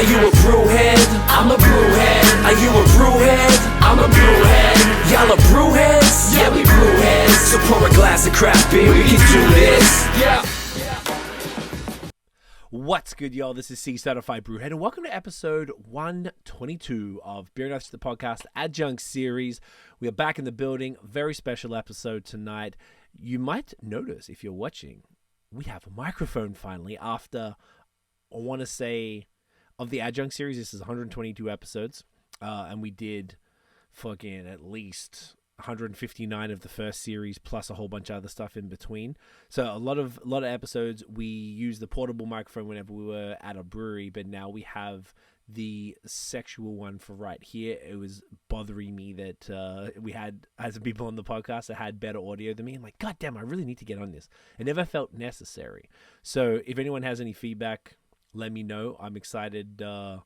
Are you a brewhead? I'm a brewhead. Are you a brewhead? I'm a brewhead. Y'all are brewheads? Yeah, we brewheads. So pour a glass of craft beer, we can do this. Yeah. What's good, y'all? This is Cee, Certified Brewhead, and welcome to episode 122 of Beer Nuts, the podcast Adjunct series. We are back in the building. Very special episode tonight. You might notice, if you're watching, we have a microphone finally after, I want to say, of the Adjunct series, this is 122 episodes, and we did fucking at least 159 of the first series plus a whole bunch of other stuff in between. So a lot of episodes we used the portable microphone whenever we were at a brewery, but now we have the sexual one for right here. It was bothering me that we had some people on the podcast that had better audio than me. I'm like, God damn, I really need to get on this. It never felt necessary. So if anyone has any feedback, let me know. I'm excited. I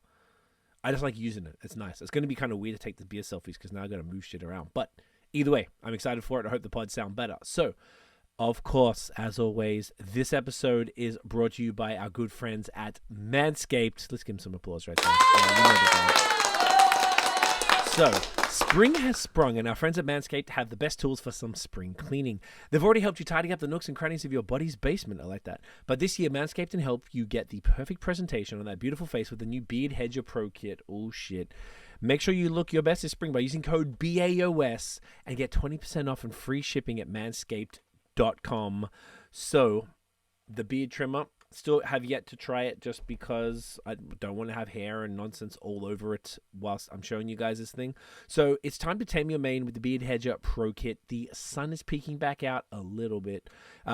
just like using it. It's nice. It's going to be kind of weird to take the beer selfies because now I got to move shit around. But either way, I'm excited for it. I hope the pods sound better. So, of course, as always, this episode is brought to you by our good friends at Manscaped. Let's give them some applause right there. Yeah, you know the vibe. So, spring has sprung, and our friends at Manscaped have the best tools for some spring cleaning. They've already helped you tidy up the nooks and crannies of your body's basement. I like that. But this year, Manscaped can help you get the perfect presentation on that beautiful face with the new Beard Hedger Pro Kit. Oh, shit. Make sure you look your best this spring by using code BAOS and get 20% off and free shipping at manscaped.com. So, the beard trimmer, still have yet to try it just because I don't want to have hair and nonsense all over it whilst I'm showing you guys this thing. So, it's time to tame your mane with the Beard Hedger Pro Kit. The sun is peeking back out a little bit,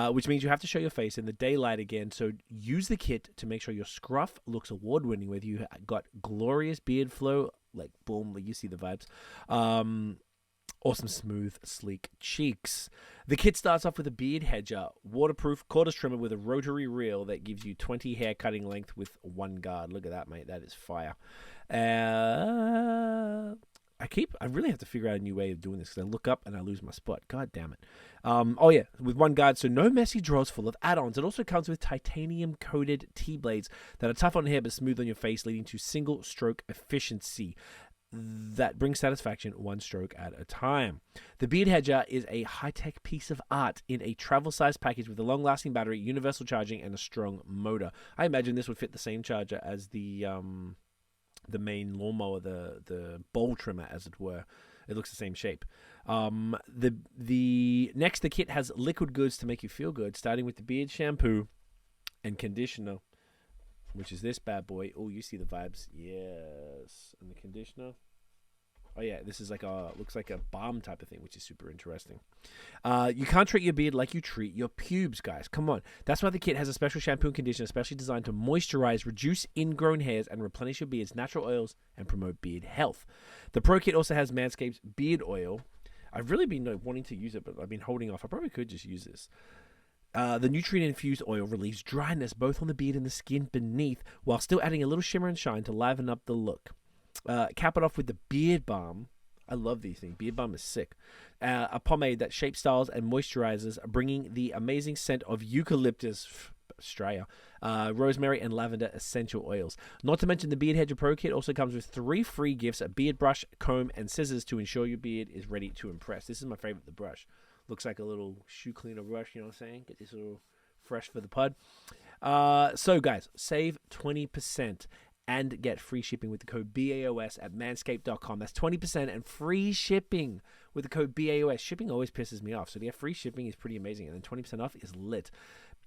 which means you have to show your face in the daylight again. So, use the kit to make sure your scruff looks award-winning, whether you got glorious beard flow, like boom, like you see the vibes. Awesome, smooth, sleek cheeks. The kit starts off with a Beard Hedger, waterproof cordless trimmer with a rotary reel that gives you 20 hair cutting length with one guard. Look at that, mate. That is fire. I really have to figure out a new way of doing this because I look up and I lose my spot. God damn it. Oh yeah, with one guard, so no messy drawers full of add-ons. It also comes with titanium-coated T-blades that are tough on hair but smooth on your face, leading to single-stroke efficiency that brings satisfaction one stroke at a time. The Beard Hedger is a high-tech piece of art in a travel-sized package with a long-lasting battery, universal charging, and a strong motor. I imagine this would fit the same charger as the main lawnmower, the bowl trimmer, as it were. It looks the same shape. The kit has liquid goods to make you feel good, starting with the beard shampoo and conditioner, which is this bad boy. Oh, you see the vibes. Yes. And the conditioner. Oh, yeah. This is looks like a balm type of thing, which is super interesting. You can't treat your beard like you treat your pubes, guys. Come on. That's why the kit has a special shampoo and conditioner specially designed to moisturize, reduce ingrown hairs, and replenish your beard's natural oils and promote beard health. The Pro Kit also has Manscaped's beard oil. I've really been wanting to use it, but I've been holding off. I probably could just use this. The nutrient-infused oil relieves dryness both on the beard and the skin beneath, while still adding a little shimmer and shine to liven up the look. Cap it off with the Beard Balm. I love these things. Beard Balm is sick. A pomade that shapes, styles, and moisturizes, bringing the amazing scent of eucalyptus, Australia, rosemary, and lavender essential oils. Not to mention the Beard Hedger Pro Kit also comes with 3 free gifts: a beard brush, comb, and scissors to ensure your beard is ready to impress. This is my favorite, the brush. Looks like a little shoe cleaner brush, you know what I'm saying? Get this little fresh for the pod. So, guys, save 20% and get free shipping with the code BAOS at manscaped.com. That's 20% and free shipping with the code BAOS. Shipping always pisses me off, so to get free shipping is pretty amazing, and then 20% off is lit.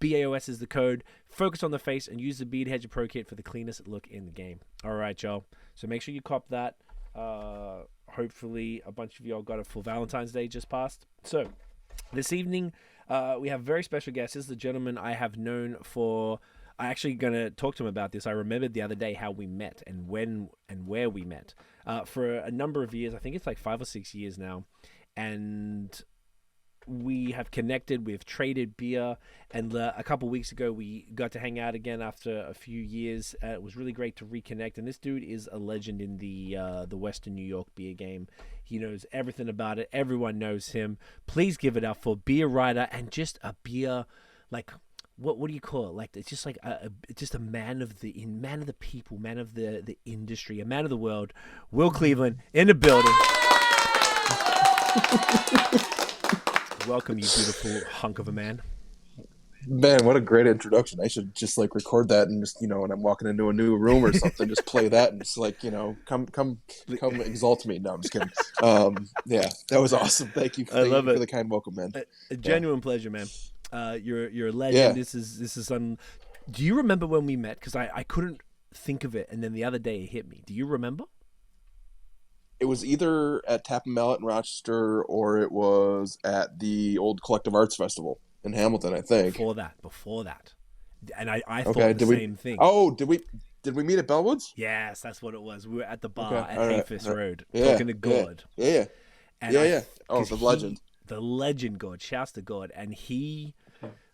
BAOS is the code. Focus on the face and use the Beard Hedger Pro Kit for the cleanest look in the game. All right, y'all. So make sure you cop that. Hopefully a bunch of y'all got it for Valentine's Day just passed. So this evening, we have a very special guest. This is the gentleman I have known for... I'm actually going to talk to him about this. I remembered the other day how we met and when and where we met. For a number of years, I think it's like 5 or 6 years now. And we have connected, we've traded beer, and a couple weeks ago we got to hang out again after a few years. It was really great to reconnect, and this dude is a legend in the Western New York beer game. He knows everything about it. Everyone knows him. Please give it up for beer writer and just a beer, like, what do you call it? Like it's just like just a man of the people, man of the industry, a man of the world. Will Cleveland in the building. Welcome, you beautiful hunk of a man. Man, what a great introduction. I should just like record that and just, when I'm walking into a new room or something, just play that and just like, come exalt me. No, I'm just kidding. Yeah, that was awesome. Thank you. Thank you for the kind welcome, man. A genuine pleasure, man. You're a legend. Yeah. This is do you remember when we met? Because I couldn't think of it, and then the other day it hit me. Do you remember? It was either at Tap Mallet in Rochester or it was at the old Collective Arts Festival in Hamilton, I think. Before that. And I thought the same thing. Oh, did we meet at Bellwoods? Yes, that's what it was. We were at the bar at right. Hafis Road talking to God. Yeah. And yeah. Oh, the legend. The legend God. Shouts to God. And he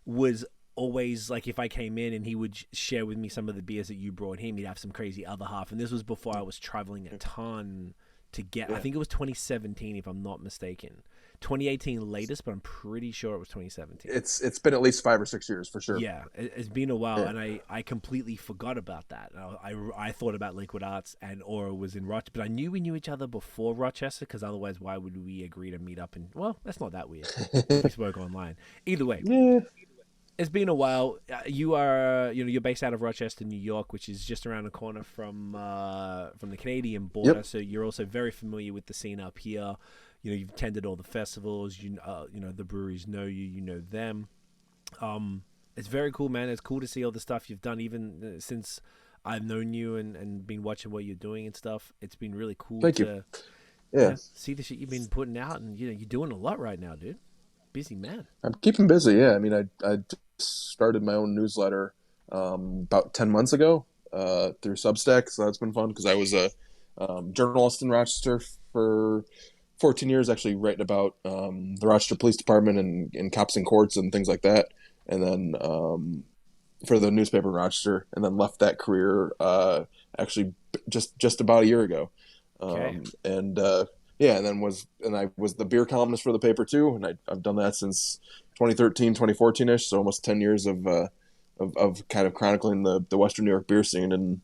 was always like, if I came in and he would share with me some of the beers that you brought him, he'd have some crazy other half. And this was before I was traveling a ton to get, I think it was 2017, if I'm not mistaken. 2018 latest, but I'm pretty sure it was 2017. It's been at least 5 or 6 years for sure. Yeah, it's been a while, and I completely forgot about that. I thought about Liquid Arts and Aura was in Rochester, but I knew we knew each other before Rochester, because otherwise why would we agree to meet up? And well, that's not that weird. We spoke online. Either way, it's been a while. You are, you're based out of Rochester, New York, which is just around the corner from the Canadian border. Yep. So you're also very familiar with the scene up here. You've attended all the festivals. The breweries know you. You know them. It's very cool, man. It's cool to see all the stuff you've done, even since I've known you and been watching what you're doing and stuff. It's been really cool to see the shit you've been putting out, and you're doing a lot right now, dude. Busy man. I'm keeping busy. Yeah, I mean, I just started my own newsletter about 10 months ago through Substack, so that's been fun because I was a journalist in Rochester for 14 years, actually writing about the Rochester Police Department and cops and courts and things like that. And then for the newspaper in Rochester, and then left that career actually just about a year ago. Okay. And I was the beer columnist for the paper too. And I've done that since 2013, 2014-ish. So almost 10 years of kind of chronicling the Western New York beer scene. And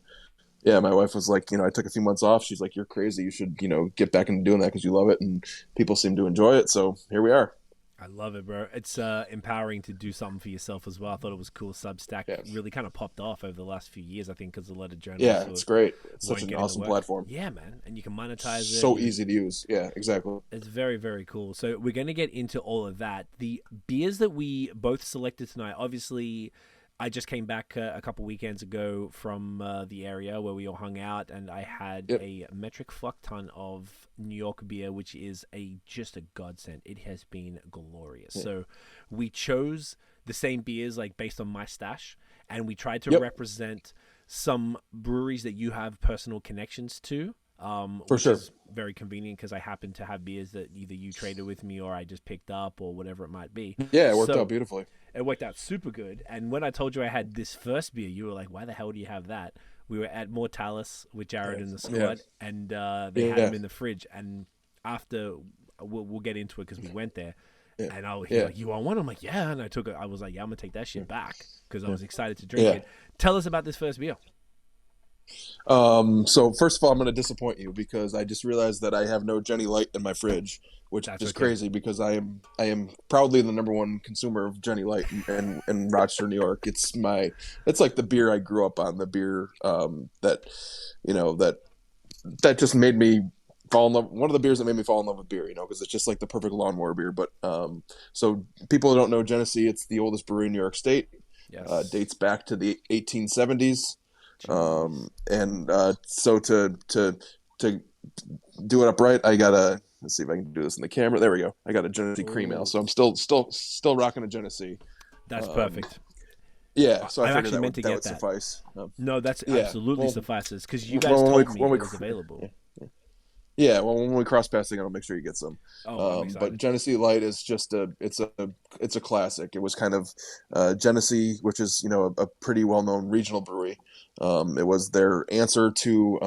yeah, my wife was like, I took a few months off. She's like, you're crazy. You should, get back into doing that because you love it and people seem to enjoy it. So here we are. I love it, bro. It's empowering to do something for yourself as well. I thought it was cool. Substack really kind of popped off over the last few years, I think, because a lot of journalists. Yeah, it's great. It's such an awesome platform. Yeah, man. And you can monetize it. So easy to use. Yeah, exactly. It's very, very cool. So we're going to get into all of that. The beers that we both selected tonight, obviously, I just came back a couple weekends ago from the area where we all hung out, and I had a metric fuck ton of New York beer, which is just a godsend. It has been glorious. Yeah. So we chose the same beers like based on my stash, and we tried to represent some breweries that you have personal connections to. For sure. Is very convenient because I happen to have beers that either you traded with me or I just picked up or whatever it might be. Yeah, it worked out beautifully. It worked out super good. And when I told you I had this first beer, you were like, why the hell do you have that? We were at Mortalis with Jared and the squad, and they had them in the fridge. And after, we'll get into it because we went there. Yeah. And he was like, you want one? I'm like, yeah. And I was like, yeah, I'm going to take that shit back because I was excited to drink it. Tell us about this first beer. So first of all, I'm going to disappoint you because I just realized that I have no Genny Light in my fridge, which is crazy because I am proudly the number one consumer of Genny Light in Rochester, New York. It's like the beer I grew up on, the beer that just made me fall in love. One of the beers that made me fall in love with beer, because it's just like the perfect lawnmower beer. But so people who don't know Genesee, it's the oldest brewery in New York State. Yes. Dates back to the 1870s. So to do it upright, I gotta, let's see if I can do this in the camera. There we go. I got a Genesee cream ale, so I'm still rocking a Genesee. That's perfect. Yeah, so I figured actually meant to get would suffice. No, that's absolutely suffices because you guys told me it was available. Yeah, well, when we cross paths again, I'll make sure you get some. But Genesee Light is just it's a classic. It was kind of Genesee, which is a pretty well known regional brewery. It was their answer to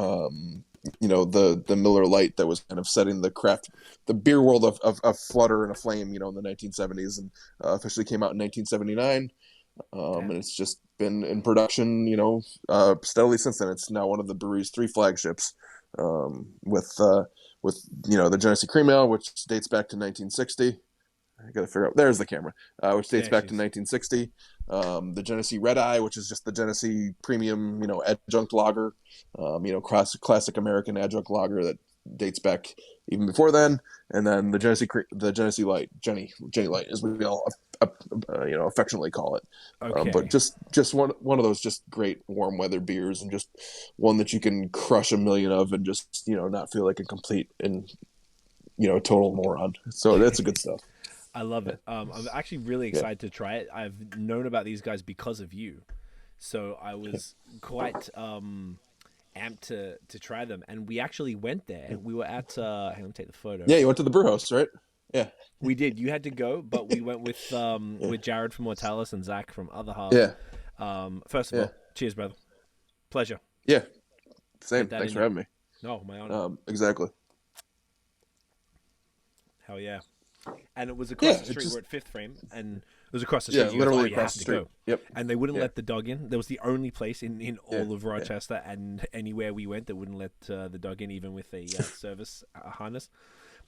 the Miller Lite that was kind of setting the beer world of flutter and aflame, in the 1970s, and officially came out in 1979. Damn. and it's just been in production, steadily since then. It's now one of the brewery's 3 flagships, with the Genesee Cream Ale, which dates back to 1960. I got to figure out. There's the camera, which dates There back she to is. 1960. The Genesee Red Eye, which is just the Genesee Premium, Adjunct Lager, classic American Adjunct Lager that dates back even before then. And then the Genesee Light, Jenny Light, as we all affectionately call it. But Okay. just one of those just great warm weather beers, and just one that you can crush a million of and just not feel like a complete and total moron. So that's a good stuff. I love it. I'm actually really Yeah. excited to try it. I've known about these guys because of you, so I was quite amped to try them. And we actually went there. We were at hang on, let me take the photo. Yeah, you went to the brew house, right? Yeah. We did. You had to go, but we went Yeah. with Jared from Mortalis and Zach from Other Half. Yeah. First of Yeah. all, cheers, brother. Pleasure. Yeah. Same. Get that Thanks in for you. having me. No, my honor. Exactly. Hell yeah. And it was Yeah, across the street. We're at Fifth Frame, and it was across the Yeah, street. You goes, literally you across have the to street. go. Yep. And they wouldn't Yeah. let the dog in. That was the only place in all Yeah, of Rochester and anywhere we went that wouldn't let the dog in, even with a service harness.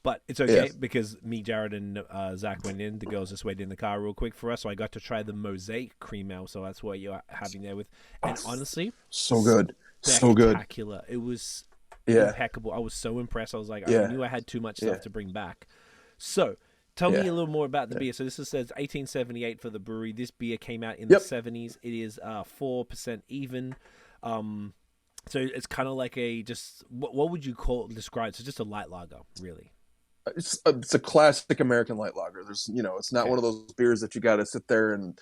But it's okay Yeah. because me, Jared, and Zach went in. The girls just waited in the car real quick for us, so I got to try the Mosaic Cream Ale. So that's what you're having there with. And honestly, So good. So good. spectacular. It was Yeah. impeccable. I was so impressed. I was like, I Yeah. knew I had too much stuff Yeah. to bring back. So, tell me Yeah. a little more about the beer. So this says 1878 for the brewery. This beer came out in Yep. the 70s. It is 4% even. So it's kind of like a just what would you describe? It's just a light lager, really. It's a classic American light lager. There's it's not Okay. one of those beers that you got to sit there and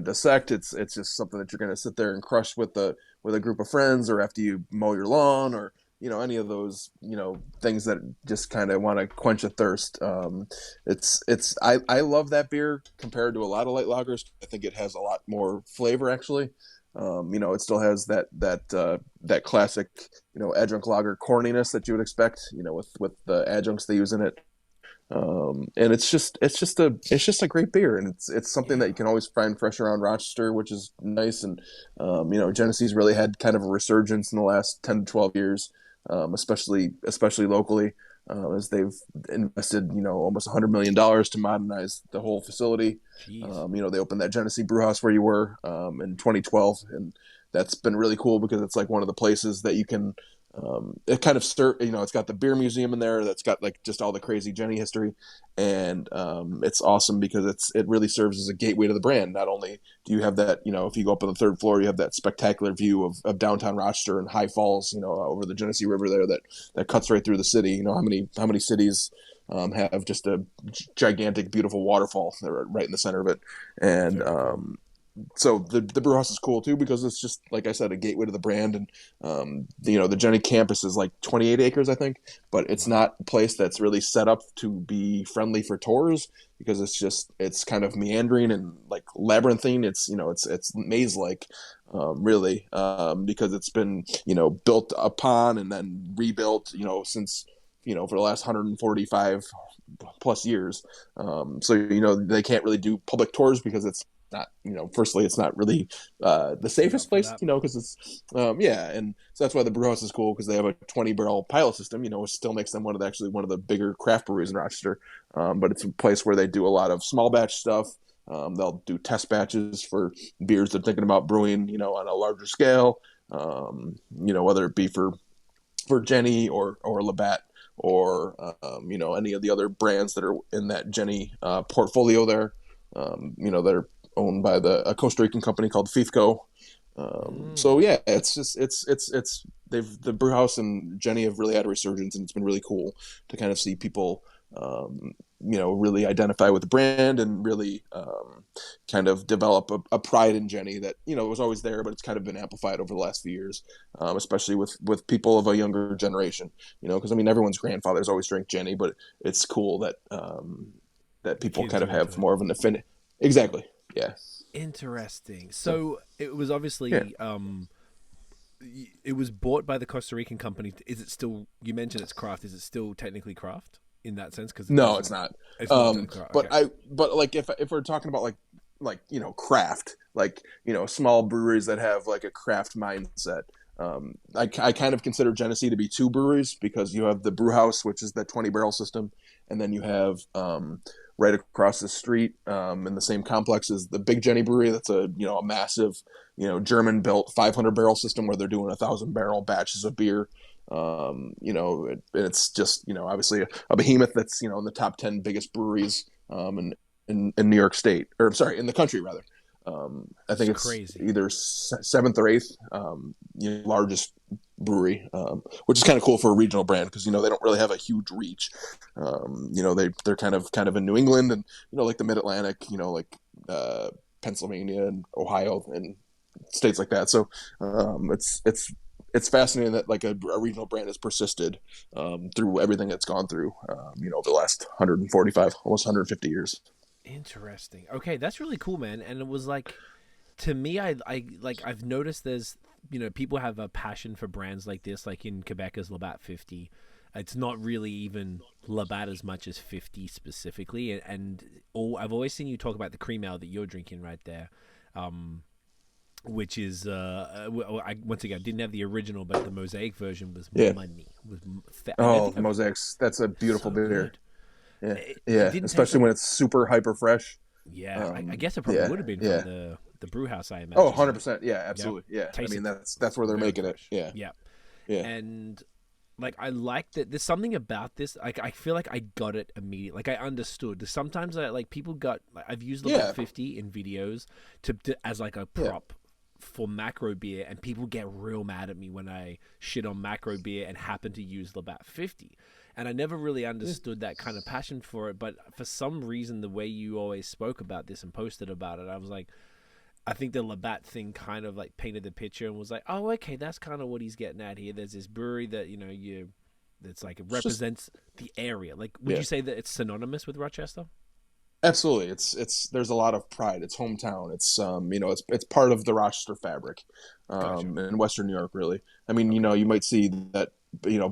dissect. It's just something that you're going to sit there and crush with a group of friends, or after you mow your lawn, or any of those things that just kind of want to quench a thirst. I love that beer compared to a lot of light lagers. I think it has a lot more flavor actually. It still has that classic, adjunct lager corniness that you would expect, with the adjuncts they use in it. And it's just a great beer, and it's something that you can always find fresh around Rochester, which is nice. And Genesee's really had kind of a resurgence in the last 10 to 12 years, especially locally, as they've invested almost $100 million to modernize the whole facility. Jeez. They opened that Genesee Brew House where you were in 2012, and that's been really cool because it's like one of the places that you can. It kind of it's got the beer museum in there that's got like just all the crazy Jenny history, and it's awesome because it really serves as a gateway to the brand. Not only do you have that, if you go up on the third floor, you have that spectacular view of downtown Rochester and High Falls, over the Genesee River there that cuts right through the city. How many cities have just a gigantic, beautiful waterfall right in the center of it, and Very cool. so the brew house is cool too because it's just like I said, a gateway to the brand. And the Jenny campus is like 28 acres I think, but it's not a place that's really set up to be friendly for tours because it's kind of meandering and like labyrinthine. It's maze like, really, because it's been built upon and then rebuilt since for the last 145 plus years. So they can't really do public tours because it's not, firstly, it's not really the safest place, because it's, and so that's why the brew house is cool because they have a 20 barrel pilot system, which still makes them one of the bigger craft breweries in Rochester. But it's a place where they do a lot of small batch stuff. They'll do test batches for beers they're thinking about brewing, on a larger scale, whether it be for Jenny or Labatt or, any of the other brands that are in that Jenny portfolio there, that are owned by a Costa Rican company called FIFCO. So yeah, it's just the brew house and Jenny have really had a resurgence, and it's been really cool to kind of see people really identify with the brand and really kind of develop a pride in Jenny that was always there, but it's kind of been amplified over the last few years, especially with people of a younger generation. Because everyone's grandfathers always drank Jenny, but it's cool that that people Kids kind of are into have it. more of an affinity. Exactly. Yeah. Interesting. So it was obviously it was bought by the Costa Rican company. Is it still? You mentioned it's craft. Is it still technically craft in that sense? Because No, it's not. It's not technically craft. But Okay. but like if we're talking about like like, craft, like, small breweries that have like a craft mindset. I kind of consider Genesee to be two breweries, because you have the brew house, which is that 20 barrel system, and then you have right across the street in the same complex is the Big Jenny Brewery. That's a massive German built 500 barrel system where they're doing 1,000 barrel batches of beer. It's just obviously a behemoth that's in the top 10 biggest breweries in New York State, or sorry, in the country rather. I think it's crazy. Either seventh or eighth largest brewery, which is kind of cool for a regional brand, because they don't really have a huge reach. They're kind of in New England and like the Mid Atlantic, like Pennsylvania and Ohio and states like that. So it's fascinating that like a regional brand has persisted through everything it's gone through. Over the last 145, almost 150 years. Interesting. Okay, that's really cool, man. And it was like, to me, I like, I've noticed there's people have a passion for brands like this, like in Quebec is Labatt 50. It's not really even Labatt as much as 50 specifically, and I've always seen you talk about the cream ale that you're drinking right there, which is once again, I didn't have the original, but the Mosaic version was money. The Mosaics, that's a beautiful beer. Good. Yeah, especially when it's super hyper fresh. Yeah, I guess it probably would have been from the brew house, I imagine. Oh, 100%. Yeah, absolutely. Yeah. I mean, that's where they're making fresh. It. Yeah. And like, I like that there's something about this. Like, I feel like I got it immediately. Like, I understood. Sometimes people got, I've used Labatt 50 in videos to as like a prop for macro beer, and people get real mad at me when I shit on macro beer and happen to use Labatt 50. And I never really understood that kind of passion for it. But for some reason, the way you always spoke about this and posted about it, I was like, I think the Labatt thing kind of like painted the picture and was like, oh, okay, that's kind of what he's getting at here. There's this brewery that, that's like, it represents the area. Like, would you say that it's synonymous with Rochester? Absolutely. It's there's a lot of pride. It's hometown. It's it's part of the Rochester fabric, in Western New York, really. I mean, you might see that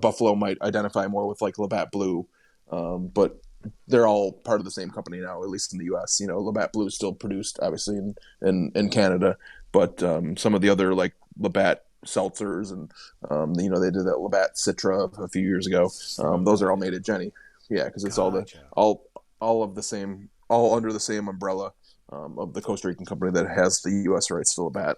Buffalo might identify more with like Labatt Blue, but they're all part of the same company now, at least in the U.S. Labatt Blue is still produced, obviously, in Canada, but some of the other like Labatt seltzers and they did that Labatt Citra a few years ago. Those are all made at Jenny. Yeah, because it's all of the same, all under the same umbrella of the Costa Rican company that has the U.S. rights to Labatt.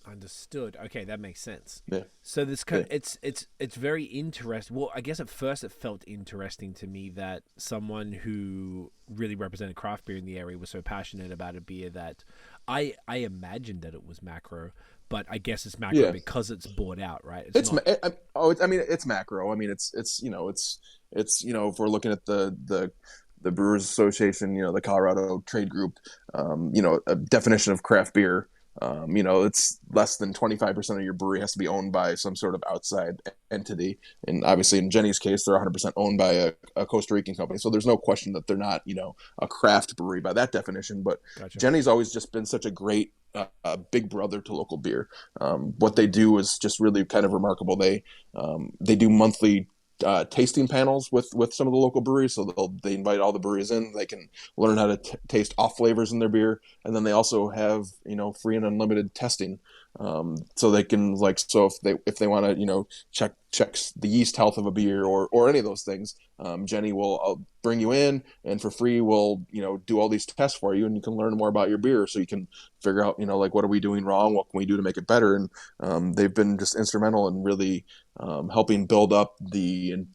Understood. Okay, that makes sense. Yeah. So this kind it's very interesting. Well, I guess at first it felt interesting to me that someone who really represented craft beer in the area was so passionate about a beer that I imagined that it was macro, but I guess it's macro because it's bought out, right? It's macro. I mean, it's if we're looking at the Brewers Association, the Colorado Trade Group, a definition of craft beer. It's less than 25% of your brewery has to be owned by some sort of outside entity. And obviously in Jenny's case, they're 100% owned by a Costa Rican company. So there's no question that they're not, a craft brewery by that definition. But Gotcha. Jenny's always just been such a great big brother to local beer. What they do is just really kind of remarkable. They do monthly tasting panels with some of the local breweries, so they invite all the breweries in. They can learn how to taste off flavors in their beer, and then they also have free and unlimited testing, so they can if they want to check the yeast health of a beer or any of those things. Jenny will bring you in, and for free we'll do all these tests for you, and you can learn more about your beer, so you can figure out what are we doing wrong, what can we do to make it better. And they've been just instrumental in really helping build up the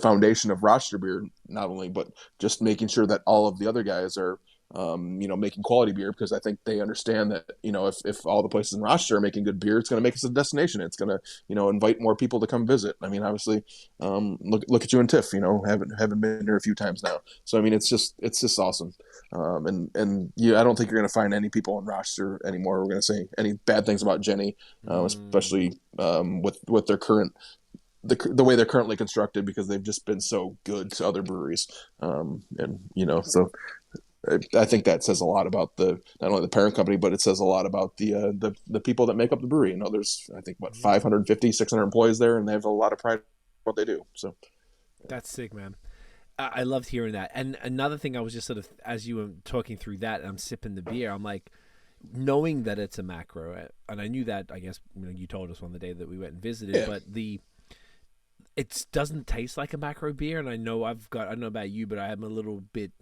foundation of Rochester beer, not only, but just making sure that all of the other guys are making quality beer, because I think they understand that if all the places in Rochester are making good beer, it's going to make us a destination. It's going to invite more people to come visit. I mean, obviously, look at you and Tiff. Haven't been here a few times now. So I mean, it's just awesome. I don't think you're going to find any people in Rochester anymore who are going to say any bad things about Jenny, especially with their current. The way they're currently constructed, because they've just been so good to other breweries, so I think that says a lot about not only the parent company, but it says a lot about the people that make up the brewery. There's, I think, 550, 600 employees there, and they have a lot of pride in what they do. So that's sick, man. I loved hearing that. And another thing, I was just sort of, as you were talking through that, and I'm sipping the beer, I'm like, knowing that it's a macro, and I knew that, I guess, you told us on the day that we went and visited, but it doesn't taste like a macro beer, and I know I don't know about you, but I am a little bit,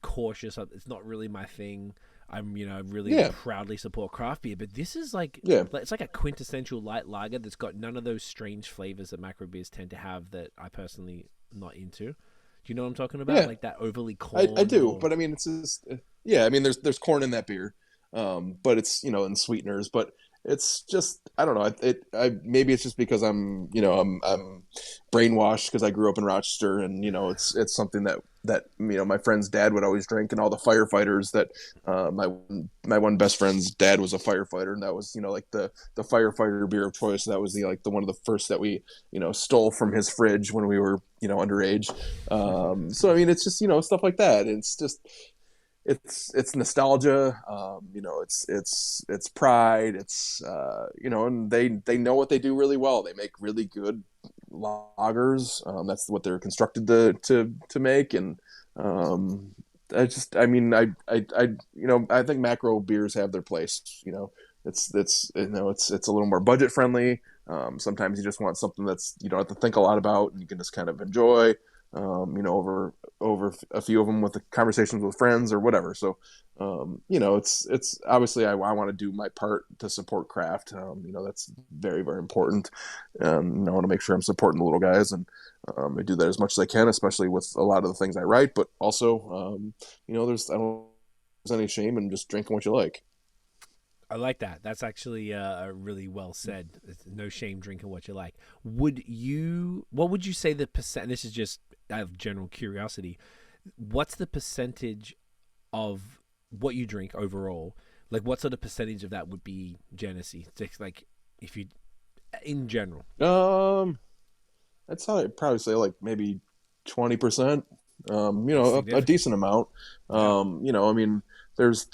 cautious. It's not really my thing. I'm, I really proudly support craft beer, but this is like, it's like a quintessential light lager that's got none of those strange flavors that macro beers tend to have that I personally not into. Do you know what I'm talking about? Like that overly corn. I do, but I mean, it's just, I mean, there's corn in that beer, but it's, and sweeteners, but it's just, I don't know. Maybe it's just because I'm brainwashed because I grew up in Rochester, and it's something that my friend's dad would always drink, and all the firefighters that my one best friend's dad was a firefighter, and that was like the firefighter beer of choice. That was the one of the first that we stole from his fridge when we were underage. So I mean, it's just stuff like that. It's just. It's nostalgia, it's pride, it's and they know what they do really well. They make really good lagers. That's what they're constructed to make, and I think macro beers have their place. It's a little more budget friendly. Sometimes you just want something that's you don't have to think a lot about, and you can just kind of enjoy. Over a few of them with the conversations with friends or whatever. So, it's obviously I want to do my part to support craft. That's very, very important. I want to make sure I'm supporting the little guys, and I do that as much as I can, especially with a lot of the things I write. But also, I don't think there's any shame in just drinking what you like. I like that. That's actually really well said. No shame drinking what you like. What would you say the percent? This is just out of general curiosity. What's the percentage of what you drink overall? Like, what sort of percentage of that would be Genesee? It's like, if you, in general. I'd probably say like maybe 20%. A decent amount. I mean, there's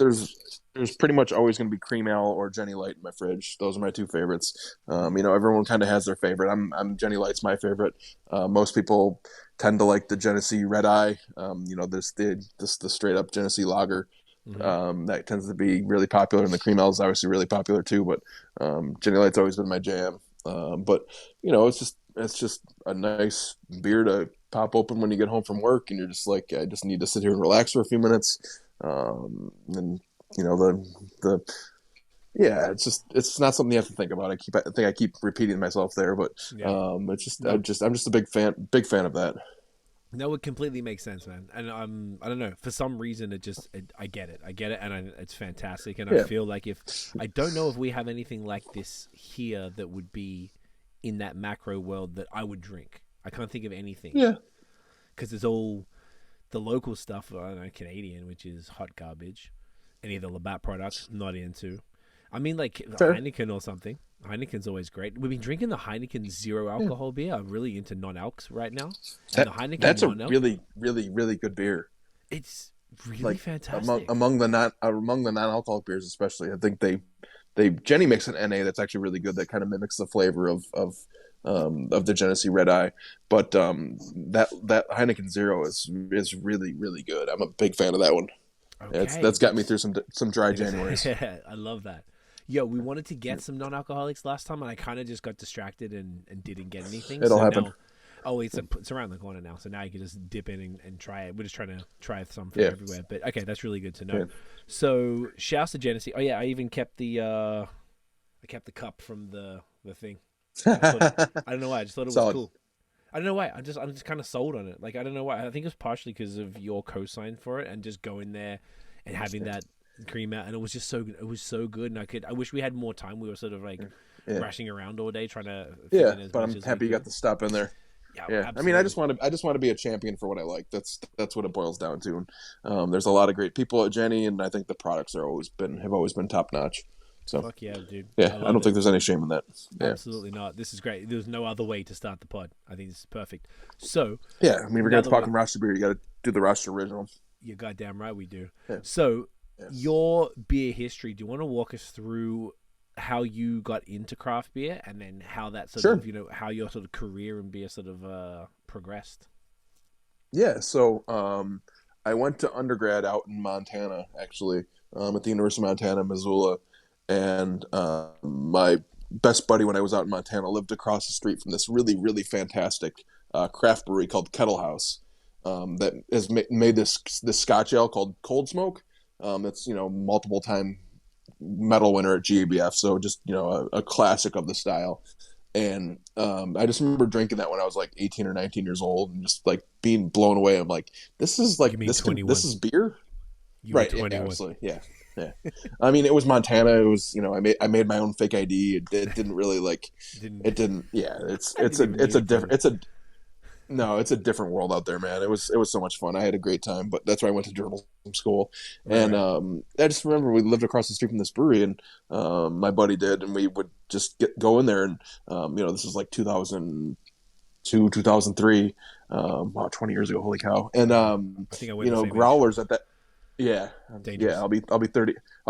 pretty much always going to be Cream Ale or Genny Light in my fridge. Those are my two favorites. Everyone kind of has their favorite. I'm Genny Light's my favorite. Most people tend to like the Genesee Red Eye. There's the straight up Genesee lager. That tends to be really popular, and the Cream Ale is obviously really popular too. But Genny Light's always been my jam. But it's just a nice beer to pop open when you get home from work, and you're just like, I just need to sit here and relax for a few minutes. And it's not something you have to think about. I think I keep repeating myself there, but I'm just a big fan of that. No, it completely makes sense, man. And I don't know, for some reason I get it, and it's fantastic. And I feel like I don't know if we have anything like this here that would be in that macro world that I would drink. I can't think of anything. Yeah, because it's all the local stuff. I don't know, Canadian, which is hot garbage. Any of the Labatt products, not into. I mean, like Heineken or something. Heineken's always great. We've been drinking the Heineken zero alcohol beer. I'm really into non-alcs right now. And the Heineken that's a really, really, really good beer. It's really fantastic. Among the non-alcoholic beers, especially, I think Jenny makes an NA that's actually really good. That kind of mimics the flavor of the Genesee Red Eye, but that Heineken Zero is really, really good. I'm a big fan of that one. Okay. That's got me through some dry Januaries. Yeah, I love that. Yo, we wanted to get some non-alcoholics last time, and I kind of just got distracted and didn't get anything. It'll happen. Now, it's around the corner now, so now you can just dip in and try it. We're just trying to try some from everywhere. But okay, that's really good to know. Yeah. So shouts to Genesee. Oh yeah, I even kept the cup from the thing. I don't know why. I just thought it was Solid. Cool. I don't know why. I'm just kind of sold on it. Like, I don't know why. I think it was partially because of your cosign for it, and just going there and having that cream out, and it was just so good. It was so good, and I wish we had more time. We were sort of like rushing around all day trying to fit in as but much I'm happy you got to stop in there. Yeah. Absolutely. I mean, I just want to be a champion for what I like. That's what it boils down to. And there's a lot of great people at Jenny, and I think the products have always been top notch. So fuck yeah, dude. Yeah, I don't think there's any shame in that. Yeah. Absolutely not. This is great. There's no other way to start the pod. I think this is perfect. So yeah, I mean, we're gonna talk about Rochester beer. You got to do the Rochester original. You're goddamn right, we do. Yeah. So your beer history. Do you want to walk us through how you got into craft beer, and then how that sort of how your sort of career in beer sort of progressed? Yeah, so I went to undergrad out in Montana, actually, at the University of Montana, Missoula, and my best buddy when I was out in Montana lived across the street from this really, really fantastic craft brewery called Kettle House that has made this Scotch ale called Cold Smoke. That's multiple time medal winner at GABF, so just a classic of the style. And I just remember drinking that when I was like 18 or 19 years old, and just like being blown away. I'm like, this is You like mean this 21? is beer, You were right? Yeah, 21. absolutely, yeah, yeah. I mean, it was Montana. It was I made my own fake ID. It didn't really like Didn't it didn't. Yeah, I didn't even need it's a it for different this. it's a no, it's a different world out there, man. It was so much fun. I had a great time, but that's why I went to journalism school. Right, And right. I just remember we lived across the street from this brewery, and my buddy did, and we would just go in there, and this was like 2002, 2003, wow, 20 years ago, holy cow. And Wow. I think I went the same age. growlers at that. Yeah, yeah. Dangerous. I'll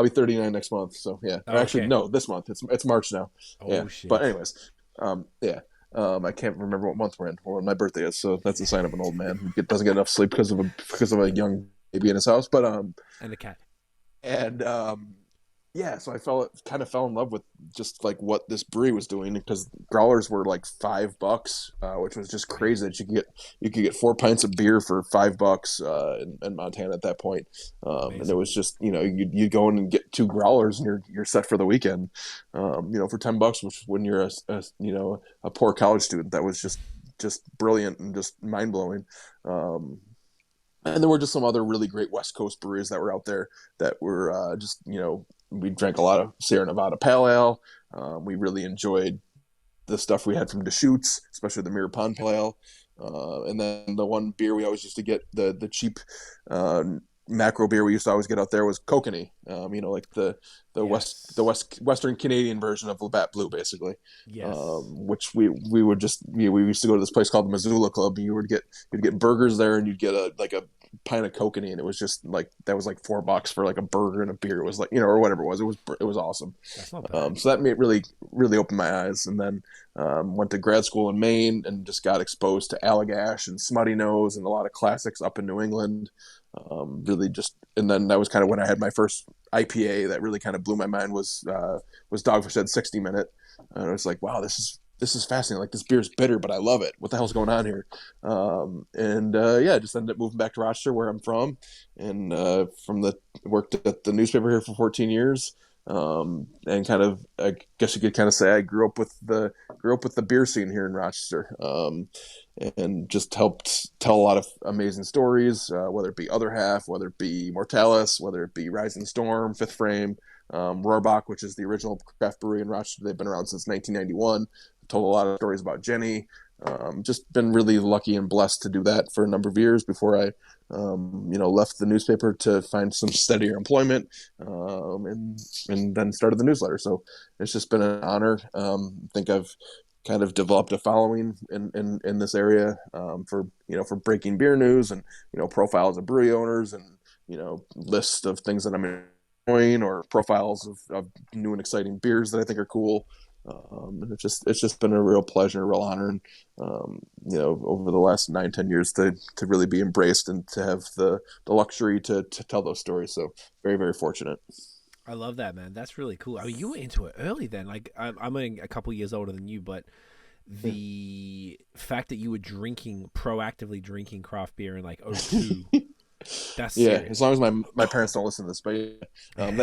be 39 next month. So yeah, Oh, or actually okay. no, this month. It's March now. Yeah, Oh but shit. anyways, yeah. I can't remember what month we're in or when my birthday is, so that's a sign of an old man who doesn't get enough sleep because of a young baby in his house. But And the cat. and yeah, so I fell in love with just like what this brewery was doing, because growlers were like $5, which was just Right. crazy that you could get 4 pints of beer for $5 in Montana at that point. And it Amazing. was just you go in and get two growlers and you're set for the weekend. For $10, which when you're a poor college student, that was just brilliant and just mind blowing. And there were just some other really great West Coast breweries that were out there that were we drank a lot of Sierra Nevada Pale Ale. We really enjoyed the stuff we had from Deschutes, especially the Mirror Pond Pale Ale. And then the one beer we always used to get, the cheap macro beer we used to always get out there, was Kokanee. Like the Yes. Western Canadian version of Labatt Blue, basically. Yes. Which we would just we used to go to this place called the Missoula Club. And you'd get burgers there, and you'd get a pint of Kokanee, and it was just like that was like $4 for like a burger and a beer. It was like or whatever it was. It was awesome. That's not bad. So that made really opened my eyes. And then went to grad school in Maine and just got exposed to Allagash and Smutty Nose and a lot of classics up in New England. Really just, and then that was kind of when I had my first IPA that really kind of blew my mind, was Dogfish Head 60 Minute. And I was like, wow, this is fascinating. Like, this beer's bitter, but I love it. What the hell's going on here? Yeah, just ended up moving back to Rochester, where I'm from, and worked at the newspaper here for 14 years. And kind of, I guess you could kind of say, I grew up with the beer scene here in Rochester, and just helped tell a lot of amazing stories, whether it be Other Half, whether it be Mortalis, whether it be Rising Storm, Fifth Frame, Rohrbach, which is the original craft brewery in Rochester. They've been around since 1991. Told a lot of stories about Jenny. Just been really lucky and blessed to do that for a number of years before I left the newspaper to find some steadier employment, and then started the newsletter. So it's just been an honor. I think I've kind of developed a following in this area, for breaking beer news, and profiles of brewery owners, and lists of things that I'm enjoying, or profiles of new and exciting beers that I think are cool. And it's just been a real pleasure, a real honor, and over the last 9-10 years to really be embraced and to have the luxury to tell those stories. So very, very fortunate. I love that, man. That's really cool. I mean, you were into it early then. Like, I'm a couple years older than you, but Yeah. the fact that you were proactively drinking craft beer in like '02, that's Yeah, as serious. long as my parents don't listen to this, but they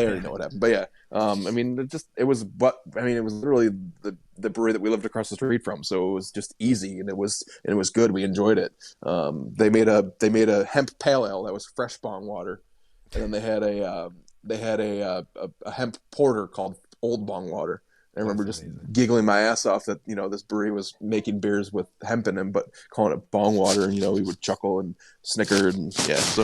already know what happened. But yeah, I mean, it was literally the brewery that we lived across the street from, so it was just easy, and it was good. We enjoyed it. They made a hemp pale ale that was fresh bong water, and then they had a hemp porter called Old Bong Water. I remember That's just amazing. giggling my ass off that this brewery was making beers with hemp in them, but calling it bong water, and we would chuckle and snicker, and yeah, so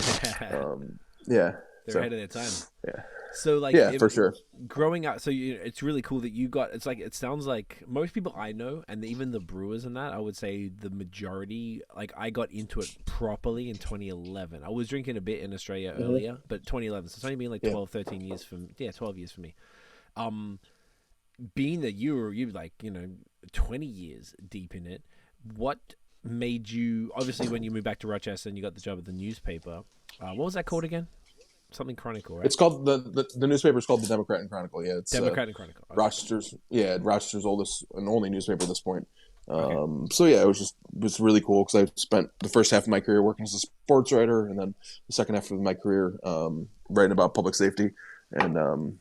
yeah, They're so ahead of their time. yeah, So like yeah, for sure. growing up, so it's really cool that you got. It's like, it sounds like most people I know, and even the brewers and that, I would say the majority. Like, I got into it properly in 2011. I was drinking a bit in Australia earlier, but 2011. So it's only been like Yeah. 12, 13 years from 12 years for me. Um, Being that you like 20 years deep in it, what made you, obviously when you moved back to Rochester and you got the job at the newspaper, what was that called again? Something Chronicle, right? It's called the newspaper is called the Democrat Chronicle. Yeah, it's Democrat Chronicle. Okay. Rochester's oldest and only newspaper at this point. Okay. So yeah, it was really cool because I spent the first half of my career working as a sports writer, and then the second half of my career writing about public safety. And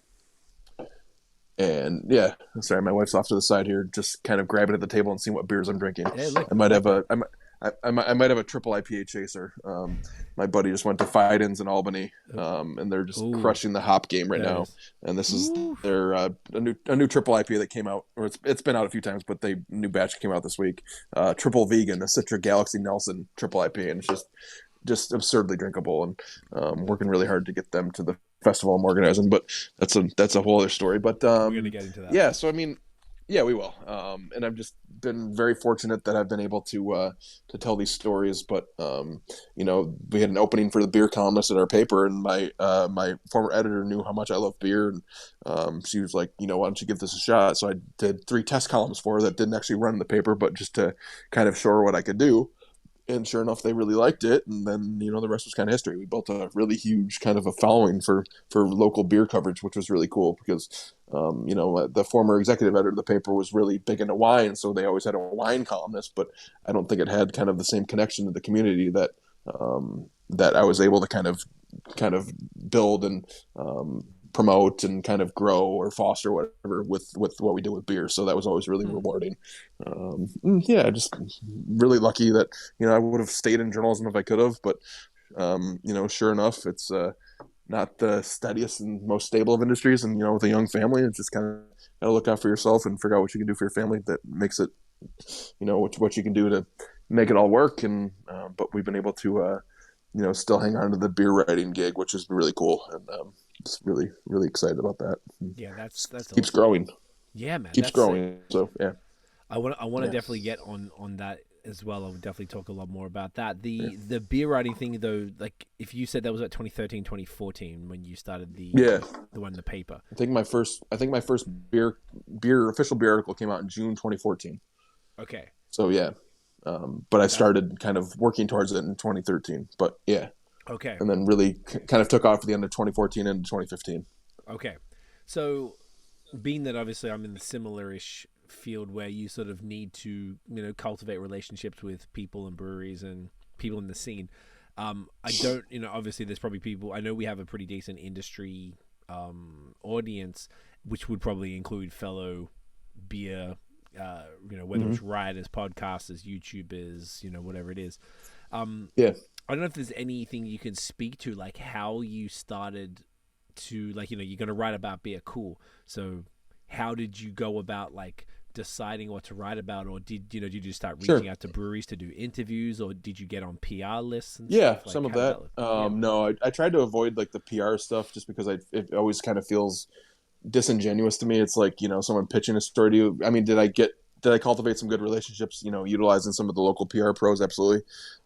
yeah, sorry, my wife's off to the side here, just kind of grabbing at the table and seeing what beers I'm drinking. Hey, look, I might have a triple IPA chaser. My buddy just went to Fidens in Albany, and they're just crushing the hop game right now. And this is their a new triple IPA that came out, or it's been out a few times, but new batch came out this week. Triple vegan, a Citra Galaxy Nelson triple IPA, and it's just absurdly drinkable. And working really hard to get them to the festival I'm organizing, but that's a whole other story. But we're gonna get into that. Yeah, so I mean, yeah, we will. And I've just been very fortunate that I've been able to tell these stories. But we had an opening for the beer columnist at our paper, and my former editor knew how much I love beer, and she was like, why don't you give this a shot? So I did 3 test columns for her that didn't actually run in the paper, but just to kind of show her what I could do. And sure enough, they really liked it. And then, the rest was kind of history. We built a really huge kind of a following for local beer coverage, which was really cool because, the former executive editor of the paper was really big into wine. So they always had a wine columnist, but I don't think it had kind of the same connection to the community that I was able to kind of build and promote and kind of grow or foster whatever with what we did with beer. So that was always really rewarding. Just really lucky that, I would have stayed in journalism if I could have, but sure enough, it's not the steadiest and most stable of industries. And, with a young family, it's just kind of got to look out for yourself and figure out what you can do for your family that makes it, what you can do to make it all work. And, but we've been able to, still hang on to the beer writing gig, which is really cool. And, just really, really excited about that. Yeah, that's keeps awesome. growing. Yeah, man, keeps growing. Sick. So yeah, I want to definitely get on that as well. I would definitely talk a lot more about that. The beer writing thing though, like if you said that was at 2013, 2014 when you started the one in the paper. I think my first beer official beer article came out in June 2014. Okay. So yeah, but I started kind of working towards it in 2013. But yeah. Okay. And then really kind of took off at the end of 2014 into 2015. Okay. So being that obviously I'm in the similar-ish field where you sort of need to, cultivate relationships with people and breweries and people in the scene. I don't, obviously there's probably people, I know we have a pretty decent industry audience, which would probably include fellow beer, whether it's writers, podcasters, YouTubers, whatever it is. I don't know if there's anything you can speak to, like how you started to, like, you're going to write about beer, cool. So how did you go about like deciding what to write about, or did you just start reaching out to breweries to do interviews, or did you get on PR lists and stuff? Like, some of that. No, I tried to avoid like the PR stuff just because it always kind of feels disingenuous to me. It's like, someone pitching a story to you. I mean, did I cultivate some good relationships, utilizing some of the local PR pros? Absolutely.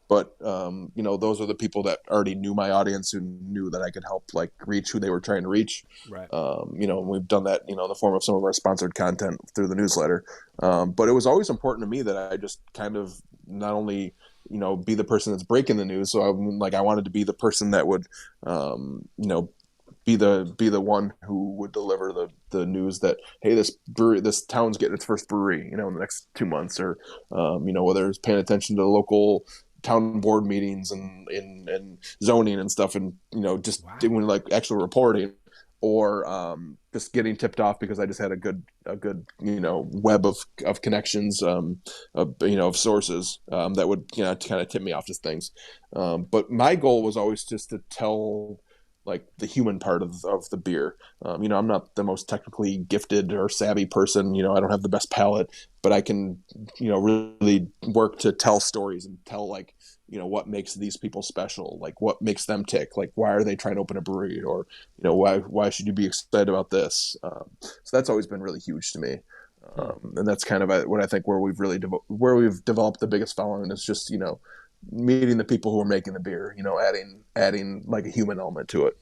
But, those are the people that already knew my audience, who knew that I could help like reach who they were trying to reach. Right. And we've done that, in the form of some of our sponsored content through the newsletter. But it was always important to me that I just kind of not only, be the person that's breaking the news. So I wanted to be the person that would, be the one who would deliver the news that, hey, this town's getting its first brewery, in the next 2 months, or, whether it's paying attention to the local town board meetings and zoning and stuff, and just doing like actual reporting, or just getting tipped off because I just had a good web of connections, of sources that would kind of tip me off to things. But my goal was always just to tell like the human part of the beer. I'm not the most technically gifted or savvy person. I don't have the best palate, but I can, really work to tell stories and tell like, what makes these people special, like what makes them tick, like why are they trying to open a brewery, or, why should you be excited about this? So that's always been really huge to me. And that's kind of what I think where we've really developed the biggest following is just, meeting the people who are making the beer, adding like a human element to it.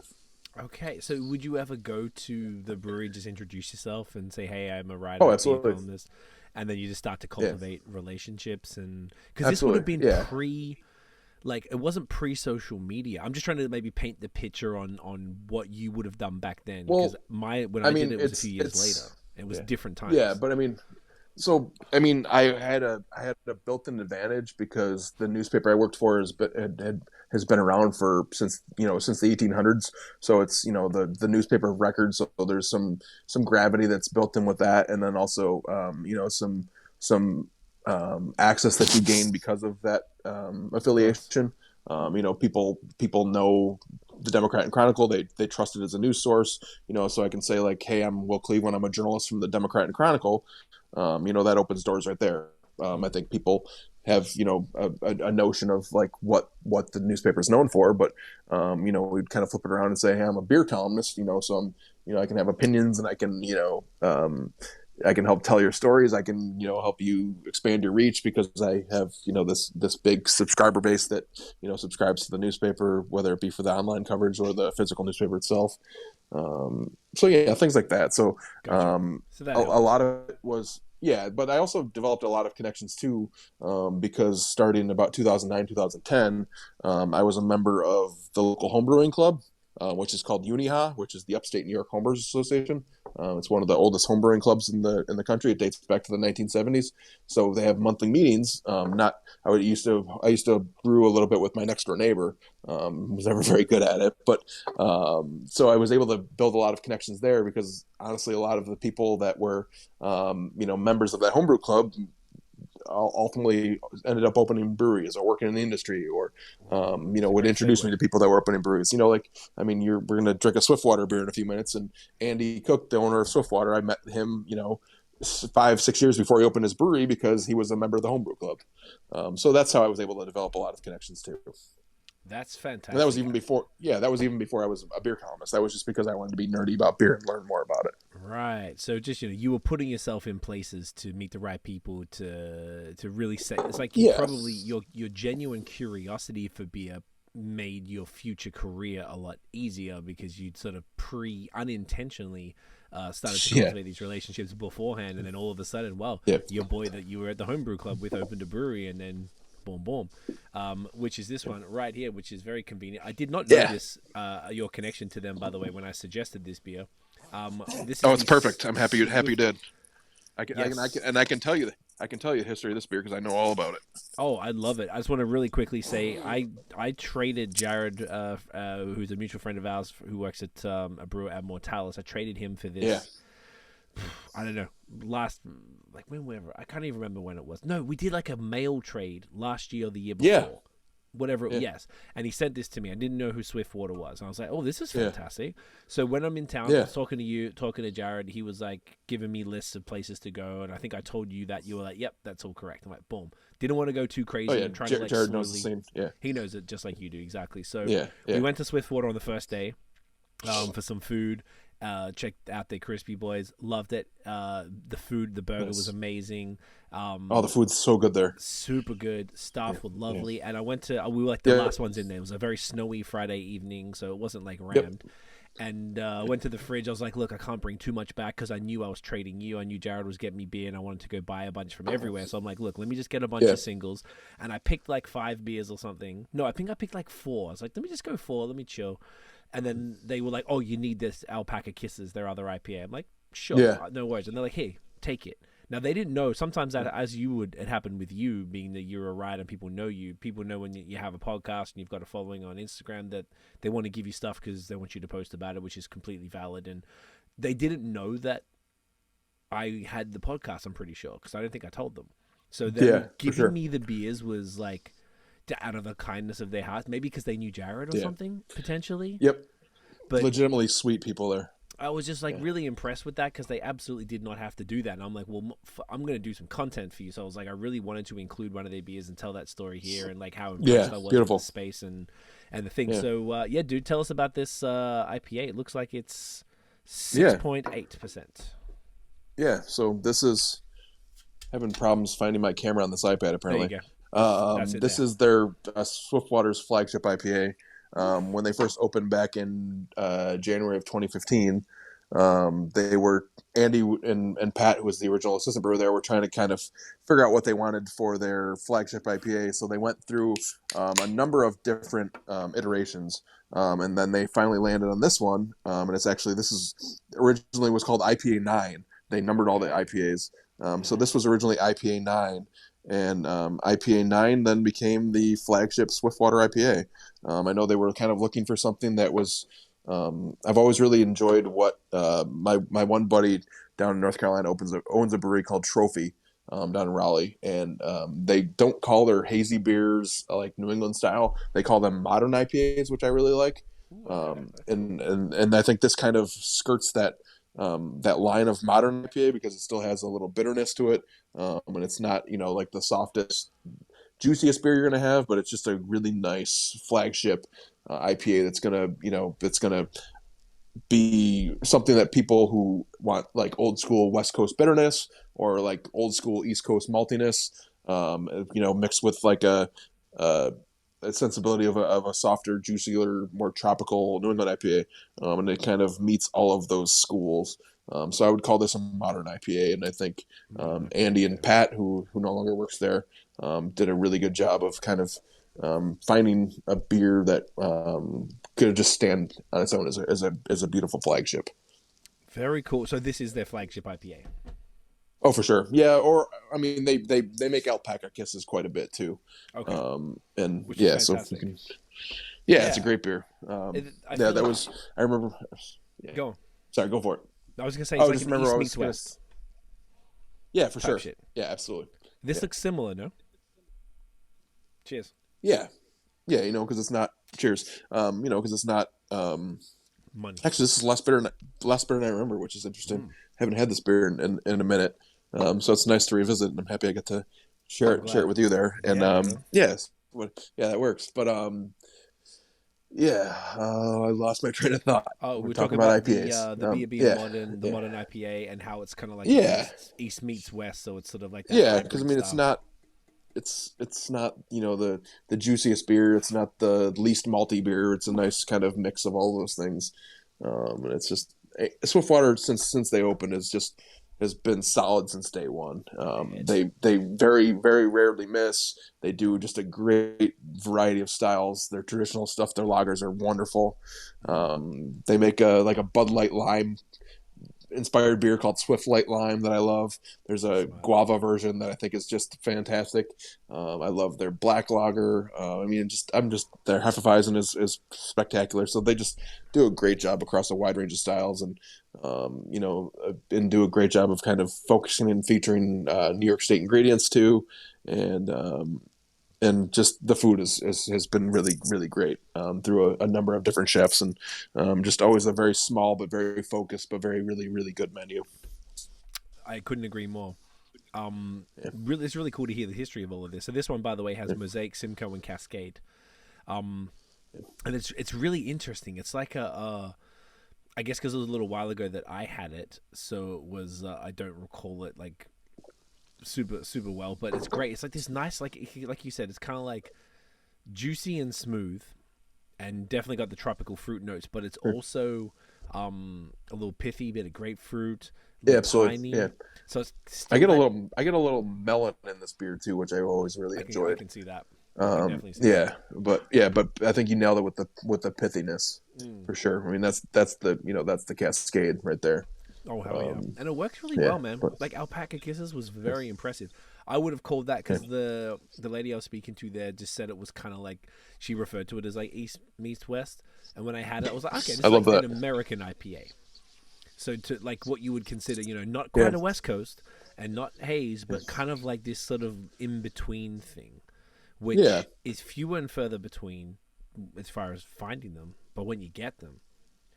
Okay, so would you ever go to the brewery, just introduce yourself and say, hey, I'm a writer? Oh, absolutely. and then you just start to cultivate relationships. And because this would Absolutely. have been like it wasn't pre-social media. I'm just trying to maybe paint the picture on what you would have done back then. Because when I did it was a few years later. It was different times. Yeah, but I mean, I had a built-in advantage because the newspaper I worked for has been around since the 1800s. So it's the newspaper of record. So there's some gravity that's built in with that, and then also some access that you gain because of that affiliation. People know the Democrat Chronicle. They trust it as a news source. So I can say like, hey, I'm Will Cleveland. I'm a journalist from the Democrat Chronicle. That opens doors right there. I think people have a notion of like what the newspaper is known for, but we'd kind of flip it around and say, hey, I'm a beer columnist. So I can have opinions, and I can I can help tell your stories. I can, help you expand your reach because I have, this big subscriber base that, subscribes to the newspaper, whether it be for the online coverage or the physical newspaper itself. Things like that. So, So that a lot of it was, but I also developed a lot of connections too, because starting about 2009, 2010, I was a member of the local homebrewing club, which is called UNIHA, which is the Upstate New York Homebrewers Association. It's one of the oldest homebrewing clubs in the country. It dates back to the 1970s. So they have monthly meetings. I used to brew a little bit with my next door neighbor. Was never very good at it, but so I was able to build a lot of connections there because honestly, a lot of the people that were members of that homebrew club ultimately ended up opening breweries or working in the industry, or would introduce me to people that were opening breweries. We're going to drink a Swiftwater beer in a few minutes, and Andy Cook, the owner of Swiftwater, I met him 5-6 years before he opened his brewery because he was a member of the homebrew club. So that's how I was able to develop a lot of connections too. That's fantastic. And that was even before. Yeah, that was even before I was a beer columnist. That was just because I wanted to be nerdy about beer and learn more about it. Right. So just you were putting yourself in places to meet the right people to really say it's like probably your genuine curiosity for beer made your future career a lot easier because you'd sort of unintentionally started to cultivate these relationships beforehand, and then all of a sudden, your boy that you were at the homebrew club with opened a brewery, and then boom, which is this one right here, which is very convenient. I did not notice your connection to them, by the way, when I suggested this beer. It's perfect. I'm happy you did. I can tell you the history of this beer because I know all about it. Oh, I love it. I just want to really quickly say I traded Jared, who's a mutual friend of ours who works at a brewer at Mortalis. I traded him for this. Yeah. I don't know. Whenever I can't even remember when it was. No, we did like a mail trade last year or the year before. Yeah. Whatever. Yes. And he sent this to me. I didn't know who Swiftwater was. And I was like, oh, this is fantastic. So when I'm in town, I was talking to you, talking to Jared. He was like giving me lists of places to go. And I think I told you that you were like, yep, that's all correct. I'm like, boom. Didn't want to go too crazy and try to Jared slowly knows the same. Yeah. He knows it just like you do. Exactly. So we went to Swiftwater on the first day for some food. Checked out their crispy boys, loved it. The burger was amazing. The food's so good there. Super good. Staff were lovely. And we were like the last ones in there. It was a very snowy Friday evening, so it wasn't like rammed. And went to the fridge. I was like, look, I can't bring too much back because I knew I was trading you. I knew Jared was getting me beer and I wanted to go buy a bunch from everywhere. So I'm like, look, let me just get a bunch of singles. And I picked like 5 beers or something. No, I think I picked like 4. I was like, let me just go 4. Let me chill. And then they were like, oh, you need this Alpaca Kisses, their other IPA. I'm like, sure, no worries. And they're like, hey, take it. Now, they didn't know. Sometimes that, it happened with you, being that you're a writer and people know you. People know when you have a podcast and you've got a following on Instagram that they want to give you stuff because they want you to post about it, which is completely valid. And they didn't know that I had the podcast, I'm pretty sure, because I don't think I told them. So then giving me the beers was like, out of the kindness of their hearts, maybe because they knew Jared or something, potentially. Yep. But legitimately sweet people there. I was just like really impressed with that because they absolutely did not have to do that. And I'm like, well, I'm going to do some content for you. So I was like, I really wanted to include one of their beers and tell that story here and like how impressed I was with the space and the thing. Yeah. So dude, tell us about this IPA. It looks like it's 6.8%. Yeah. So this is having problems finding my camera on this iPad apparently. There you go. This is their Swiftwater's flagship IPA. When they first opened back in January of 2015, They were Andy and Pat, who was the original assistant brewer there, were trying to kind of figure out what they wanted for their flagship IPA. So they went through a number of different iterations, and then they finally landed on this one. And it's actually, this is originally was called IPA 9. They numbered all the IPAs. So this was originally IPA 9, and IPA 9 then became the flagship Swiftwater IPA. I know they were kind of looking for something that was. I've always really enjoyed what my one buddy down in North Carolina owns a brewery called Trophy down in Raleigh, and they don't call their hazy beers like New England style. They call them modern IPAs, which I really like. And I think this kind of skirts that line of modern IPA because it still has a little bitterness to it, and it's not like the softest, juiciest beer you're gonna have, but it's just a really nice flagship IPA that's gonna be something that people who want like old school West Coast bitterness or like old school East Coast maltiness, mixed with like a sensibility of a softer, juicier, more tropical New England IPA, and it kind of meets all of those schools. So I would call this a modern IPA, and I think Andy and Pat, who no longer works there, did a really good job of kind of finding a beer that could just stand on its own as a beautiful flagship. Very cool. So this is their flagship IPA. Oh, for sure. Yeah, or I mean, they make Alpaca Kisses quite a bit too. Okay. And Which yeah, is so fantastic. it's a great beer. I remember. Yeah. Go on. Sorry, go for it. I was gonna say it's like just an remember East I meets was West. Yeah, for type sure. shit. Yeah, absolutely. This looks similar, no? Cheers. Yeah, because it's not. Cheers. Because it's not. Money. Actually, this is less bitter than I remember, which is interesting. Haven't had this beer in a minute, so it's nice to revisit, and I'm happy I get to share it with you there. And that works. But I lost my train of thought. Oh, we're talking about IPAs. the B&B modern IPA, and how it's kind of like East meets West, so it's sort of like that. Yeah, because I mean, it's not. It's not the juiciest beer. It's not the least malty beer. It's a nice kind of mix of all those things, and it's just Swiftwater since they opened has been solid since day one. They very, very rarely miss. They do just a great variety of styles. Their traditional stuff, their lagers are wonderful. They make a Bud Light lime inspired beer called Swift Light Lime that I love. There's a guava version that I think is just fantastic. I love their black lager. Their Hefeweizen is spectacular. So they just do a great job across a wide range of styles, and do a great job of kind of focusing and featuring New York State ingredients too, and just the food has been really, really great through a number of different chefs, and just always a very small but very focused but very, really, really good menu. I couldn't agree more. Really, it's really cool to hear the history of all of this. So this one, by the way, has Mosaic, Simcoe, and Cascade, and it's really interesting. It's like I guess because it was a little while ago that I had it, so it was I don't recall it like super well, but it's great. It's like this nice, like you said, it's kind of like juicy and smooth, and definitely got the tropical fruit notes, but it's also a little pithy, bit of grapefruit. Yeah, absolutely. Tiny. Yeah. So it's I get a little melon in this beer too, which I always really enjoyed. I can see that. Definitely see that. But I think you nailed it with the pithiness for sure. I mean, that's the Cascade right there. Oh hell yeah! And it works really well, man. Like Alpaca Kisses was very impressive. I would have called that because the lady I was speaking to there just said it was kind of like, she referred to it as like East meets West, and when I had it, I was like, okay, this is like an American IPA. So to like what you would consider, not quite a West Coast and not haze, but kind of like this sort of in between thing, which is fewer and further between as far as finding them. But when you get them,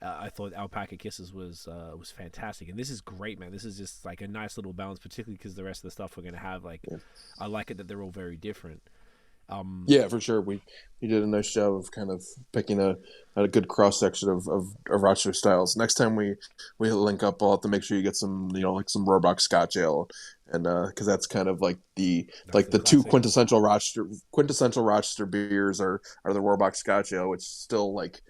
I thought Alpaca Kisses was fantastic, and this is great, man. This is just like a nice little balance, particularly because the rest of the stuff we're gonna have, I like it that they're all very different. For sure. You did a nice job of kind of picking a good cross section of Rochester styles. Next time we link up, I'll have to make sure you get some like some Roebuck Scotch Ale, and because that's kind of like the two quintessential Rochester beers are the Roebuck Scotch Ale, which still like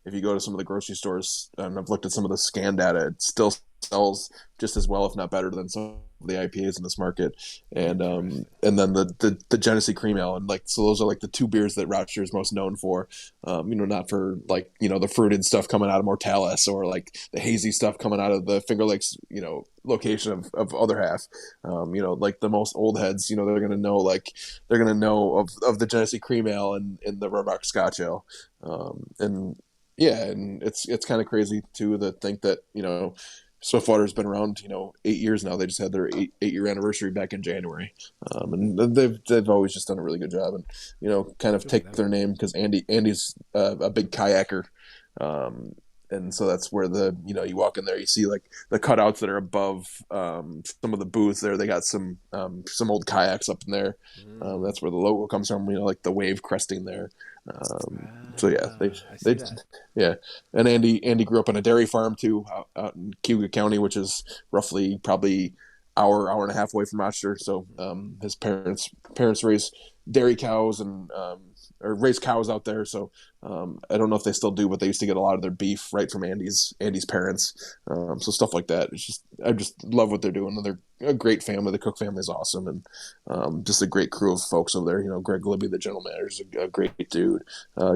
if you go to some of the grocery stores, and I've looked at some of the scan data, it still sells just as well, if not better, than some of the IPAs in this market. And then the Genesee Cream Ale, and like, so those are like the two beers that Rochester is most known for. Not for like, the fruited stuff coming out of Mortalis, or like the hazy stuff coming out of the Finger Lakes, location of other half. Like the most old heads, they're gonna know of the Genesee Cream Ale and the Red Rock Scotch Ale. And it's kind of crazy too to think that Swiftwater's been around 8 years now. They just had their 8-year anniversary back in January, and they've always just done a really good job, and kind of take their name because Andy's a big kayaker. And so that's where you walk in there, you see like the cutouts that are above some of the booths there. They got some old kayaks up in there. That's where the logo comes from, like the wave cresting there. So yeah, and Andy grew up on a dairy farm too, out in Cayuga County, which is roughly probably hour and a half away from Rochester. So his parents raise dairy cows and or raise cows out there. So I don't know if they still do, but they used to get a lot of their beef right from Andy's parents. So stuff like that. I just love what they're doing. They're a great family. The Cook family is awesome, and just a great crew of folks over there. Greg Libby, the general manager, is a great dude.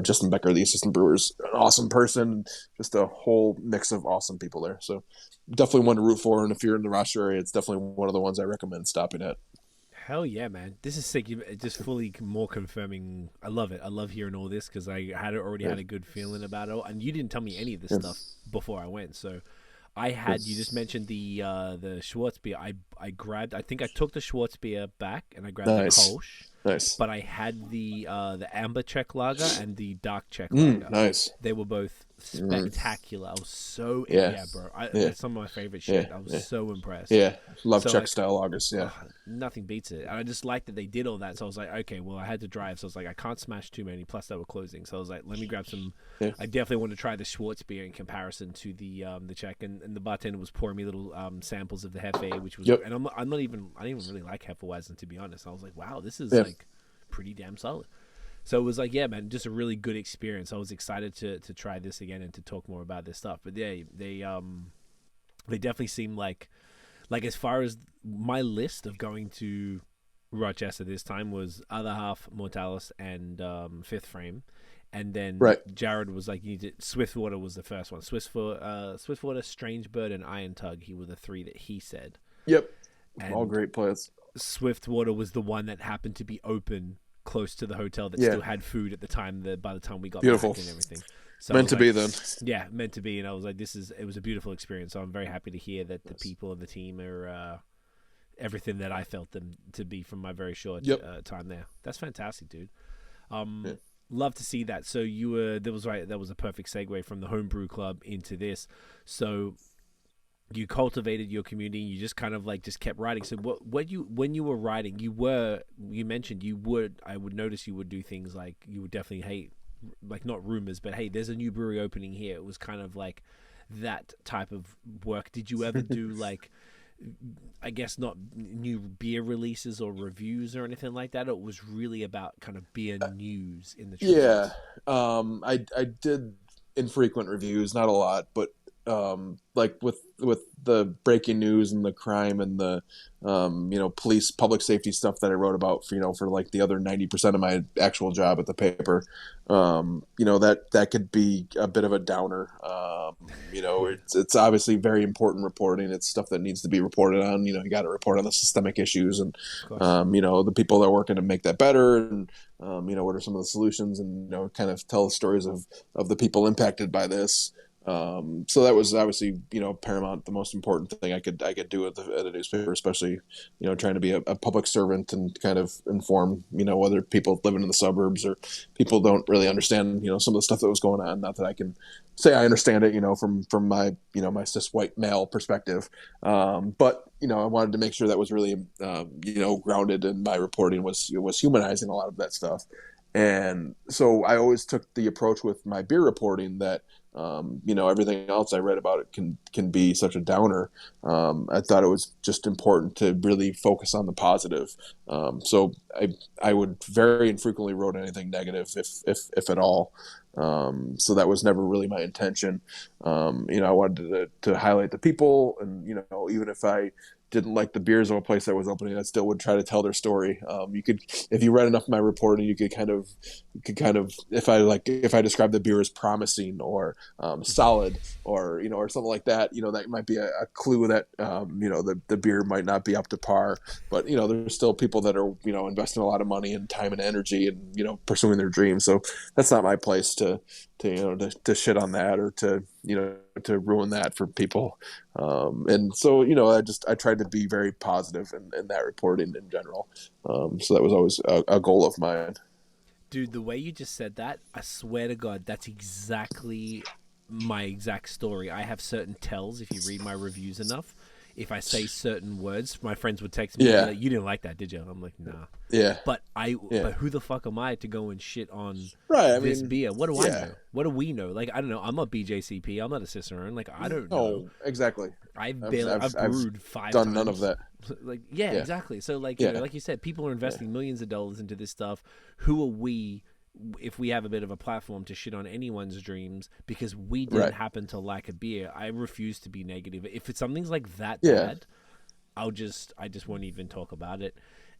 Justin Becker, the assistant brewer, is an awesome person. Just a whole mix of awesome people there. So definitely one to root for. And if you're in the Rochester area, it's definitely one of the ones I recommend stopping at. Hell yeah, man. This is sick. Just fully more confirming. I love it. I love hearing all this because I had already had a good feeling about it. And you didn't tell me any of this stuff before I went. So you just mentioned the Schwarzbier. I grabbed, I think I took the Schwarzbier back and I grabbed the Kolsch. Nice. But I had the Amber Czech Lager and the Dark Czech Lager. Nice. They were both spectacular. I was so bro. That's some of my favorite shit. I was so impressed. Yeah, love Czech style lagers. Yeah, nothing beats it. And I just liked that they did all that. So I was like, okay, well, I had to drive, so I was like, I can't smash too many. Plus, they were closing, so I was like, let me grab some. Yeah. I definitely want to try the Schwarzbier in comparison to the Czech. And the bartender was pouring me little samples of the Hefe, which was. And I didn't even really like Hefeweizen, to be honest. I was like, wow, this is like pretty damn solid. So it was like, yeah, man, just a really good experience. I was excited to try this again and to talk more about this stuff. But they definitely seem like as far as my list of going to Rochester this time was Other Half, Mortalis, and Fifth Frame. And then Jared was like, Swiftwater was the first one. Swiftwater, Strange Bird, and Iron Tug. He were the three that he said. Yep. And all great plays. Swiftwater was the one that happened to be open close to the hotel that still had food at the time. By the time we got back and everything, so meant to be then. Yeah, meant to be. And I was like, it was a beautiful experience. So I'm very happy to hear that the people of the team are everything that I felt them to be from my very short time there. That's fantastic, dude. Love to see that. So that was a perfect segue from the homebrew club into this. So you cultivated your community. You just kind of just kept writing. So when you were writing, you mentioned I would notice you would do things like you would definitely not rumors, but hey, there's a new brewery opening here. It was kind of like that type of work. Did you ever do I guess not new beer releases or reviews or anything like that? Or it was really about kind of beer news in the trenches? Yeah. I did infrequent reviews, not a lot, but with the breaking news and the crime and the police public safety stuff that I wrote about for like the other 90% of my actual job at the paper, that could be a bit of a downer. It's obviously very important reporting. It's stuff that needs to be reported on. You got to report on the systemic issues and the people that are working to make that better, and what are some of the solutions, and kind of tell the stories of the people impacted by this. So that was obviously, paramount, the most important thing I could do at a newspaper, especially, trying to be a public servant and kind of inform, whether people living in the suburbs or people don't really understand, some of the stuff that was going on. Not that I can say I understand it, from my, my cis white male perspective. But, I wanted to make sure that was really, grounded in my reporting was humanizing a lot of that stuff. And so I always took the approach with my beer reporting that Everything else I read about it can be such a downer. I thought it was just important to really focus on the positive. So I would very infrequently wrote anything negative, if at all. So that was never really my intention. I wanted to highlight the people, and even if I didn't like the beers of a place that was opening, I still would try to tell their story. If you read enough of my reporting, you could kind of, if I describe the beer as promising or solid, or something like that, that might be a clue that the beer might not be up to par. But there's still people that are investing a lot of money and time and energy and pursuing their dreams. So that's not my place to shit on that or to ruin that for people. And so I tried to be very positive in that reporting in general. So that was always a goal of mine. Dude, the way you just said that, I swear to God, that's exactly my exact story. I have certain tells if you read my reviews enough. If I say certain words, my friends would text me, Yeah. like, you didn't like that, did you? I'm like, nah. Yeah. But who the fuck am I to go and shit on Right. this beer? What do I know? What do we know? Like, I don't know. I'm not BJCP. I'm not a Cicerone. Like, I don't know. Oh, exactly. I've brewed 5 done times. none of that. Like, yeah, exactly. So, like, like you said, people are investing millions of dollars into this stuff. Who are we, if we have a bit of a platform, to shit on anyone's dreams because we didn't happen to like a beer? I refuse to be negative. If it's something's like that bad, I just won't even talk about it.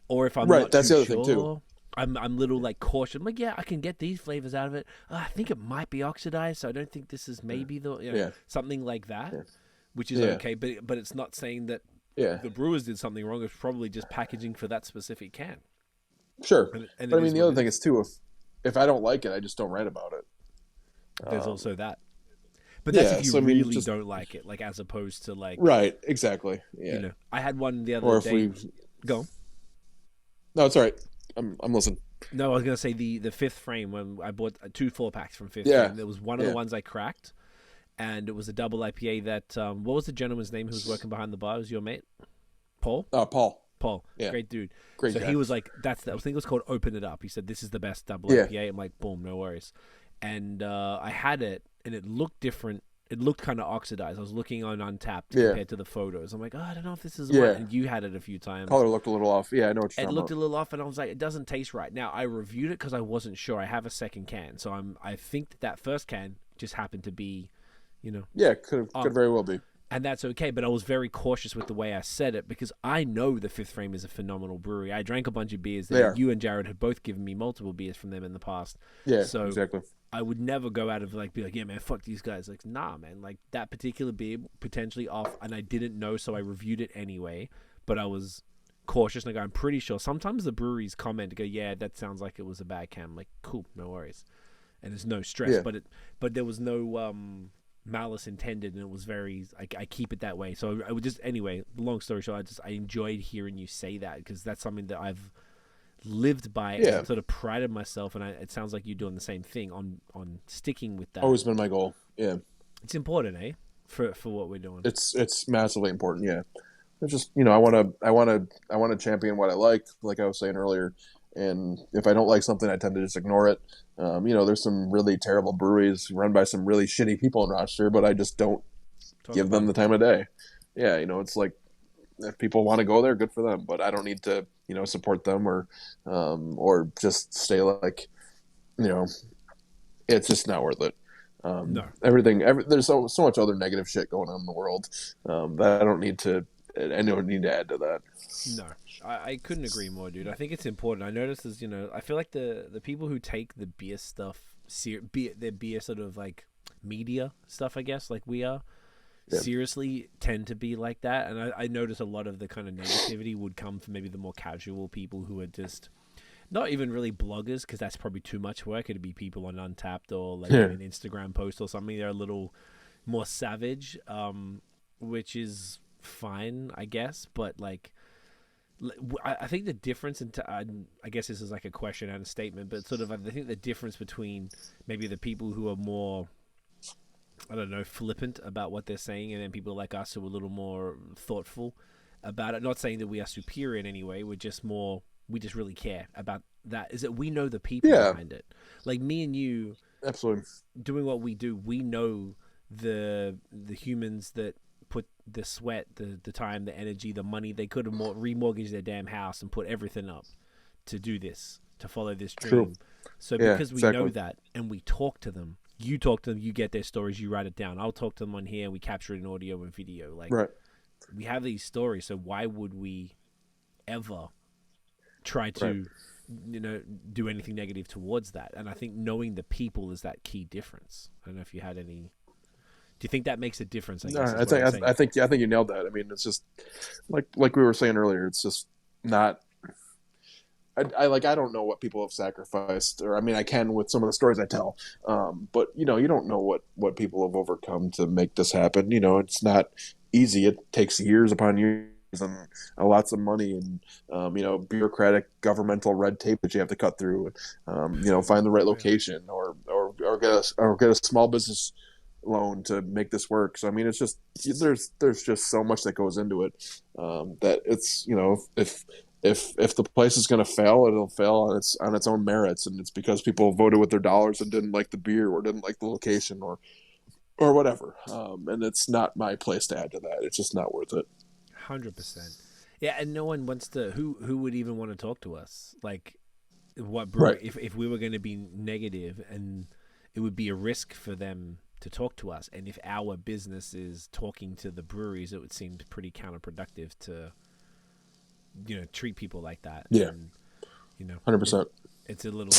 Or if I'm not that's too the other sure, thing too. I'm little like cautious. I'm like, yeah, I can get these flavors out of it. I think it might be oxidized, so I don't think this is maybe something like that, which is okay. But it's not saying that the brewers did something wrong. It's probably just packaging for that specific can. Sure, and but I mean, the other thing is too, if I don't like it, I just don't write about it. There's also that. But that's if you really don't like it, like as opposed to like right, exactly. Yeah, I had one the other day. Go. No, it's all right. I'm listening. No, I was gonna say the fifth frame when I bought 2 4-packs from Fifth Frame. There was one of the ones I cracked, and it was a double IPA that. What was the gentleman's name who was working behind the bar? It was your mate, Paul. Paul, great dude. Great. So guy. He was like, I think it was called Open It Up. He said, "This is the best double IPA." I'm like, boom, no worries. And I had it, and it looked different. It looked kind of oxidized. I was looking on Untapped compared to the photos. I'm like, I don't know if this is right. And you had it a few times. Color looked a little off. Yeah, I know what you're talking about. It looked a little off, and I was like, it doesn't taste right. Now, I reviewed it because I wasn't sure. I have a second can. So I think that first can just happened to be, Yeah, could very well be. And that's okay, but I was very cautious with the way I said it because I know the Fifth Frame is a phenomenal brewery. I drank a bunch of beers there. You and Jared had both given me multiple beers from them in the past. Yeah, so exactly. I would never go out of be like, yeah, man, fuck these guys. Like, nah, man. Like, that particular beer potentially off, and I didn't know, so I reviewed it anyway. But I was cautious, and I'm pretty sure. Sometimes the breweries comment, go, yeah, that sounds like it was a bad can. I'm like, cool, no worries. And there's no stress. Yeah. But there was no malice intended, and it was very, I keep it that way. So I would just, anyway, long story short, I enjoyed hearing you say that because that's something that I've lived by and sort of prided myself, and it sounds like you're doing the same thing on sticking with that. Always been my goal. Yeah, it's important, for what we're doing. It's massively important. Yeah, it's just I want to champion what I like I was saying earlier, and if I don't like something, I tend to just ignore it. There's some really terrible breweries run by some really shitty people in Rochester, but I just don't give them the time of day. Yeah, it's like if people want to go there, good for them, but I don't need to support them or just stay like it's just not worth it. No. There's so much other negative shit going on in the world that I don't need to add to that. No, I couldn't agree more, dude. I think it's important. I noticed as I feel like the people who take the beer stuff their beer sort of like media stuff, I guess, like we are, seriously tend to be like that. And I notice a lot of the kind of negativity would come from maybe the more casual people who are just not even really bloggers, because that's probably too much work. It'd be people on Untapped or like an Instagram post or something. They're a little more savage, which is fine, I guess. But like, I think the difference I guess this is like a question and a statement, but sort of I think the difference between maybe the people who are more, I don't know, flippant about what they're saying, and then people like us who are a little more thoughtful about it. Not saying that we are superior in any way. We just really care about that. Is that we know the people behind it. Like me and you, Absolutely. doing what we do, we know the humans that put the sweat, the time, the energy, the money. They could have remortgaged their damn house and put everything up to do this, to follow this dream. True. So Yeah, because we exactly. know that, and we talk to them, you talk to them, you get their stories, you write it down. I'll talk to them on here, we capture it in audio and video. Like, Right. we have these stories, so why would we ever try to, Right. do anything negative towards that? And I think knowing the people is that key difference. I don't know if you had any. Do you think that makes a difference? I think you nailed that. I mean, it's just like we were saying earlier. It's just not. I don't know what people have sacrificed, or I mean, I can with some of the stories I tell, but you don't know what people have overcome to make this happen. It's not easy. It takes years upon years and lots of money and bureaucratic governmental red tape that you have to cut through, and find the right location or get a small business loan to make this work. So I mean, it's just there's just so much that goes into it, that it's if the place is going to fail, it'll fail on its own merits, and it's because people voted with their dollars and didn't like the beer or didn't like the location or whatever. And it's not my place to add to that. It's just not worth it. 100%. Yeah, and no one wants to. Who would even want to talk to us? Like, what Right. if we were going to be negative, and it would be a risk for them to talk to us, and if our business is talking to the breweries, it would seem pretty counterproductive to treat people like that. Yeah. And, 100%. it's a little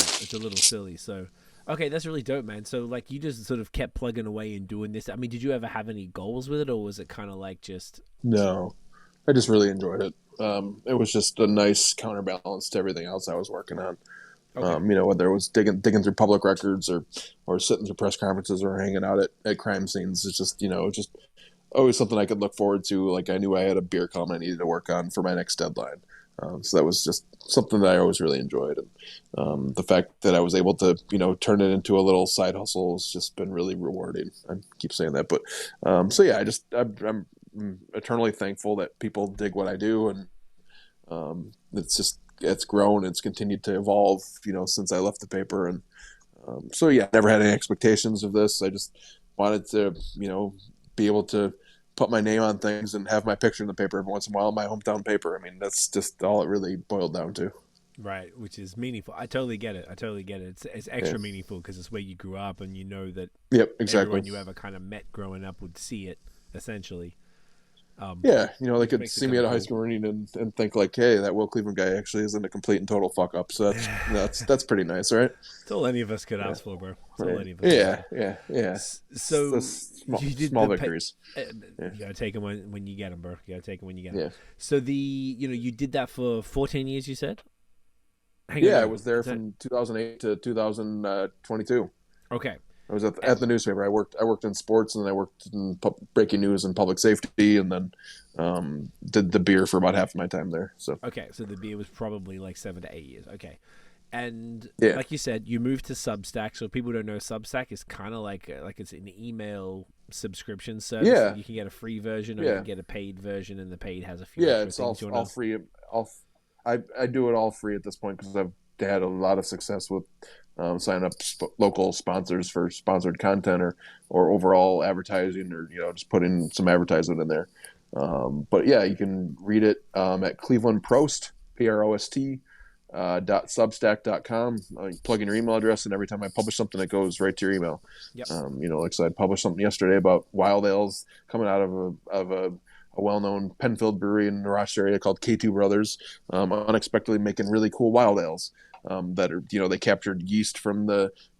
silly. So okay, that's really dope, man. So like, you just sort of kept plugging away and doing this. I mean, did you ever have any goals with it, or was it kind of like just No, I just really enjoyed it. It was just a nice counterbalance to everything else I was working on. Okay. Whether it was digging through public records or sitting through press conferences or hanging out at crime scenes. It's just, just always something I could look forward to. Like, I knew I had a beer column I needed to work on for my next deadline. So that was just something that I always really enjoyed. And the fact that I was able to, turn it into a little side hustle has just been really rewarding. I keep saying that, but so yeah, I'm eternally thankful that people dig what I do, and it's grown, it's continued to evolve, since I left the paper. And so yeah, I never had any expectations of this. I just wanted to, be able to put my name on things and have my picture in the paper every once in a while, my hometown paper. I mean, that's just all it really boiled down to. right, which is meaningful. I totally get it. It's extra meaningful because it's where you grew up, and that Yep, exactly. everyone you ever kind of met growing up would see it, essentially. Yeah, they could makes it see me at kinda a high cool. school reunion and think like, hey, that Will Cleveland guy actually isn't a complete and total fuck up. So that's pretty nice, right? It's all any of us could ask for, bro. It's all any of us. Yeah. So you did small the victories. You gotta take them when you get them, bro. You gotta take them when you get them. Yeah. So you did that for 14 years, you said? Yeah, I was there from 2008 to 2022. Okay. I was at the newspaper. I worked in sports, and then I worked in breaking news and public safety, and then did the beer for about half of my time there. So Okay, so the beer was probably like 7 to 8 years. Okay. And Yeah. like you said, you moved to Substack. So if people don't know, Substack is kind of like it's an email subscription service. Yeah. You can get a free version, or Yeah. you can get a paid version, and the paid has a few yeah, extra it's things. all free. I do it all free at this point because I've had a lot of success with signing up local sponsors for sponsored content or overall advertising, or just putting some advertisement in there. But yeah, you can read it at Cleveland Prost, PROST. .substack.com. Plug in your email address, and every time I publish something, it goes right to your email. Yep. Like I said, I published something yesterday about wild ales coming out of a well-known Penfield brewery in the Rochester area called K2 Brothers, unexpectedly making really cool wild ales that are, they captured yeast from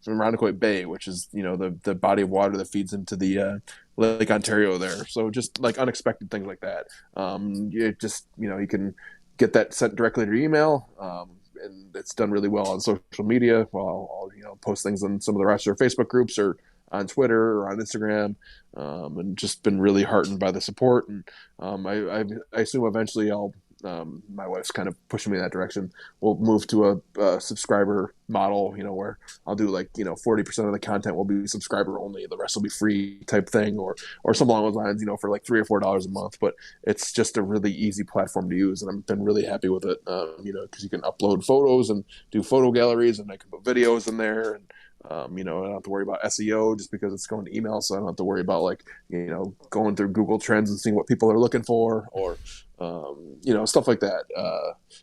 Roundacoit Bay, which is, the body of water that feeds into the Lake Ontario there. So just like unexpected things like that. You can get that sent directly to your email. And it's done really well on social media. Well, I'll post things on some of the Rochester Facebook groups or on Twitter or on Instagram, and just been really heartened by the support. And I assume eventually my wife's kind of pushing me in that direction. We'll move to a subscriber model, where I'll do 40% of the content will be subscriber only, the rest will be free type thing, or something along those lines, for like $3 or $4 a month. But it's just a really easy platform to use, and I've been really happy with it. Because you can upload photos and do photo galleries, and I can put videos in there, and You know, I don't have to worry about SEO just because it's going to email, so I don't have to worry about like, you know, going through Google Trends and seeing what people are looking for, or you know, stuff like that.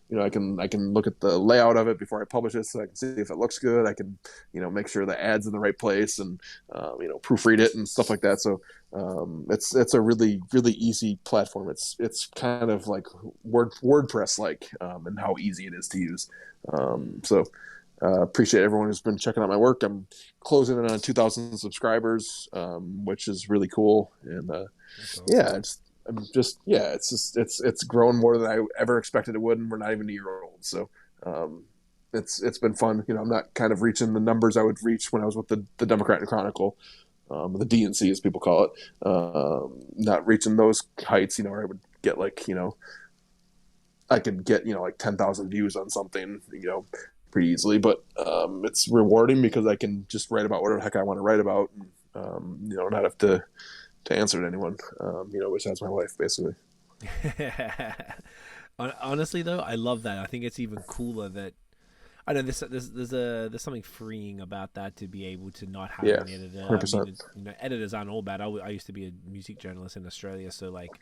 You know, I can look at the layout of it before I publish it, so I can see if it looks good. I can, you know, make sure the ad's in the right place, and you know, proofread it and stuff like that. So it's a really easy platform. It's kind of like WordPress like, and how easy it is to use. So appreciate everyone who's been checking out my work. I'm closing in on 2,000 subscribers, which is really cool. And Awesome. yeah, it's grown more than I ever expected it would, and we're not even a year old. So it's been fun. You know, I'm not kind of reaching the numbers I would reach when I was with the Democrat Chronicle, the DNC as people call it. Not reaching those heights, you know, where I would get like, you know, I could get, you know, like 10,000 views on something, you know, pretty easily, but it's rewarding because I can just write about whatever the heck I want to write about, and you know, not have to answer to anyone, you know, besides my wife, basically. Honestly, though, I love that. I think it's even cooler that I know there's something freeing about that, to be able to not have an editor. 100%. I mean, you know, editors aren't all bad. I used to be a music journalist in Australia, so like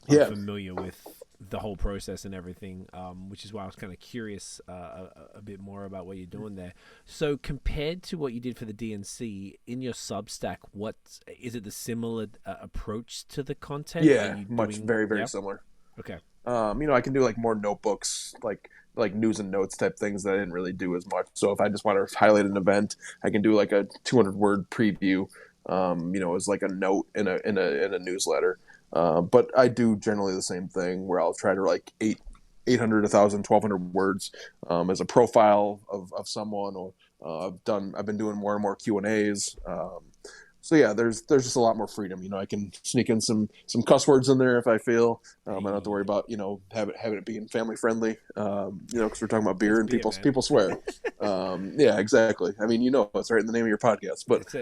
I'm familiar with the whole process and everything, which is why I was kind of curious a bit more about what you're doing there. So compared to what you did for the DNC, in your Substack, what is it, the similar approach to the content? Yeah, very similar. Okay. You know, I can do like more notebooks, like news and notes type things that I didn't really do as much. So if I just want to highlight an event, I can do like a 200-word preview, you know, as like a note in a newsletter. But I do generally the same thing, where I'll try to like 800, 1,000, 1,200 words as a profile of someone, or I've been doing more and more Q&As. So yeah, there's just a lot more freedom. You know, I can sneak in some cuss words in there if I feel. I don't have to worry about, you know, having it being family friendly. You know, because we're talking about beer, and people swear. Yeah, exactly. I mean, you know, it's right in the name of your podcast. But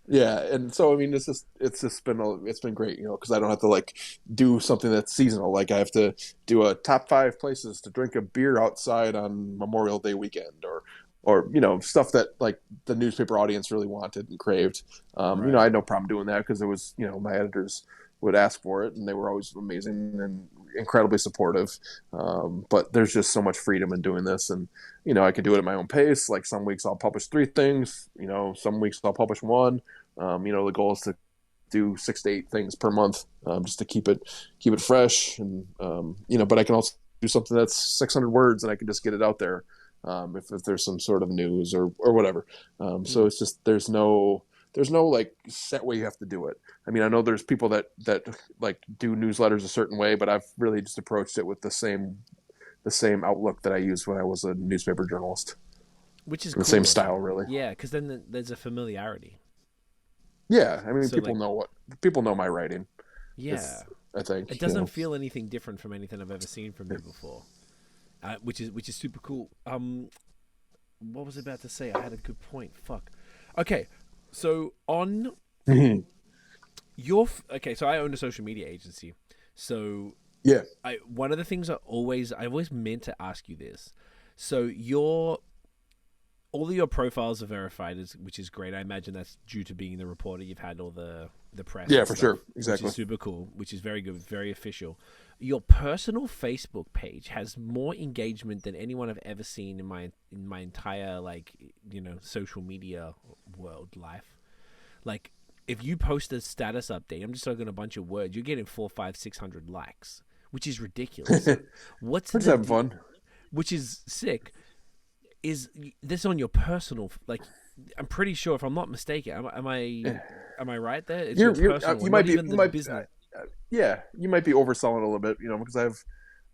yeah, and so I mean, it's been great. You know, because I don't have to like do something that's seasonal. Like I have to do a top 5 places to drink a beer outside on Memorial Day weekend, or you know, stuff that like the newspaper audience really wanted and craved. You know, I had no problem doing that because it was, you know, my editors would ask for it, and they were always amazing and incredibly supportive. But there's just so much freedom in doing this, and you know, I can do it at my own pace. Like some weeks I'll publish 3 things, you know, some weeks I'll publish 1. You know, the goal is to do 6 to 8 things per month, just to keep it fresh. And you know, but I can also do something that's 600 words, and I can just get it out there. If there's some sort of news or whatever. So it's just, there's no like set way you have to do it. I mean, I know there's people that like do newsletters a certain way, but I've really just approached it with the same outlook that I used when I was a newspaper journalist. Which is the same style, really. Yeah, because then there's a familiarity. Yeah, I mean, so people know my writing. Yeah, I think it doesn't feel anything different from anything I've ever seen from you before. Which is super cool. What was I about to say? I had a good point. Fuck. Okay, so on so I own a social media agency. So yeah, one of the things I've always meant to ask you this. So all of your profiles are verified, which is great. I imagine that's due to being the reporter. You've had all the press. Yeah, for sure. Exactly. Which is super cool, which is very good, very official. Your personal Facebook page has more engagement than anyone I've ever seen in my entire, like, you know, social media world life. Like, if you post a status update, I'm just talking a bunch of words, you're getting 400, 500, 600 likes, which is ridiculous. What's just having fun? Which is sick. Is this on your personal? Like, I'm pretty sure, if I'm not mistaken, am I right there? It's your personal. You might be business. Yeah, you might be overselling it a little bit, you know, because I have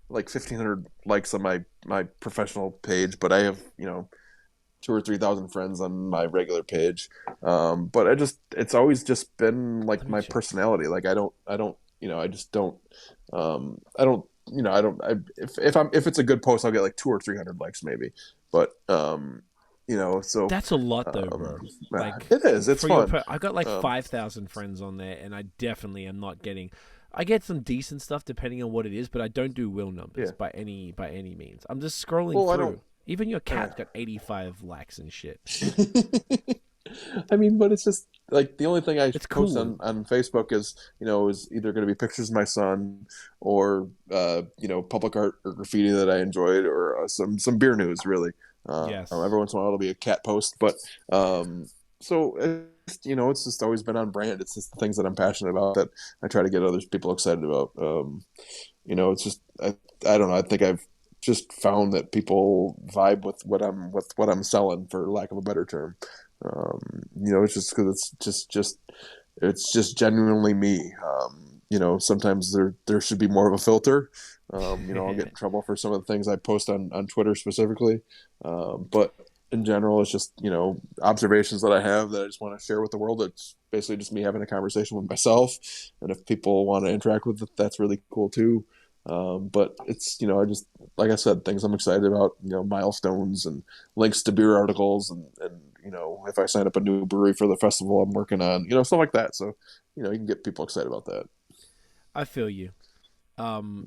like 1,500 likes on my professional page, but I have, you know, 2,000 or 3,000 friends on my regular page. But it's always just been like my personality. Like I don't, you know, if it's a good post, I'll get like 200 or 300 likes maybe. But you know, so that's a lot though, bro. Like, it is. It's fun. I've got like 5,000 friends on there, and I definitely am not getting. I get some decent stuff depending on what it is, but I don't do Will numbers by any means. I'm just scrolling through. Even your cat got 85 likes and shit. I mean, but it's just like the only thing I It's post cool. on Facebook is, is either going to be pictures of my son or, public art or graffiti that I enjoyed or some beer news, really. Yes. Every once in a while it'll be a cat post, but so it's just always been on brand. It's just the things that I'm passionate about that I try to get other people excited about. It's just I don't know. I think I've just found that people vibe with what I'm selling, for lack of a better term. It's just because it's just genuinely me. Sometimes there should be more of a filter. I'll get in trouble for some of the things I post on Twitter specifically. But in general, it's just, observations that I have that I just want to share with the world. It's basically just me having a conversation with myself. And if people want to interact with it, that's really cool too. But it's, I just, like I said, things I'm excited about, milestones and links to beer articles and if I sign up a new brewery for the festival I'm working on, stuff like that. So, you can get people excited about that. I feel you.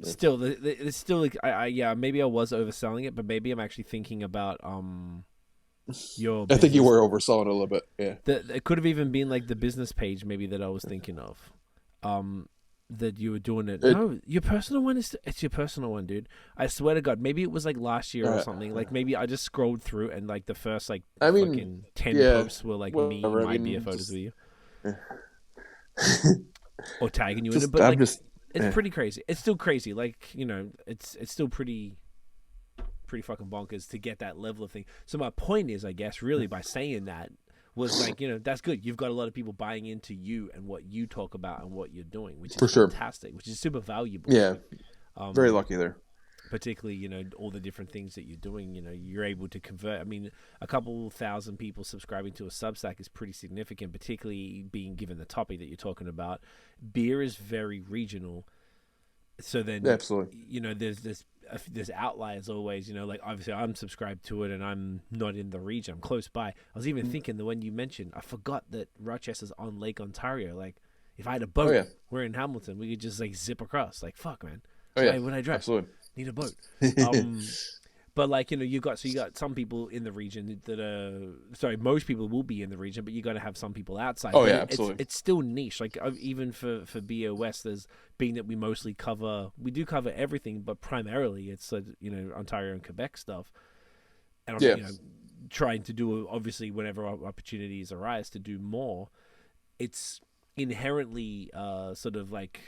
Still, it's still like, yeah, maybe I was overselling it, but maybe I'm actually thinking about, your I think you business. were overselling it a little bit. Yeah. It could have even been like the business page maybe that I was thinking of. That you were doing it. No, your personal one it's your personal one, dude. I swear to God, maybe it was like last year or something. Like maybe I just scrolled through and like the first like fucking 10 posts were like me, my beer photos with you, or tagging you in it. But like, it's pretty crazy. It's still crazy. Like, it's still pretty fucking bonkers to get that level of thing. So my point is, I guess, really by saying that was like, that's good. You've got a lot of people buying into you and what you talk about and what you're doing, which is fantastic, which is super valuable. Yeah. Very lucky there. Particularly, all the different things that you're doing, you're able to convert. I mean, a couple thousand people subscribing to a Substack is pretty significant, particularly being given the topic that you're talking about. Beer is very regional. So then, absolutely, there's outliers always, like obviously I'm subscribed to it and I'm not in the region, I'm close by. I was even thinking that when you mentioned, I forgot that Rochester's on Lake Ontario. Like, if I had a boat, we're in Hamilton, we could just like zip across. Like, fuck, man. When I drive, absolutely need a boat. But like, you got some people in the region that are most people will be in the region, but you got to have some people outside. Oh, yeah, absolutely. It's still niche. Like, even for BAOS, there's being that we mostly cover everything, but primarily it's Ontario and Quebec stuff. And I'm trying to do, obviously, whenever opportunities arise to do more, it's inherently sort of like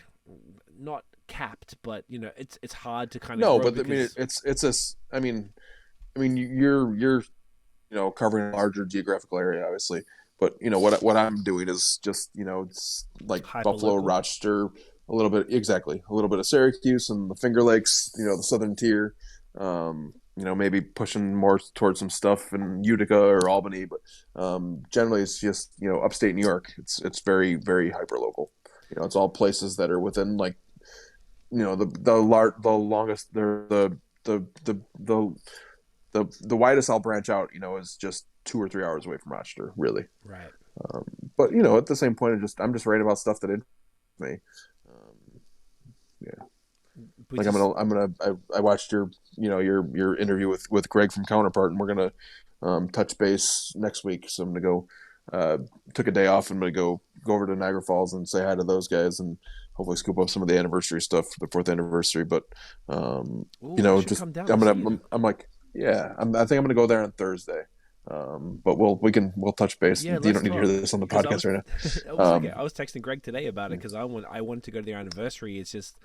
not capped, but it's hard to kind of but because... I mean you're covering a larger geographical area, obviously, but what I'm doing is just it's like Buffalo, Rochester, a little bit of Syracuse and the Finger Lakes, the southern tier, maybe pushing more towards some stuff in Utica or Albany, but generally it's just upstate New York. It's very, very hyper local. It's all places that are within like the longest, the widest I'll branch out, is just 2 or 3 hours away from Rochester, really. Right. But at the same point, I'm just writing about stuff that interests me. Like I watched your interview with Greg from Counterpart, and we're gonna touch base next week. So I'm gonna go. Took a day off. I'm gonna go over to Niagara Falls and say hi to those guys, and hopefully scoop up some of the anniversary stuff for the 4th anniversary. But just I'm like, I think I'm gonna go there on Thursday. But we'll touch base. Yeah, you don't need to hear this on the podcast right now. I was texting Greg today about it because I wanted to go to their anniversary. It's just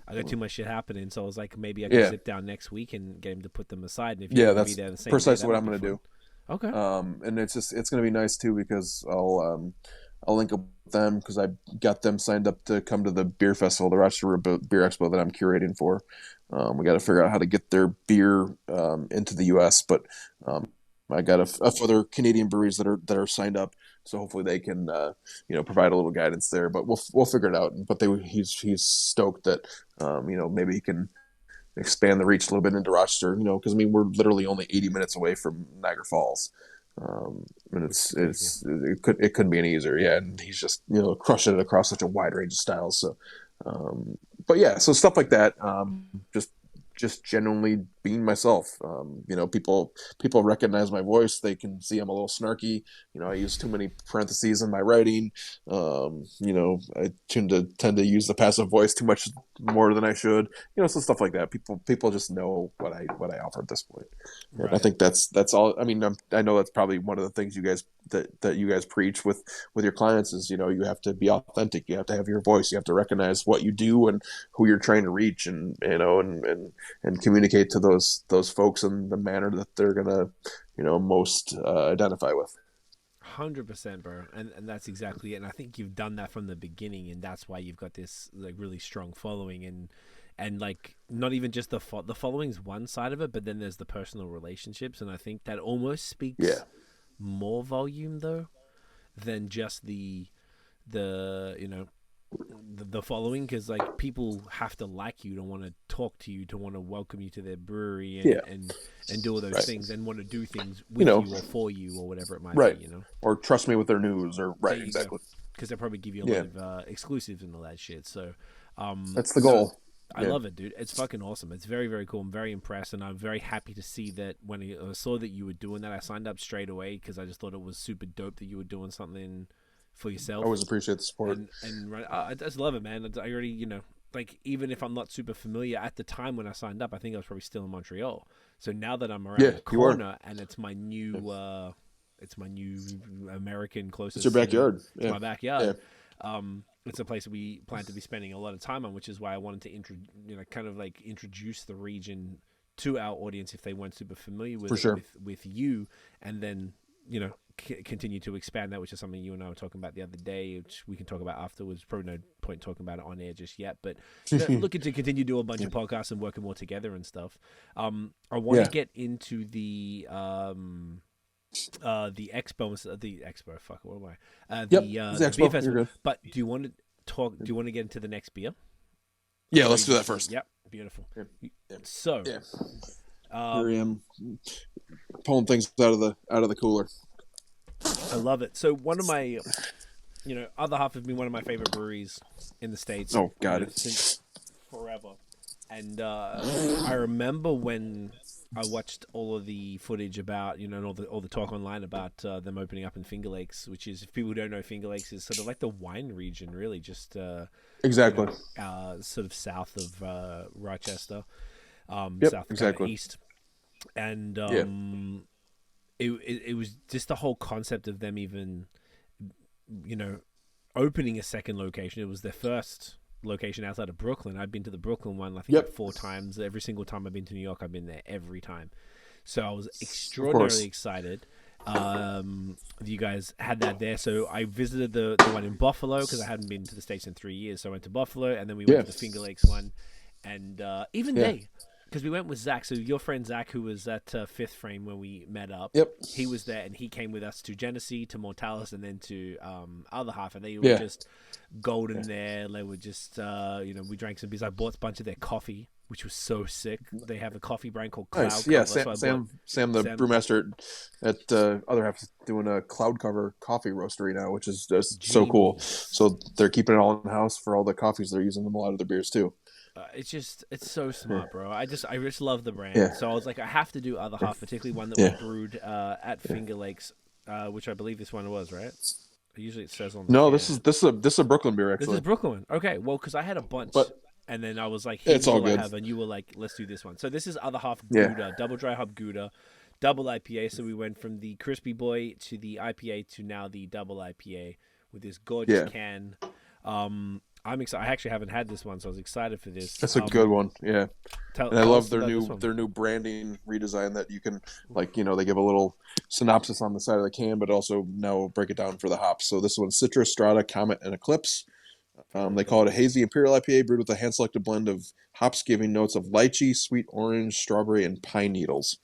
I got too much shit happening, so I was like, maybe I can zip down next week and get him to put them aside. And if you that's be there the same precisely day, what I'm going to do. Okay. And it's going to be nice too because I'll link up with them because I got them signed up to come to the beer festival, the Rochester Real Beer Expo that I'm curating for. We got to figure out how to get their beer into the U.S., but I got a few other Canadian breweries that are signed up, so hopefully they can provide a little guidance there. But we'll figure it out. But he's stoked that maybe he can expand the reach a little bit into Rochester. Because we're literally only 80 minutes away from Niagara Falls, and it couldn't be any easier. Yeah, and he's just crushing it across such a wide range of styles. So, but yeah, so stuff like that. Just genuinely being myself. People recognize my voice. They can see I'm a little snarky. I use too many parentheses in my writing. I tend to use the passive voice too much more than I should. So stuff like that. People just know what I offer at this point. And Right. I think that's all. I mean, I know that's probably one of the things you guys that you guys preach with your clients is, you have to be authentic. You have to have your voice. You have to recognize what you do and who you're trying to reach, and and communicate to those folks in the manner that they're gonna most identify with. 100%, bro, and that's exactly it. And I think you've done that from the beginning, and that's why you've got this like really strong following, and like not even just the following's one side of it, but then there's the personal relationships, and I think that almost speaks more volume though than just the the following, because like people have to like you to want to talk to you, to want to welcome you to their brewery, and do all those things, and want to do things with you or for you or whatever it might be, or trust me with their news, or exactly, because they probably give you a lot of exclusives and all that shit. So that's the goal. I love it, dude. It's fucking awesome. It's very, very cool. I'm very impressed, and I'm very happy to see that when I saw that you were doing that, I signed up straight away because I just thought it was super dope that you were doing something for yourself. I always appreciate the support. And I just love it, man. I already, like, even if I'm not super familiar, at the time when I signed up, I think I was probably still in Montreal. So now that I'm around the corner and it's my new American closest. It's your backyard. It's my backyard. Yeah. It's a place we plan to be spending a lot of time on, which is why I wanted to kind of like introduce the region to our audience if they weren't super familiar with with you, and then continue to expand that, which is something you and I were talking about the other day, which we can talk about afterwards. Probably no point talking about it on air just yet, but looking to continue to do a bunch of podcasts and working more together and stuff. I want to get into the expo. Fuck, what am I? The beer festival. But do you want to talk? Do you want to get into the next beer? Yeah, let's do that first. Yep, beautiful. Yeah. So, here I am pulling things out of the cooler. I love it. So one of my, other half has been one of my favorite breweries in the States. Oh, got it. Since forever. And I remember when I watched all of the footage about, and all the talk online about them opening up in Finger Lakes, which is, if people don't know, Finger Lakes is sort of like the wine region, really, just exactly sort of south of Rochester, south of east, and it was just the whole concept of them even, opening a second location. It was their first location outside of Brooklyn. I've been to the Brooklyn one, I think, like 4 times. Every single time I've been to New York, I've been there every time. So I was extraordinarily excited you guys had that there. So I visited the one in Buffalo because I hadn't been to the States in 3 years. So I went to Buffalo, and then we went to the Finger Lakes one. And even because we went with Zach. So your friend Zach, who was at Fifth Frame when we met up, he was there, and he came with us to Genesee, to Mortalis, and then to other half. And they were just golden there. They were just, we drank some beers. I bought a bunch of their coffee, which was so sick. They have a coffee brand called Cloud Cover. Yeah, Sam, the brewmaster at Other Half, is doing a Cloud Cover coffee roastery now, which is just so cool. So they're keeping it all in house for all the coffees. They're using them a lot of their beers too. It's so smart, bro. I just love the brand. So I was like, I have to do Other Half, particularly one that was brewed at Finger Lakes, which I believe this one was, right? Usually it says on the can. This is a Brooklyn beer, actually. This is Brooklyn. Okay, well, because I had a bunch, and then I was like, it's all good. And you were like, let's do this one. So this is Other Half Gouda, double dry hop Gouda, double IPA. So we went from the Crispy Boy to the IPA to now the double IPA with this gorgeous can. I'm excited. I actually haven't had this one, so I was excited for this. That's a good one, and I love their new branding redesign that you can, like, they give a little synopsis on the side of the can, but also now break it down for the hops. So this one's Citrus, Strata, Comet, and Eclipse. They call it a hazy imperial IPA brewed with a hand-selected blend of hops, giving notes of lychee, sweet orange, strawberry, and pine needles.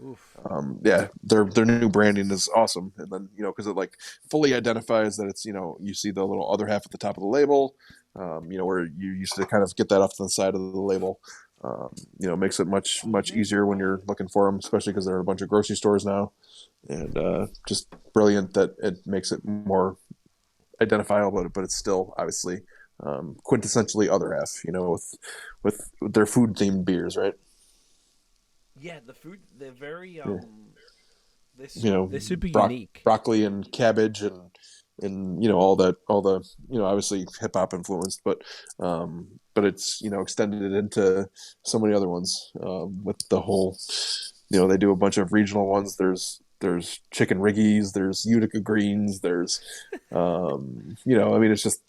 Oof. Their new branding is awesome, and then because it like fully identifies that it's you see the little Other Half at the top of the label, where you used to kind of get that off to the side of the label. Makes it much easier when you're looking for them, especially because there are a bunch of grocery stores now, and just brilliant that it makes it more identifiable, but it's still obviously quintessentially Other Half, with their food themed beers, right? Yeah, the food, they're very they're super bro- unique. broccoli and cabbage and all the obviously hip hop influenced, but it's extended into so many other ones with the whole. They do a bunch of regional ones. There's chicken riggies, there's Utica greens, there's I mean, it's just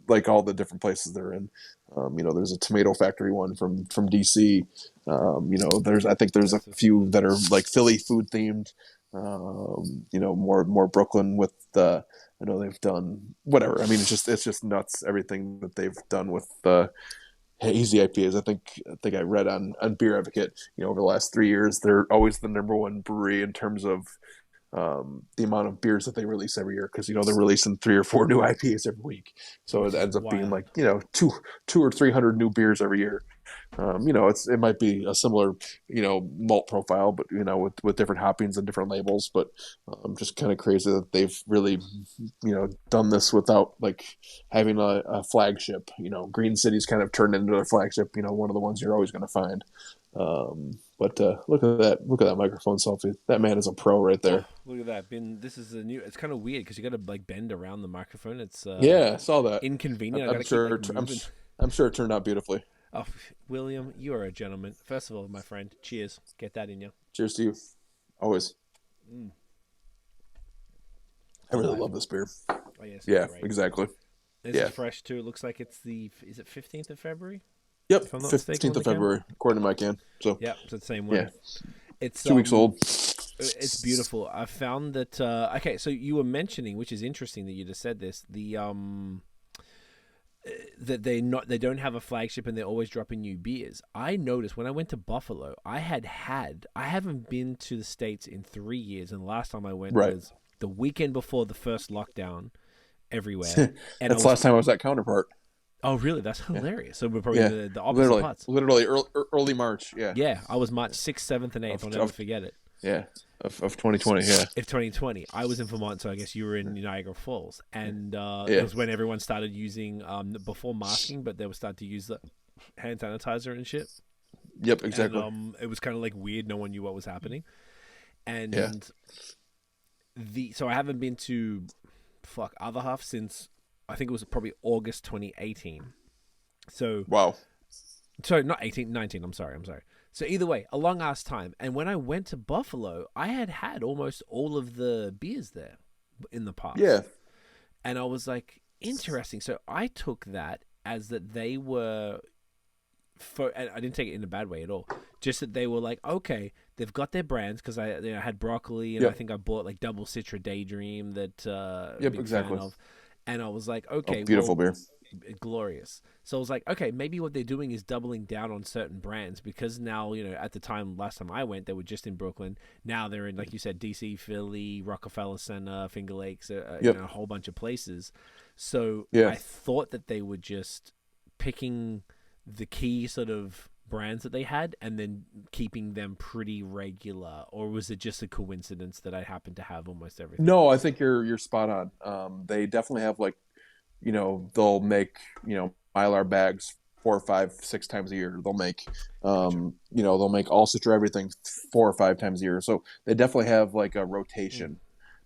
like all the different places they're in. There's a tomato factory one from DC. I think there's a few that are like Philly food themed. More Brooklyn with the. I know they've done whatever. I mean, it's just nuts everything that they've done with the hazy IPAs. I think I read on Beer Advocate. Over the last 3 years, they're always the number one brewery in terms of the amount of beers that they release every year, because they're releasing 3 or 4 new IPAs every week, so it ends up being like two or 300 new beers every year. It might be a similar malt profile, but with different hoppings and different labels, but just kind of crazy that they've really done this without like having a flagship. Green City's kind of turned into a flagship, one of the ones you're always going to find. But look at that microphone selfie. That man is a pro right there. Oh, look at that. This is a new. It's kind of weird because you got to like bend around the microphone. It's yeah, I saw that. Inconvenient. I'm sure. I'm sure it turned out beautifully. Oh, William, you are a gentleman. First of all, my friend, cheers. Get that in you. Cheers to you. Always. I really love this beer. Oh, yes, yeah, great. Exactly. This is fresh too. It looks like it's is it 15th of February? Yep, 15th of February, according to my can. So yeah, it's the same one. Yeah. It's 2 weeks old. It's beautiful. I found that okay, so you were mentioning, which is interesting that you just said this, the that they don't have a flagship and they're always dropping new beers. I noticed when I went to Buffalo, I haven't been to the States in 3 years, and the last time I went was the weekend before the first lockdown everywhere. And that's the last time I was at Counterpart. Oh, really? That's hilarious. So we're probably the opposite parts. Literally early March, yeah. Yeah, I was March 6th, 7th, and 8th. I'll never forget it. Yeah, of 2020, yeah. Of 2020. I was in Vermont, so I guess you were in Niagara Falls. And it was when everyone started using, before masking, but they were starting to use the hand sanitizer and shit. Yep, exactly. And, it was kind of like weird. No one knew what was happening. And so I haven't been to other half since I think it was probably August 2018. So wow. Sorry, not 18, 19. I'm sorry. So either way, a long ass time. And when I went to Buffalo, I had almost all of the beers there in the past. Yeah. And I was like, interesting. So I took that as that they were, and I didn't take it in a bad way at all. Just that they were like, okay, they've got their brands, because I had broccoli, and I think I bought like Double Citra Daydream that big fan of. And I was like, okay, beautiful beer. Glorious. So I was like, okay, maybe what they're doing is doubling down on certain brands, because now, at the time, last time I went, they were just in Brooklyn. Now they're in, like you said, DC, Philly, Rockefeller Center, Finger Lakes, a whole bunch of places. So I thought that they were just picking the key sort of brands that they had and then keeping them pretty regular, or was it just a coincidence that I happened to have almost everything? No, I think you're spot on. They definitely have like, they'll make Mylar bags 4 or 5, 6 times a year. They'll make they'll make all Citra everything 4 or 5 times a year. So they definitely have like a rotation,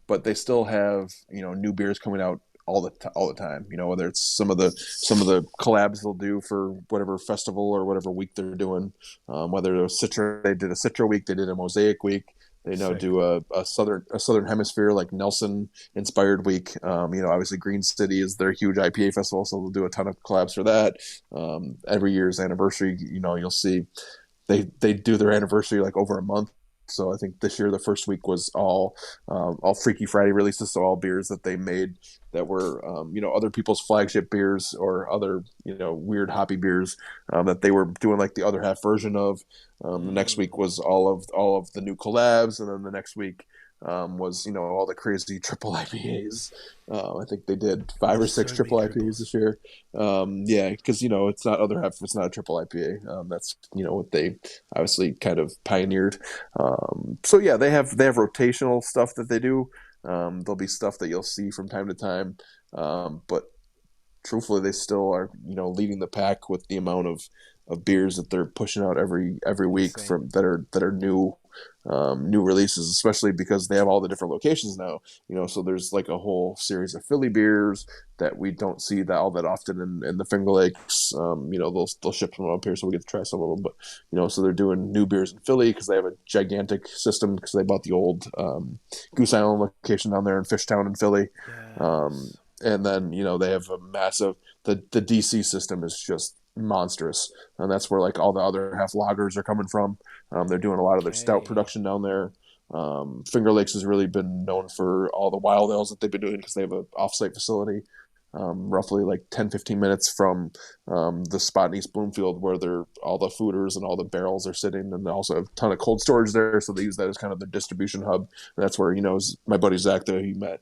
but they still have new beers coming out all the time. Whether it's some of the collabs they'll do for whatever festival or whatever week they're doing. Whether it was Citra, they did a Citra week, they did a Mosaic week. They now do a southern hemisphere like Nelson inspired week. Obviously Green City is their huge IPA festival, so they'll do a ton of collabs for that. Every year's anniversary, you'll see they do their anniversary like over a month. So I think this year the first week was all Freaky Friday releases, so all beers that they made that were other people's flagship beers or other weird hoppy beers that they were doing like the other half version of. The next week was all of the new collabs, and then the next week was all the crazy triple IPAs. I think they did 5 or 6 triple IPAs this year. Because it's not other half. It's not a triple IPA. That's what they obviously kind of pioneered. So yeah, they have rotational stuff that they do. There'll be stuff that you'll see from time to time, but truthfully, they still are leading the pack with the amount of of beers that they're pushing out every week Insane. from that are new releases, especially because they have all the different locations now. So there's like a whole series of Philly beers that we don't see that all that often in the Finger Lakes. They'll ship them up here, so we get to try some of them. But so they're doing new beers in Philly because they have a gigantic system because they bought the old Goose Island location down there in Fishtown in Philly. Yes. And then they have a massive the DC system is just monstrous, and that's where like all the other half lagers are coming from. They're doing a lot of their stout production down there. Finger Lakes has really been known for all the wild ales that they've been doing because they have an offsite facility roughly like 10-15 minutes from the spot in East Bloomfield where all the fooders and all the barrels are sitting, and they also have a ton of cold storage there, so they use that as kind of the distribution hub. And that's where my buddy Zach there you met.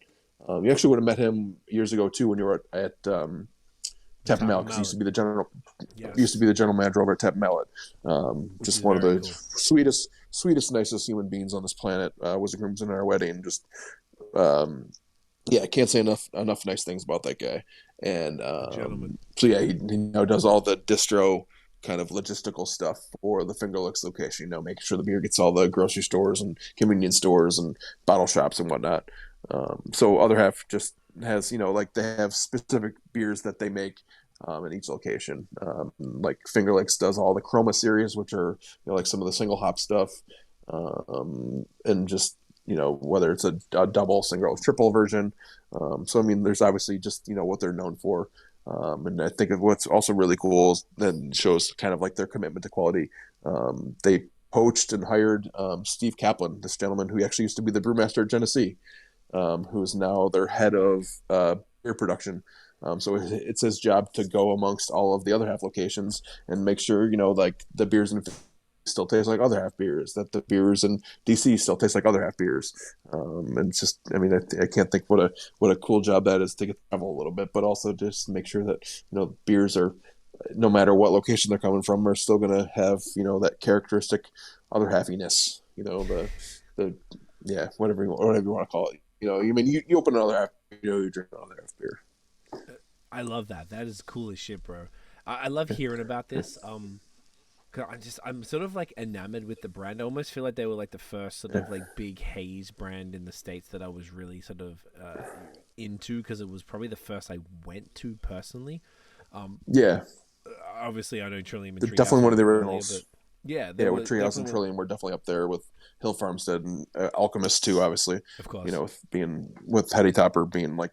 You actually would have met him years ago too when you were at Tap Mallet, because he used to be the general manager over at Tap Mallet. Just one of the sweetest, nicest human beings on this planet. Was a groomsman at our wedding. Just I can't say enough nice things about that guy. And so yeah, he does all the distro kind of logistical stuff for the Finger Lakes location. Making sure the beer gets all the grocery stores and convenience stores and bottle shops and whatnot. So other half just has like they have specific beers that they make in each location. Like Finger Lakes does all the Chroma series, which are like some of the single hop stuff, and just whether it's a double, single, triple version. So I mean, there's obviously just what they're known for. And I think what's also really cool is that shows kind of like their commitment to quality. They poached and hired Steve Kaplan, this gentleman who actually used to be the brewmaster at Genesee, who is now their head of beer production. So it's his job to go amongst all of the other half locations and make sure, like the beers in still taste like other half beers, that the beers in DC still taste like other half beers. And it's just, I mean, I can't think what a cool job that is to get to travel a little bit, but also just make sure that, beers are, no matter what location they're coming from, are still going to have, that characteristic other halfiness, whatever you want to call it. I mean, you open another half, you drink another half beer. I love that. That is cool as shit, bro. I love hearing about this. I'm sort of like enamored with the brand. I almost feel like they were like the first sort of like big haze brand in the States that I was really sort of into, because it was probably the first I went to personally. Obviously I know Trillium and Treehouse. Definitely one of the originals. With Treehouse and Trillium, we're definitely up there with Hill Farmstead and Alchemist too, obviously. Of course. With Heady Topper being like,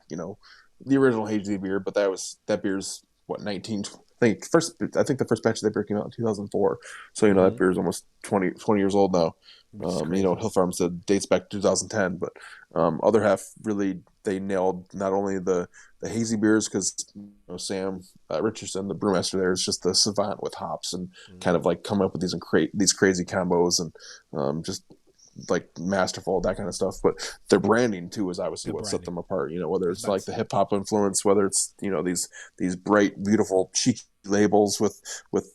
the original hazy beer, but that beer's what, 19, I think the first batch of that beer came out in 2004. So, that beer is almost 20 years old now. Hill Farmstead dates back to 2010, but other half really, they nailed not only the hazy beers, because Sam Richardson, the brewmaster there, is just the savant with hops and kind of like come up with these crazy combos and just like masterful, that kind of stuff. But their branding too is obviously what set them apart. Whether it's like the hip hop influence, whether it's these bright, beautiful, cheeky labels with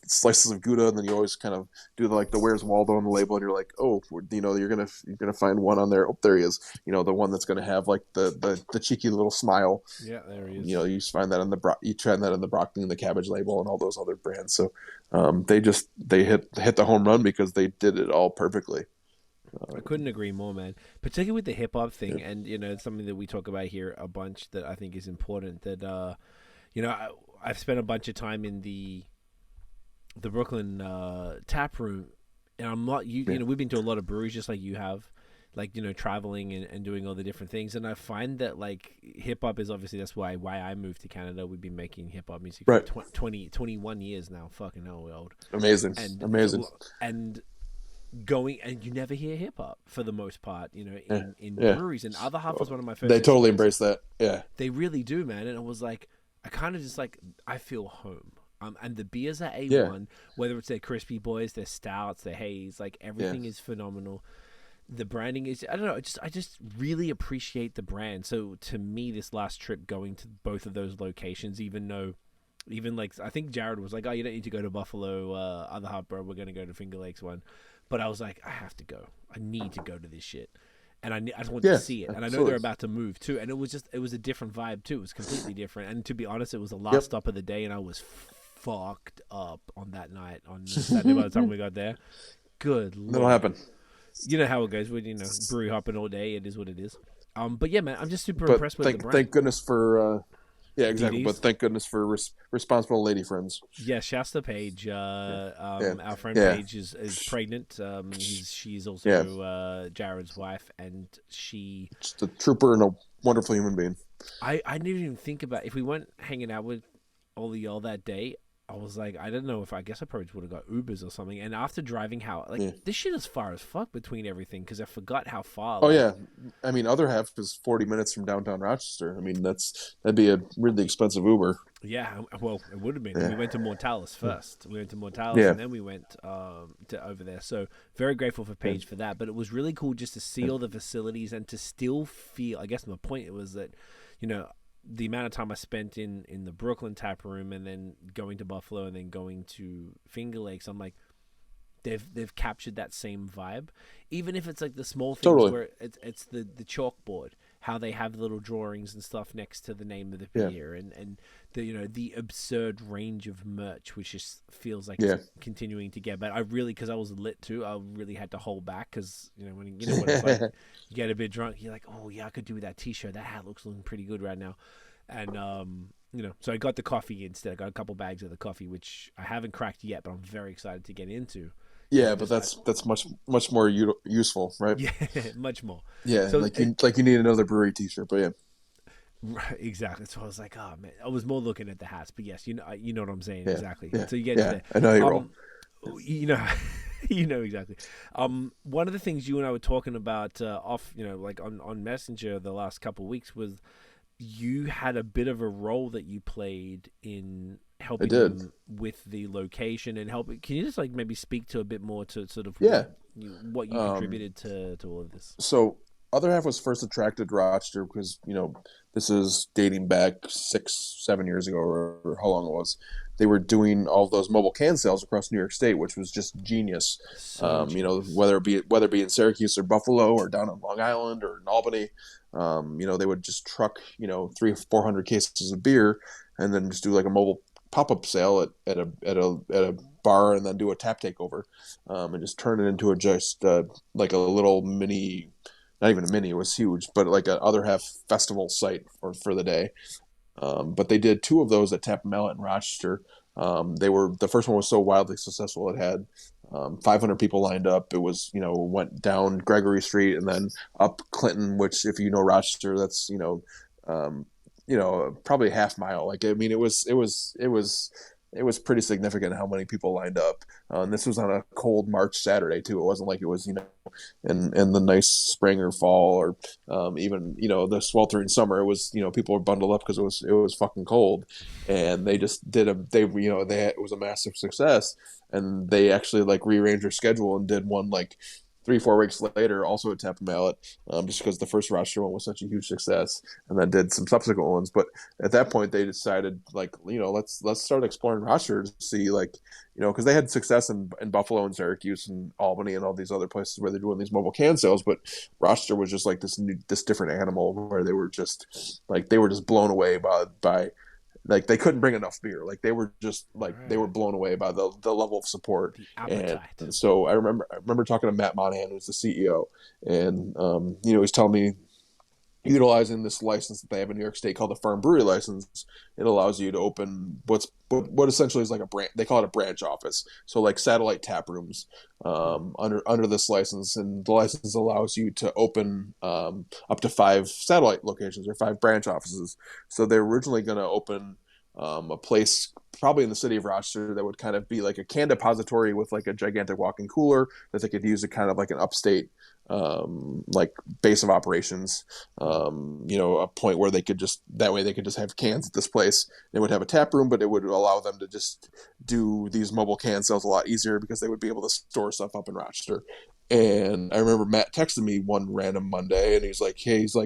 slices of Gouda, and then you always kind of do the Where's Waldo on the label, and you're like, oh, you're gonna find one on there. Oh, there he is. The one that's gonna have like the cheeky little smile. Yeah, there he is. You find that you find that in the broccoli and the cabbage label and all those other brands. So they hit the home run because they did it all perfectly. I couldn't agree more, man. Particularly with the hip hop thing, and it's something that we talk about here a bunch that I think is important. That I've spent a bunch of time in the Brooklyn tap room, and I'm not we've been to a lot of breweries just like you have, like traveling and doing all the different things, and I find that like hip hop is obviously, that's why I moved to Canada. We've been making hip hop music for 21 years now. Fucking hell, we're old. Amazing. And going, and you never hear hip hop for the most part, in breweries. And Other Half was one of my first. They totally embrace that. Yeah, they really do, man. And it was like, I kind of just like, I feel home. And the beers are A1, whether it's their crispy boys, their stouts, their haze, like everything is phenomenal. The branding is, I don't know, I just really appreciate the brand. So to me, this last trip going to both of those locations, even like, I think Jared was like, oh, you don't need to go to Buffalo, Other Half, bro, we're going to go to Finger Lakes one. But I was like, I have to go. I need to go to this shit. And I just want to see it. And I know they're about to move too. And it was a different vibe too. It was completely different. And to be honest, it was the last stop of the day, and I was fucked up on that night on Saturday by the time we got there. Good lord. That'll happen. You know how it goes when, brewery hopping all day. It is what it is. But yeah, man, I'm just super But impressed with the brand. thank goodness for yeah, exactly. DDs. But thank goodness for responsible lady friends. Yeah, Shasta Page, our friend Yeah. Paige is pregnant. She's also Jared's wife, and she. Just a trooper and a wonderful human being. I didn't even think about if we weren't hanging out with all of y'all that day. I was like, I don't know if I guess I probably would have got Ubers or something. And after driving this shit is far as fuck between everything because I forgot how far. Oh yeah, I mean, other half is 40 minutes from downtown Rochester. I mean, that'd be a really expensive Uber. Yeah, well, it would have been. Yeah. We went to Mortalis first. We went to Mortalis and then we went to over there. So very grateful for Paige for that. But it was really cool just to see all the facilities and to still feel. I guess my point was that, the amount of time I spent in the Brooklyn tap room and then going to Buffalo and then going to Finger Lakes, I'm like, they've captured that same vibe, even if it's like the small things where it's the chalkboard, how they have little drawings and stuff next to the name of the beer and the the absurd range of merch, which just feels like it's continuing to get. But I really, because I was lit too, I really had to hold back because when what it's like, you get a bit drunk, you're like, oh yeah, I could do that T-shirt. That hat looking pretty good right now, and so I got the coffee instead. I got a couple bags of the coffee, which I haven't cracked yet, but I'm very excited to get into. Yeah, but that's much more useful, right? Yeah, much more. Yeah, so you need another brewery T-shirt, but yeah. Right, exactly. So I was like, oh man, I was more looking at the hats, but yes, you know what I'm saying exactly. Yeah, so you get there. I know you roll. You know exactly. One of the things you and I were talking about off, like on Messenger the last couple of weeks was you had a bit of a role that you played in helping them with the location and helping. Can you just like maybe speak to a bit more to sort of what you contributed to all of this? So other half was first attracted to Rochester because this is dating back 6-7 years ago or how long it was. They were doing all of those mobile can sales across New York State, which was just genius. Genius. Whether it be in Syracuse or Buffalo or down in Long Island or in Albany, they would just truck 300-400 cases of beer and then just do like a mobile pop-up sale at a bar and then do a tap takeover and just turn it into like a little mini. Not even a mini, it was huge, but like a other half festival site for the day. But they did 2 of those at Tap Mallet in Rochester. The first one was so wildly successful. It had 500 people lined up. It was, went down Gregory Street and then up Clinton, which if you know Rochester, that's, probably a half mile. Like, I mean, it was pretty significant how many people lined up. And this was on a cold March Saturday too. It wasn't like it was, in the nice spring or fall or even, the sweltering summer. It was, people were bundled up because it was fucking cold. And they just did it was a massive success. And they actually like rearranged their schedule and did one like 3-4 weeks later, also at Tap Mallet, just because the first Rochester one was such a huge success, and then did some subsequent ones. But at that point, they decided, like, let's start exploring Rochester to see, like, because they had success in Buffalo and Syracuse and Albany and all these other places where they're doing these mobile can sales. But Rochester was just like this different animal where they were just blown away by like they couldn't bring enough beer. Like they were just like they were blown away by the level of support. And so I remember talking to Matt Monahan, who's the CEO, and he's telling me utilizing this license that they have in New York State called the Farm Brewery License, it allows you to open what essentially is like a brand. They call it a branch office. So like satellite tap rooms under this license, and the license allows you to open up to 5 satellite locations or 5 branch offices. So they're originally going to open a place probably in the city of Rochester that would kind of be like a can depository with like a gigantic walk-in cooler that they could use it kind of like an upstate like base of operations, a point where they could just have cans at this place. They would have a tap room, but it would allow them to just do these mobile can sales a lot easier because they would be able to store stuff up in Rochester. And I remember Matt texted me one random Monday, and he's like,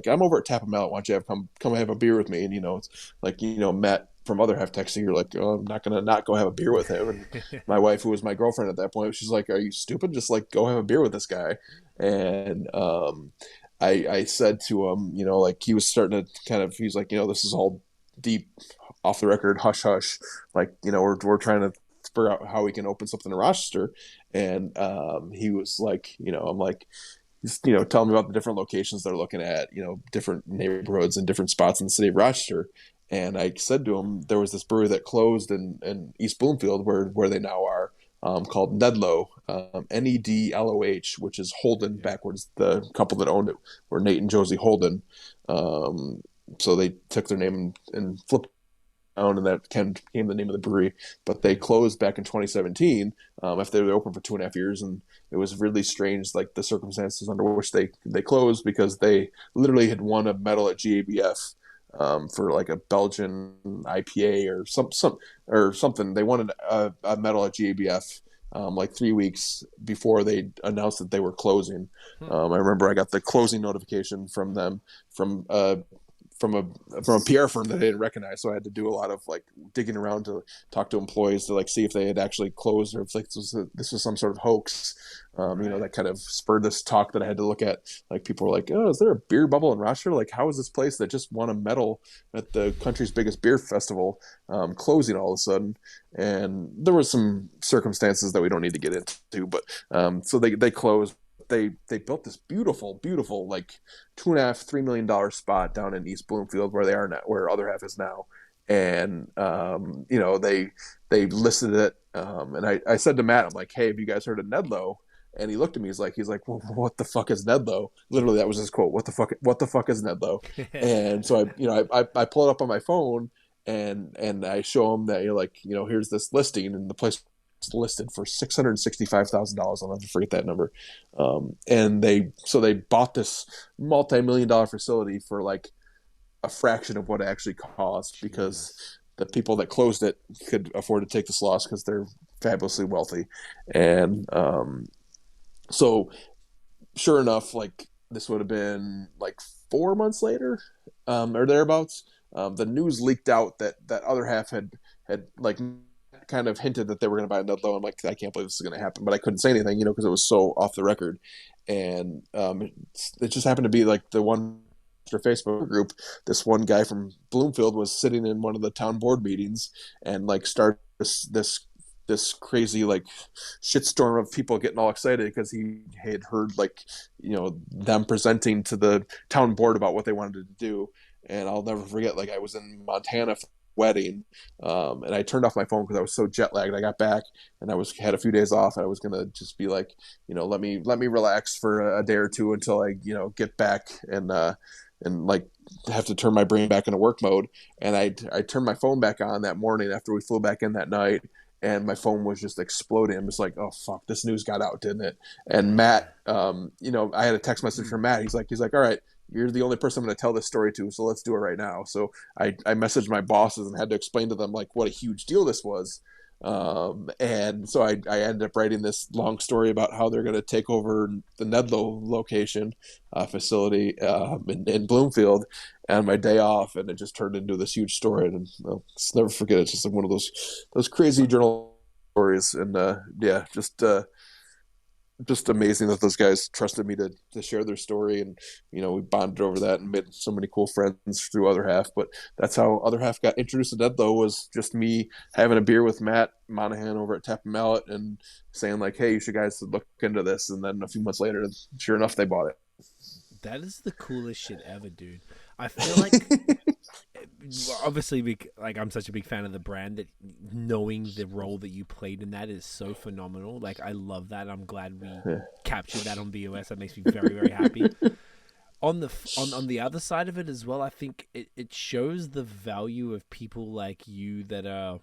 I'm over at Tap Mallet. Why don't you come have a beer with me? And it's like, Matt from other half texting, you're like, oh, I'm not gonna not go have a beer with him. And my wife, who was my girlfriend at that point, she's like, are you stupid? Just like go have a beer with this guy. And I said to him, like he was starting to he's like, this is all deep off the record hush hush, like, we're trying to figure out how we can open something in Rochester. And he was like, I'm like, he's, telling me about the different locations they're looking at, different neighborhoods and different spots in the city of Rochester. And I said to him, there was this brewery that closed in East Bloomfield where they now are, called Nedlow, Nedloh, which is Holden backwards. The couple that owned it were Nate and Josie Holden. So they took their name and flipped around, and that became the name of the brewery. But they closed back in 2017 after they were open for 2.5 years, and it was really strange, like the circumstances under which they closed, because they literally had won a medal at GABF. For like a Belgian IPA or something. They won a medal at GABF like 3 weeks before they announced that they were closing. I remember I got the closing notification from them from a PR firm that I didn't recognize, so I had to do a lot of like digging around to talk to employees to like see if they had actually closed, or if like this was some sort of hoax. That kind of spurred this talk that I had to look at. Like, people were like, "Oh, is there a beer bubble in Rochester? Like, how is this place that just won a medal at the country's biggest beer festival closing all of a sudden?" And there were some circumstances that we don't need to get into, but so they closed. They built this beautiful like $2.5-3 million spot down in East Bloomfield, where they are now, where Other Half is now. And they listed it, and I said to Matt, I'm like, "Hey, have you guys heard of Nedlow?" And he looked at me, he's like, "Well, what the fuck is Nedlow?" Literally, that was his quote. What the fuck is Nedlow? And so I pull it up on my phone, and I show him that, here's this listing, and the place listed for $665,000. I'll never forget that number. And they bought this multi-million-dollar facility for like a fraction of what it actually cost, because the people that closed it could afford to take this loss because they're fabulously wealthy. And so sure enough, like, this would have been like 4 months later, or thereabouts. The news leaked out that Other Half had like kind of hinted that they were going to buy Nedlow. I'm like, I can't believe this is going to happen, but I couldn't say anything, because it was so off the record. And it just happened to be like the one Facebook group. This one guy from Bloomfield was sitting in one of the town board meetings and like started this crazy like shitstorm of people getting all excited because he had heard like them presenting to the town board about what they wanted to do. And I'll never forget, like, I was in Montana for a wedding, and I turned off my phone because I was so jet lagged. I got back and I had a few days off, and I was gonna just be like, let me relax for a day or two until I get back and like have to turn my brain back into work mode. And I turned my phone back on that morning after we flew back in that night, and my phone was just exploding. I'm just like, oh fuck, this news got out, didn't it? And Matt, I had a text message from Matt. He's like, all right, you're the only person I'm going to tell this story to, so let's do it right now. So I messaged my bosses and had to explain to them like what a huge deal this was. And so I ended up writing this long story about how they're going to take over the Nedlow location facility in Bloomfield on my day off, and it just turned into this huge story. And I'll never forget it. It's just like one of those crazy journal stories. And just amazing that those guys trusted me to share their story, and we bonded over that and made so many cool friends through Other Half. But that's how Other Half got introduced to Nedlow, was just me having a beer with Matt Monahan over at Tap Mallet and saying like, hey, you should guys look into this. And then a few months later, sure enough, they bought it. That is the coolest shit ever, dude. I feel like obviously, like, I'm such a big fan of the brand that knowing the role that you played in that is so phenomenal. Like, I love that. I'm glad we captured that on BAOS. That makes me very, very happy. On the other side of it as well, I think it shows the value of people like you that are,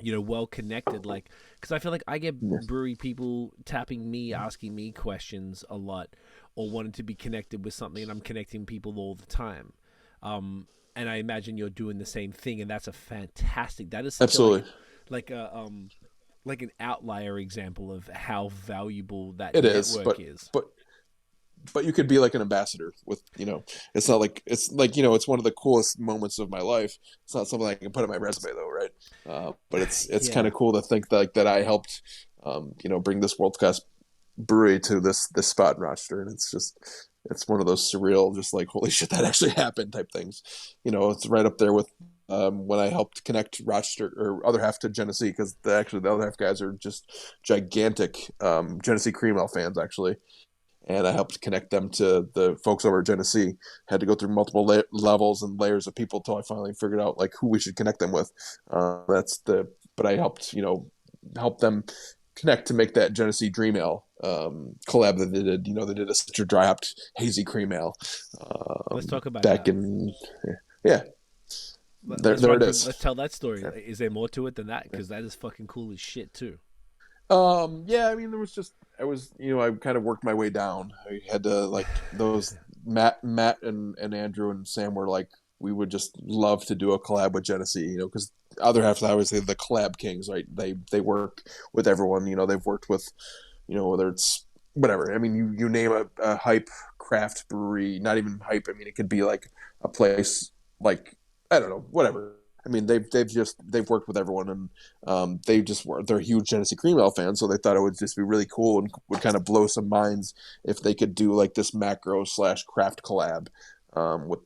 well connected. Like, because I feel like I get brewery people tapping me, asking me questions a lot, or wanting to be connected with something, and I'm connecting people all the time. And I imagine you're doing the same thing, and that's a fantastic. That is such absolutely like an outlier example of how valuable that it network is. But you could be like an ambassador with, it's not like, it's like, it's one of the coolest moments of my life. It's not something I can put on my resume though, right? But it's kind of cool to think that I helped, bring this world-class brewery to this spot in Rochester, and it's one of those surreal, just like, holy shit, that actually happened type things. It's right up there with when I helped connect Rochester or other half to Genesee, because actually the other half guys are just gigantic Genesee Cream Ale fans actually, and I helped connect them to the folks over at Genesee. Had to go through multiple levels and layers of people till I finally figured out like who we should connect them with. But I helped help them connect to make that Genesee Dream Ale collab that they did. They did a Citra dry hopped hazy cream ale. Let's talk about back that. in yeah. There it is. Let's tell that story. Yeah. Is there more to it than that? Because that is fucking cool as shit too. Yeah, I mean, I kind of worked my way down. I had to like those Matt and Andrew and Sam were like, we would just love to do a collab with Genesee, because other half, I always say the collab kings, right? They work with everyone, they've worked with, whether it's whatever. I mean, you name a hype craft brewery, not even hype. I mean, it could be like a place like, I don't know, whatever. I mean, they've worked with everyone, and they're huge Genesee Cream Ale fans, so they thought it would just be really cool and would kind of blow some minds if they could do like this macro/craft collab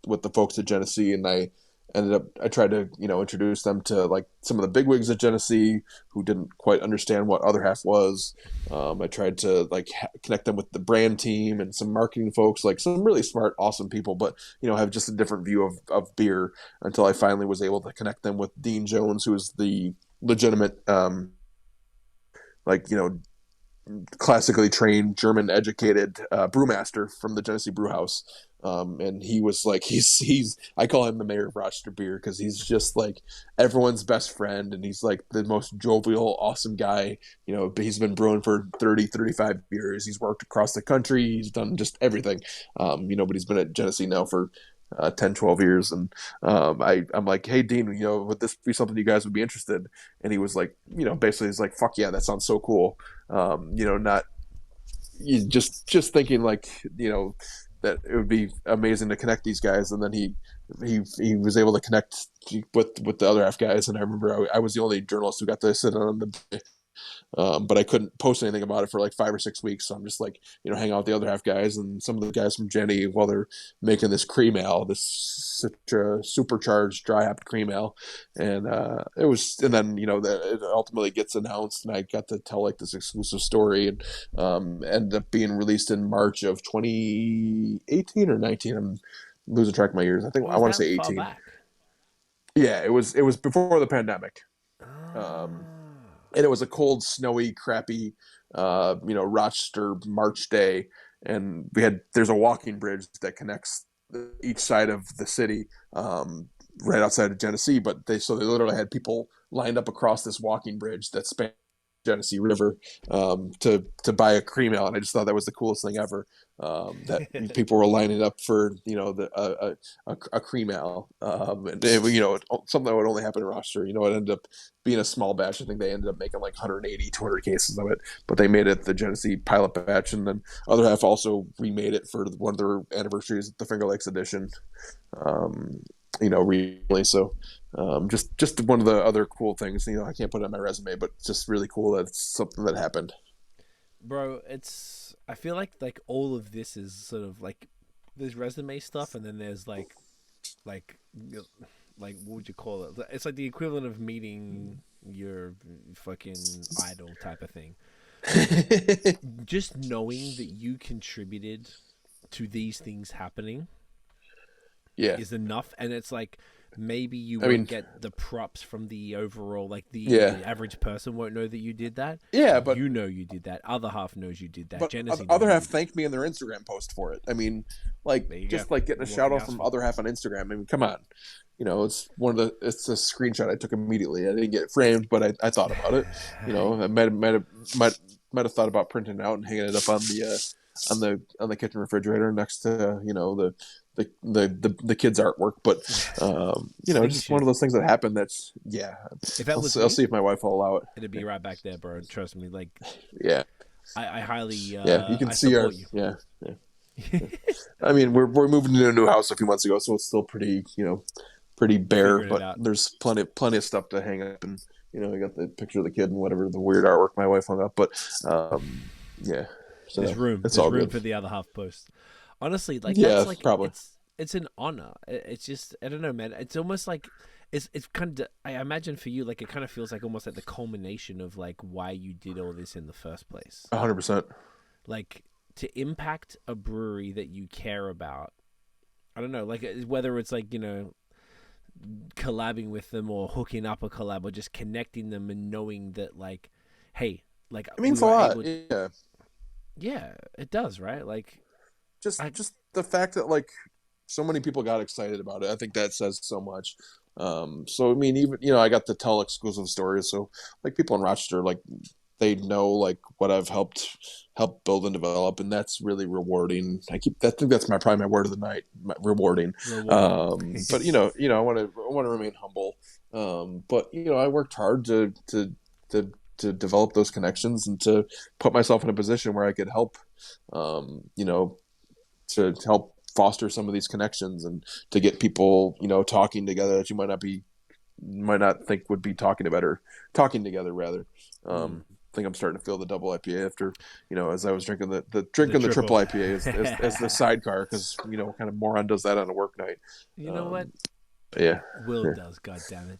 with the folks at Genesee. And I tried to introduce them to like some of the bigwigs at Genesee who didn't quite understand what other half was. I tried to like connect them with the brand team and some marketing folks, like some really smart, awesome people, but have just a different view of beer, until I finally was able to connect them with Dean Jones, who is the legitimate classically trained German educated brewmaster from the Genesee Brew House. And he was like, I call him the mayor of Rochester beer, because he's just like everyone's best friend, and he's like the most jovial, awesome guy. He's been brewing for 35 years. He's worked across the country. He's done just everything. But he's been at Genesee now for 10, 12 years. And I'm like, hey, Dean, would this be something you guys would be interested? And he was like, basically he's like, fuck yeah, that sounds so cool. Not you just thinking like, that it would be amazing to connect these guys. And then he was able to connect with the other half guys. And I remember I was the only journalist who got to sit on the but I couldn't post anything about it for like 5 or 6 weeks. So I'm just like, hang out with the other half guys and some of the guys from Jenny while they're making this cream ale, this supercharged dry hopped cream ale. And then it ultimately gets announced, and I got to tell like this exclusive story, and ended up being released in March of 2018 or 19. I'm losing track of my years. I want to say 18. Yeah, it was before the pandemic. And it was a cold, snowy, crappy, Rochester March day, and there's a walking bridge that connects each side of the city, right outside of Genesee. But they literally had people lined up across this walking bridge that spanned Genesee River to buy a cream ale, and I just thought that was the coolest thing ever. That people were lining up for a cream ale, and something that would only happen in Rochester. It ended up being a small batch. I think they ended up making like 180, 200 cases of it, but they made it the Genesee pilot batch, and then other half also remade it for one of their anniversaries, the Finger Lakes edition. Recently. So just one of the other cool things, I can't put it on my resume, but it's just really cool that it's something that happened. Bro, I feel like all of this is sort of like there's resume stuff, and then there's like what would you call it? It's like the equivalent of meeting your fucking idol type of thing. Just knowing that you contributed to these things happening is enough. And it's like, maybe you won't get the props from the overall, like the average person won't know that you did that. Yeah, but you know you did that. Other half knows you did that. But Genesee other half thanked me in their Instagram post for it. I mean, like just like getting a shout out from other half on Instagram. I mean, come on. It's it's a screenshot I took immediately. I didn't get it framed, but I thought about it. I might have thought about printing it out and hanging it up on the kitchen refrigerator next to the kids' artwork. But just one of those things that happen. That's I'll see if my wife will allow it. It'd be right back there, bro. Trust me. Like I highly you can see our I mean, we're moving into a new house a few months ago, so it's still pretty bare, but there's plenty of stuff to hang up, and I got the picture of the kid and whatever the weird artwork my wife hung up, but so there's room. There's room good for the other half post. Honestly, that's like probably it's an honor. It's just, I don't know, man. It's almost like it's kind of, I imagine for you, like, it kind of feels like almost like the culmination of like why you did all this in the first place. 100%. Like, to impact a brewery that you care about. I don't know, like, whether it's like, collabing with them or hooking up a collab or just connecting them and knowing that, like, hey, like, It means we a were lot. able to, Yeah. yeah, it does, right? Like, Just the fact that like so many people got excited about it. I think that says so much. So I mean, even I got to tell exclusive stories. So like people in Rochester, like they know like what I've helped build and develop, and that's really rewarding. I think that's probably my word of the night, rewarding. But I want to remain humble. But I worked hard to develop those connections and to put myself in a position where I could help, to help foster some of these connections and to get people, talking together that you might not think would be talking together rather. I think I'm starting to feel the double IPA after, as I was drinking the triple IPA as the sidecar, because what kind of moron does that on a work night? You know what? Yeah, Will does. God damn it.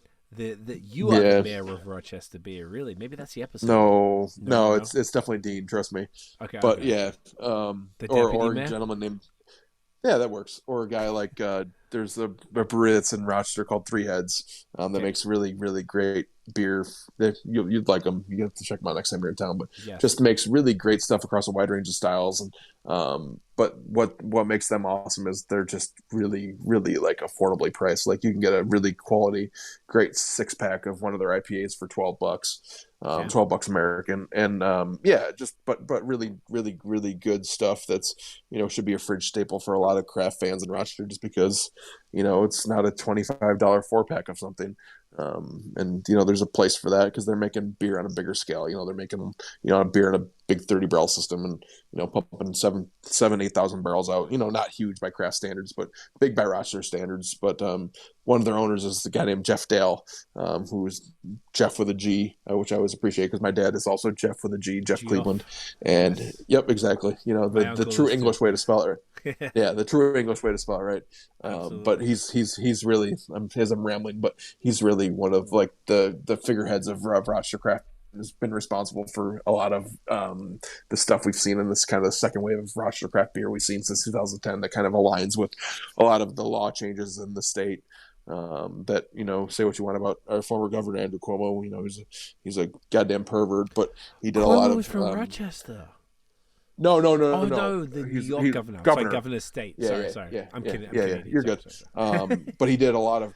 You are the mayor of Rochester beer. Really? Maybe that's the episode. No, it's definitely Dean. Trust me. Okay. But okay. yeah, The or mayor? a gentleman named. Yeah, that works. Or a guy like there's a brewery that's in Rochester called Three Heads that makes really, really great beer. You'd like them. You have to check them out next time you're in town. But just makes really great stuff across a wide range of styles. And but what makes them awesome is they're just really, really like affordably priced. Like you can get a really quality, great 6-pack of one of their IPAs for $12. $12 American, and but really, really, really good stuff that's should be a fridge staple for a lot of craft fans in Rochester, just because it's not a $25 4-pack of something. And there's a place for that because they're making beer on a bigger scale. They're making a beer in a big 30 barrel system and pumping 8,000 barrels out. Not huge by craft standards, but big by Rochester standards. But one of their owners is the guy named Jeff Dale, who is Jeff with a G, which I always appreciate because my dad is also Jeff with a G, Jeff Cleveland. And yep, exactly. The true English way to spell it. Right? Yeah, the true English way to spell it, right? But he's really, I'm rambling, but he's really one of like the figureheads of Rochester craft. Has been responsible for a lot of the stuff we've seen in this kind of second wave of Rochester craft beer we've seen since 2010 that kind of aligns with a lot of the law changes in the state. That say what you want about our former governor Andrew Cuomo, he's a goddamn pervert, but he did a lot of. Was from Rochester. No. The New York governor. Sorry, governor state. Sorry. Yeah, I'm kidding. You're good. But he did a lot of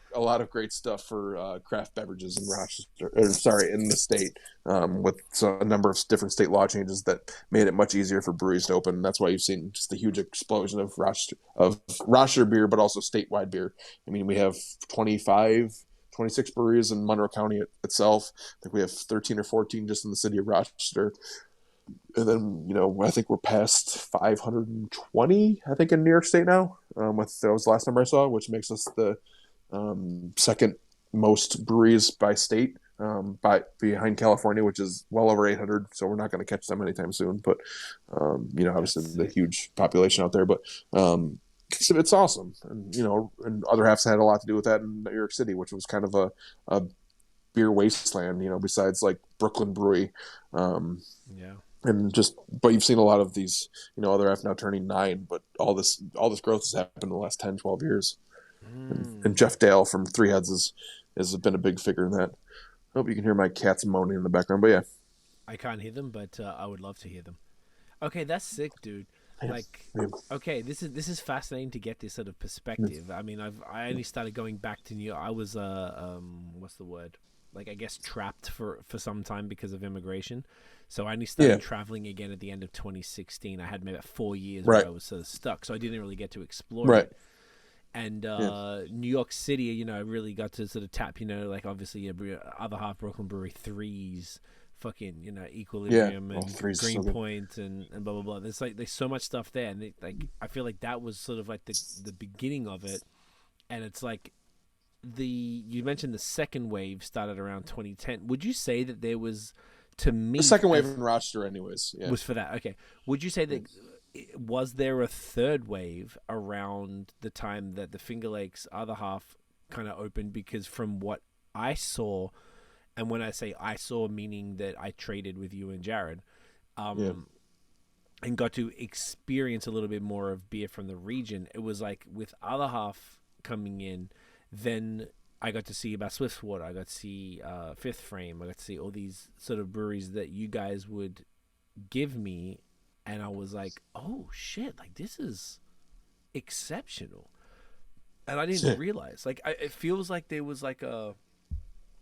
great stuff for craft beverages in Rochester, in the state, with a number of different state law changes that made it much easier for breweries to open. And that's why you've seen just a huge explosion of Rochester beer, but also statewide beer. I mean, we have 26 breweries in Monroe County itself. I think we have 13 or 14 just in the city of Rochester. And then, I think we're past 520, I think, in New York State now. That was the last number I saw, which makes us the second most breweries by state, behind California, which is well over 800. So we're not going to catch them anytime soon. But, obviously the huge population out there. But it's awesome. And, and other halves had a lot to do with that in New York City, which was kind of a beer wasteland, besides like Brooklyn Brewery. And but you've seen a lot of these, other half now turning 9, but all this growth has happened in the last 10, 12 years. And Jeff Dale from Three Heads has been a big figure in that. I hope you can hear my cats moaning in the background, but yeah. I can't hear them, but I would love to hear them. Okay, that's sick, dude. Like, okay, this is fascinating to get this sort of perspective. I mean, I only started going back to New York. I was what's the word? Like, I guess trapped for some time because of immigration. So I only started traveling again at the end of 2016. I had maybe 4 years where I was sort of stuck, so I didn't really get to explore it. And New York City, I really got to sort of tap, like obviously other half Brooklyn Brewery, Threes, fucking, Equilibrium and Greenpoint and blah blah blah. There's so much stuff there, and I feel like that was sort of like the beginning of it, and it's like you mentioned the second wave started around 2010. Would you say that there was, to me, the second wave in Rochester, anyways, was for that? Okay, would you say that? Was there a third wave around the time that the Finger Lakes other half kind of opened, because from what I saw, and when I say I saw, meaning that I traded with you and Jared, and got to experience a little bit more of beer from the region, it was like with other half coming in, then I got to see about Swiftwater, I got to see Fifth Frame, I got to see all these sort of breweries that you guys would give me, and I was like, oh shit, like this is exceptional. And I didn't realize, like, it feels like there was like a,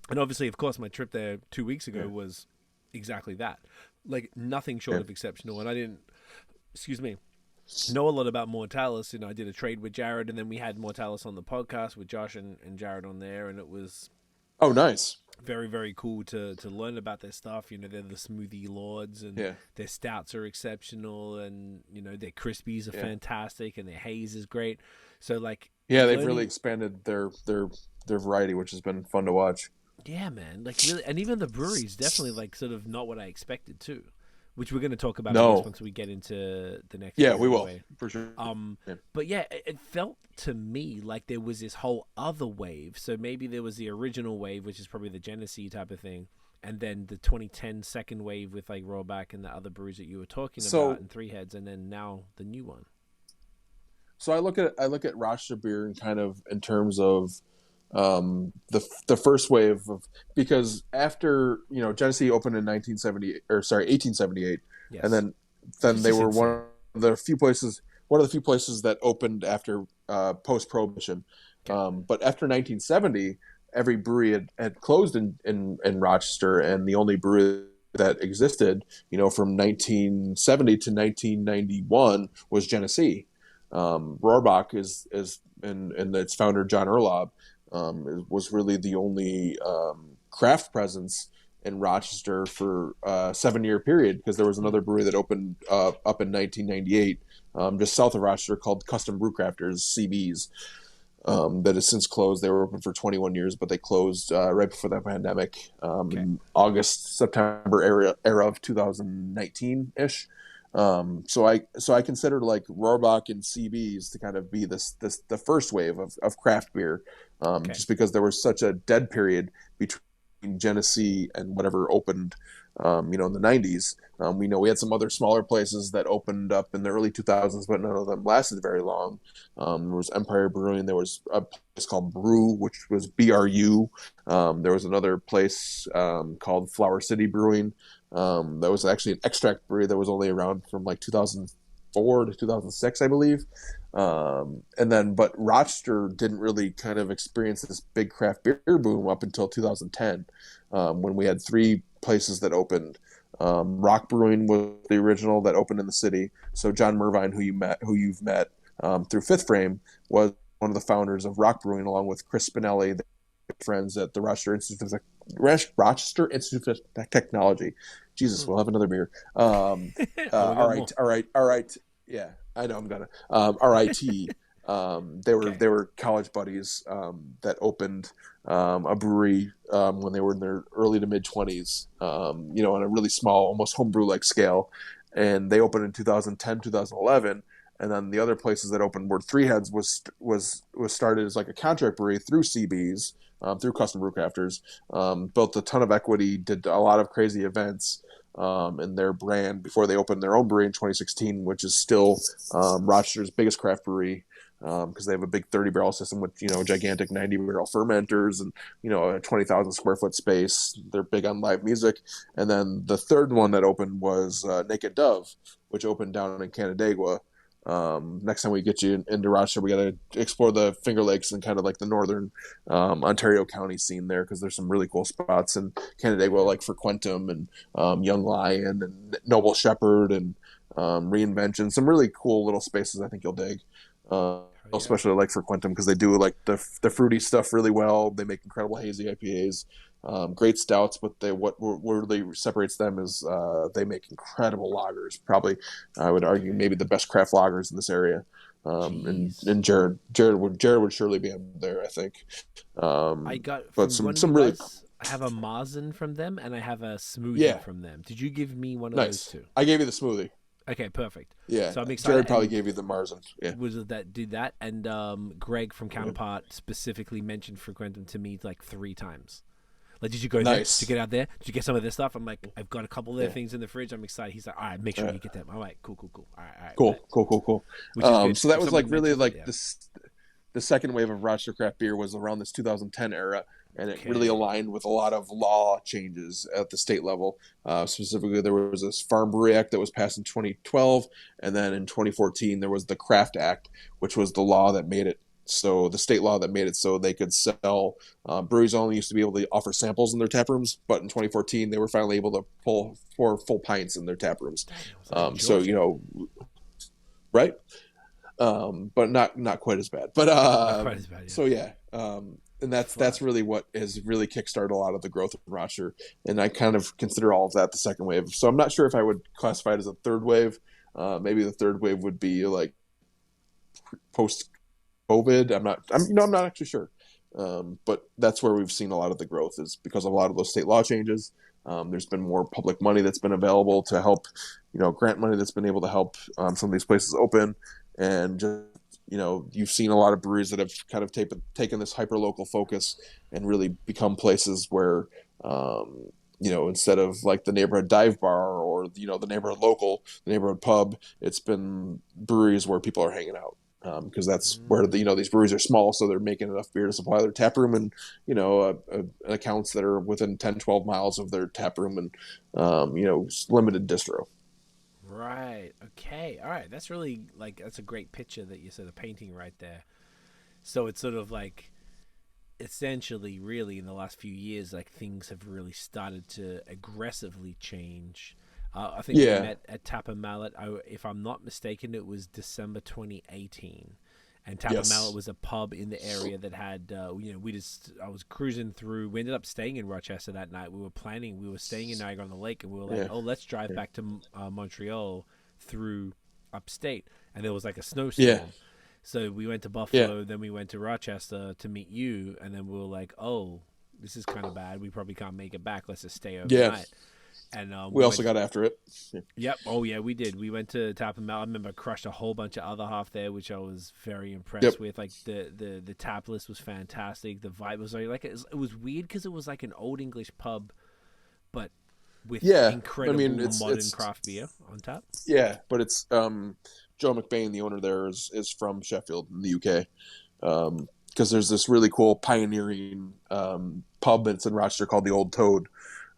and obviously, of course, my trip there 2 weeks ago was exactly that, like nothing short of exceptional. And I didn't, know a lot about Mortalis. You know, I did a trade with Jared, and then we had Mortalis on the podcast with Josh and Jared on there, and it was nice, very, very cool to learn about their stuff. You know, they're the smoothie lords, and their stouts are exceptional, and you know, their crispies are fantastic, and their haze is great. So like, they've really expanded their variety, which has been fun to watch. Yeah, man, like really, and even the breweries definitely like sort of not what I expected too, which we're going to talk about once we get into the next. Yeah, we will for sure. But yeah, it felt to me like there was this whole other wave. So maybe there was the original wave, which is probably the Genesee type of thing, and then the 2010 second wave with like Rollback and the other brews that you were talking about, and Three Heads, and then now the new one. So I look at Rochester beer and kind of in terms of the first wave of, because after, you know, Genesee opened in 1878, and then they were one of the few places that opened after post-prohibition. But after 1970, every brewery had closed in Rochester, and the only brewery that existed, you know, from 1970 to 1991 was Genesee. Rohrbach is and its founder John Erlob was really the only craft presence in Rochester for a 7-year period, because there was another brewery that opened up in 1998 just south of Rochester called Custom Brew Crafters, CBs, that has since closed. They were open for 21 years, but they closed right before the pandemic in September era of 2019-ish. So I consider like Rohrbach and CBs to kind of be the first wave of craft beer, just because there was such a dead period between Genesee and whatever opened, in the 90s. We know we had some other smaller places that opened up in the early 2000s, but none of them lasted very long. There was Empire Brewing. There was a place called Brew, which was BRU. There was another place called Flower City Brewing. That was actually an extract brewery that was only around from like 2004 to 2006, I believe. But Rochester didn't really kind of experience this big craft beer boom up until 2010, when we had 3 places that opened. Rock Brewing was the original that opened in the city. So John Mervine, who you've met through Fifth Frame, was one of the founders of Rock Brewing, along with Chris Spinelli, the friends at the Rochester Institute of Technology. Jesus, we'll have another beer. All right. Yeah, I know I'm gonna. RIT. They were college buddies that opened a brewery when they were in their early to mid 20s, on a really small, almost homebrew like scale, and they opened in 2010, 2011. And then the other places that opened were Three Heads was started as like a contract brewery through CBs, through Custom Brew Crafters, built a ton of equity, did a lot of crazy events in their brand before they opened their own brewery in 2016, which is still Rochester's biggest craft brewery, because they have a big 30 barrel system with, gigantic 90 barrel fermenters and, a 20,000 square foot space. They're big on live music. And then the third one that opened was Naked Dove, which opened down in Canandaigua. Next time we get you into Rochester, we got to explore the Finger Lakes and kind of like the northern Ontario County scene there, because there's some really cool spots in Canandaigua, like Frequentum and Young Lion and Noble Shepherd and Reinvention. Some really cool little spaces I think you'll dig. Especially like Frequentum, because they do like the fruity stuff really well. They make incredible hazy IPAs. Great stouts, but what really separates them is they make incredible lagers. Probably, I would argue, maybe the best craft lagers in this area. And Jared would surely be up there, I think. I got, but some really. I have a Marzen from them, and I have a smoothie from them. Did you give me one of those two? I gave you the smoothie. Okay, perfect. Yeah, So I'm excited. Jared probably and gave you the Marzen. Yeah, was that did that, and Greg from Counterpart specifically mentioned Frequentum to me like 3 times. Like, did you go there? Did nice. you get out there? Did you get some of this stuff? I'm like, I've got a couple of their Yeah. things in the fridge. I'm excited. He's like, all right, make sure you get them. I'm like, cool. All right. Cool. Which is good. So that If was someone like really mentions it, like yeah. this. The second wave of Rochester craft beer was around this 2010 era, and it really Okay. aligned with a lot of law changes at the state level. Specifically, there was this Farm Brewery Act that was passed in 2012, and then in 2014 there was the Craft Act, which was the law that made it so the state law that made it so they could sell. Breweries only used to be able to offer samples in their tap rooms, but in 2014 they were finally able to pour full pints in their tap rooms. So right. But not quite as bad. But Not quite as bad, yeah. so yeah, and that's really what has really kickstarted a lot of the growth of Rochester, and I kind of consider all of that the second wave. So I'm not sure if I would classify it as a third wave. Maybe the third wave would be like post COVID. I'm not actually sure. But that's where we've seen a lot of the growth is because of a lot of those state law changes. There's been more public money that's been available to help, grant money that's been able to help some of these places open. And just, you've seen a lot of breweries that have kind of taken this hyper local focus and really become places where, instead of like the neighborhood dive bar or, the neighborhood pub, it's been breweries where people are hanging out. Because that's where these breweries are small, so they're making enough beer to supply their tap room and accounts that are within 10-12 miles of their tap room and limited distro. Right. Okay. All right. That's really that's a great picture that you're sort of painting right there. So it's sort of like essentially really in the last few years, like things have really started to aggressively change. I think we met at Tap Mallet. If I'm not mistaken, it was December 2018. And Tap Mallet was a pub in the area that had, I was cruising through. We ended up staying in Rochester that night. We were staying in Niagara-on-the-Lake, and we were like, let's drive back to Montreal through upstate. And there was like a snowstorm. Yeah. So we went to Buffalo, then we went to Rochester to meet you, and then we were like, oh, this is kind of bad. We probably can't make it back. Let's just stay overnight. Yeah. And we also got after it. Yep. Oh yeah, we did. We went to Tap Mallet. I remember I crushed a whole bunch of other half there, which I was very impressed with. Like the tap list was fantastic. The vibe was it was weird because it was like an old English pub, but with incredible modern craft beer on tap. Yeah, but it's Joe McBain, the owner there, is from Sheffield in the UK. Because there's this really cool pioneering pub that's in Rochester called the Old Toad.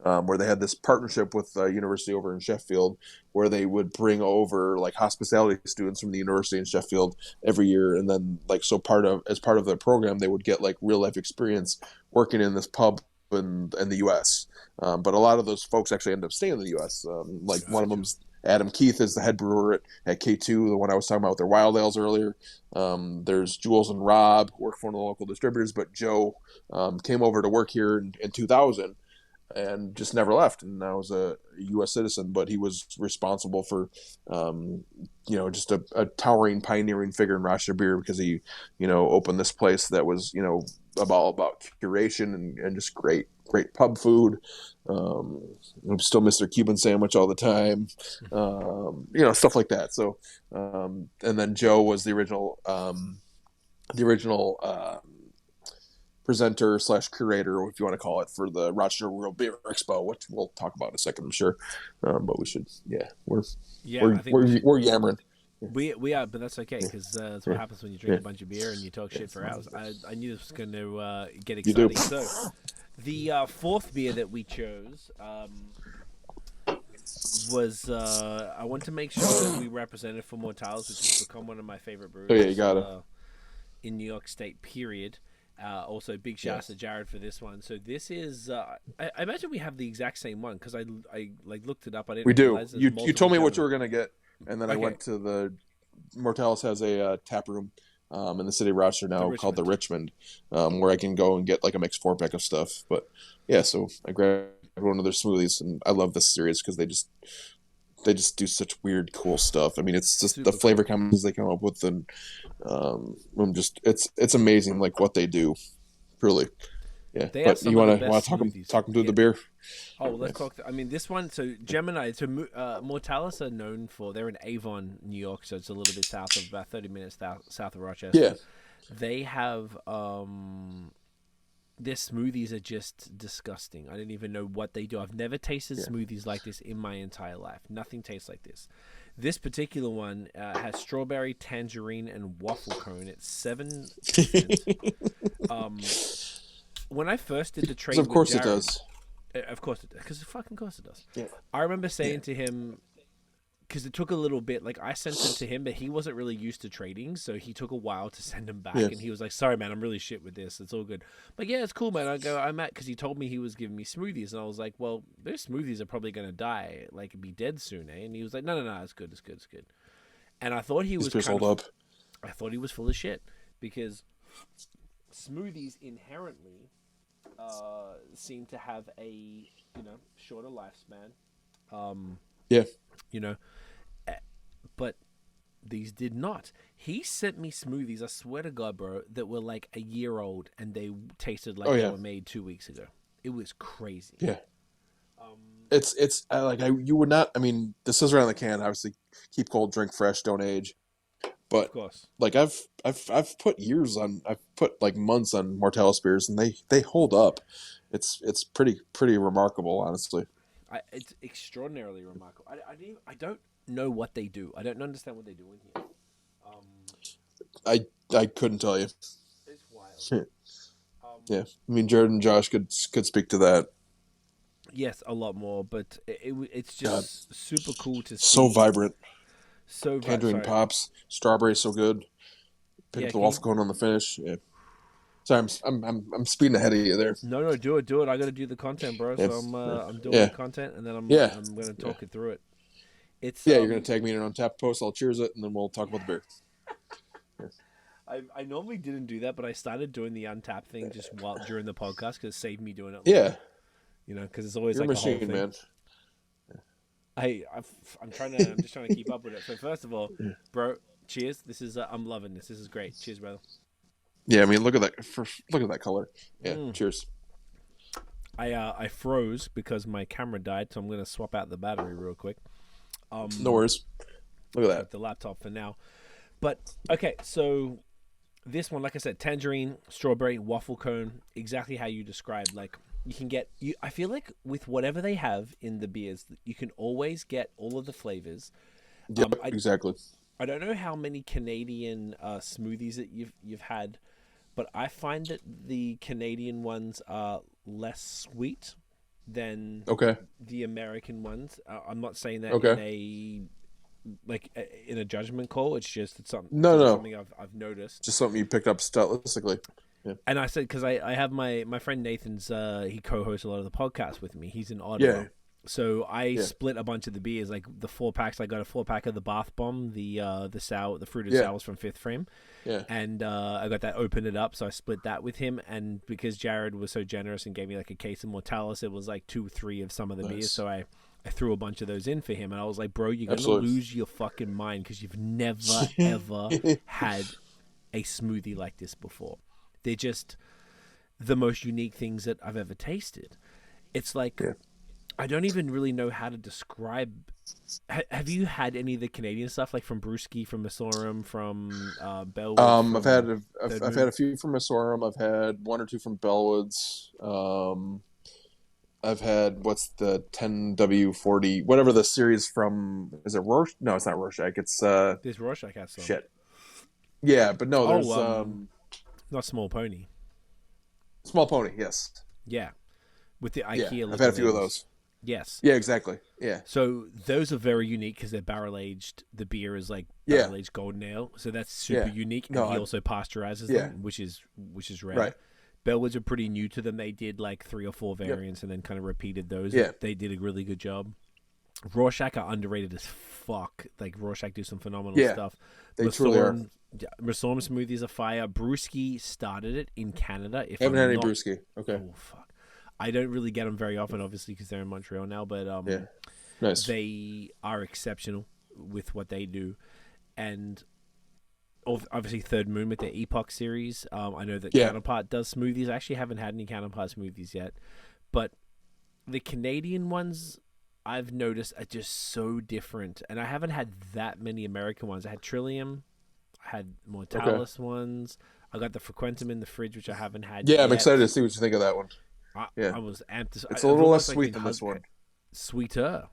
Where they had this partnership with the university over in Sheffield, where they would bring over like hospitality students from the university in Sheffield every year, and then as part of their program, they would get like real life experience working in this pub in the U.S. But a lot of those folks actually end up staying in the U.S. One of them's Adam Keith is the head brewer at K2, the one I was talking about with their Wild Ales earlier. There's Jules and Rob, who work for one of the local distributors, but Joe came over to work here in 2000. And just never left, and now is a U.S. citizen. But he was responsible for, just a towering pioneering figure in Rochester beer because he, opened this place that was, about curation and just great pub food. I still miss their Cuban sandwich all the time, stuff like that. So, and then Joe was the original presenter / curator, if you want to call it, for the Rochester Real Beer Expo, which we'll talk about in a second, I'm sure. But we should, we're yammering. We are, but that's okay because that's what happens when you drink a bunch of beer and you talk shit for hours. I knew this was going to get exciting. So, the fourth beer that we chose was I want to make sure that we represented for Mortalis, which has become one of my favorite breweries. Oh yeah, you got it. In New York State, period. Also, big shout out to Jared for this one. So this is, I imagine we have the exact same one because I looked it up. I didn't. We do. You told me what you were gonna get, and then I went to the Mortalis has a tap room in the city of Rochester now called the Richmond, where I can go and get like a mixed 4-pack of stuff. But yeah, so I grabbed one of their smoothies, and I love this series because they just do such weird, cool stuff. I mean, it's just super the flavor combinations they come up with, and it's amazing, like what they do, truly. Yeah, They have but some you of the want to best talk them smoothies. through the beer? Oh, well, let's talk. I mean, this one. So Gemini. So Mortalis are known for. They're in Avon, New York. So it's a little bit south of about 30 minutes south of Rochester. Yeah. They have their smoothies are just disgusting. I don't even know what they do. I've never tasted smoothies like this in my entire life. Nothing tastes like this. This particular one has strawberry, tangerine, and waffle cone. It's 7%. When I first did the trade, Of course with Jared, it does. Of course it does. Because fucking course it does. Yeah. I remember saying to him, because it took a little bit, like I sent it to him, but he wasn't really used to trading, so he took a while to send him back, and he was like, "Sorry, man, I'm really shit with this. It's all good." But yeah, it's cool, man. I'm at, because he told me he was giving me smoothies, and I was like, "Well, those smoothies are probably gonna die, like be dead soon, eh?" And he was like, "No, it's good, it's good, it's good." And I thought he was hold up. I thought he was full of shit, because smoothies inherently seem to have a shorter lifespan. Yeah. But these did not. He sent me smoothies, I swear to God, bro, that were like a year old, and they tasted like they were made 2 weeks ago. It was crazy. Yeah. You would not. I mean, this says right on the can. Obviously, keep cold, drink fresh, don't age. But Of course, like I've put like months on Mortalis beers, and they hold up. It's pretty remarkable, honestly. It's extraordinarily remarkable. I don't know what they do. I don't understand what they do in here. I couldn't tell you. It's wild. Yeah, I mean, Jared and Josh could speak to that. Yes, a lot more, but it's just super cool to see. So vibrant. So Tangerine pops, strawberry so good. Pick up the waffle cone on the finish. Yeah. Sorry, I'm speeding ahead of you there. No, do it. I got to do the content, bro. So I'm doing the content, and then I'm going to talk it through it. It's you're going to tag me in an Untapped post. I'll cheers it, and then we'll talk about the beer. I normally didn't do that, but I started doing the Untapped thing just during the podcast because it saved me doing it. Yeah. Because it's always You're like a machine, a whole thing. man. I'm just trying to keep up with it. So first of all, bro, cheers. This is I'm loving this. This is great. Cheers, brother. Yeah, I mean, look at that color. Yeah, cheers. I froze because my camera died, so I'm gonna swap out the battery real quick. No worries. Look at that. The laptop for now. But okay, so this one, like I said, tangerine, strawberry, waffle cone, exactly how you described. Like you can get I feel like with whatever they have in the beers, you can always get all of the flavors. Yeah, exactly. I don't know how many Canadian smoothies that you've had, but I find that the Canadian ones are less sweet than the American ones. I'm not saying that in a judgment call. It's just something I've noticed. Just something you picked up stylistically. Yeah. And I said, because I have my friend Nathan's, he co-hosts a lot of the podcasts with me. He's in Ottawa. Yeah. So I split a bunch of the beers, like the 4-packs. I got a 4-pack of the Bath Bomb, the fruited sours from Fifth Frame. Yeah. And I got that, opened it up, so I split that with him. And because Jared was so generous and gave me like a case of Mortalis, it was like 2-3 of some of the beers. So I threw a bunch of those in for him. And I was like, bro, you're going to lose your fucking mind because you've never, ever had a smoothie like this before. They're just the most unique things that I've ever tasted. It's like, I don't even really know how to describe. Have you had any of the Canadian stuff, like from Brewski, from Messorum, from Bellwoods? I've had a few from Messorum. I've had 1 or 2 from Bellwoods. I've had what's the 10W40, whatever the series from. Is it Rorschach? No, it's not Rorschach. It's There's Rorschach has some. Shit. Yeah, but no, there's not Small Pony. Small Pony, yes. Yeah, with the IKEA. Yeah, I've had a few of those. Yes. Yeah, exactly. Yeah. So those are very unique because they're barrel aged. The beer is like barrel aged golden ale, so that's super unique. And he also pasteurizes them, which is rare. Right. Bellwoods are pretty new to them. They did like 3 or 4 variants and then kind of repeated those. Yeah. They did a really good job. Rorschach are underrated as fuck. Like Rorschach do some phenomenal stuff. They truly are. Messorum smoothies are fire. Brewski started it in Canada. I haven't had any Brewski. Okay. Oh fuck. I don't really get them very often, obviously, because they're in Montreal now. But nice. They are exceptional with what they do, and obviously Third Moon with their Epoch series. I know that Yeah. Counterpart does smoothies. I actually haven't had any Counterpart smoothies yet, but the Canadian ones I've noticed are just so different. And I haven't had that many American ones. I had Trillium, I had Mortalis ones. I got the Frequentum in the fridge, which I haven't had Yeah, yet. I'm excited to see what you think of that one. Yeah. I was amped. It's a little less sweet than this one. Sweeter.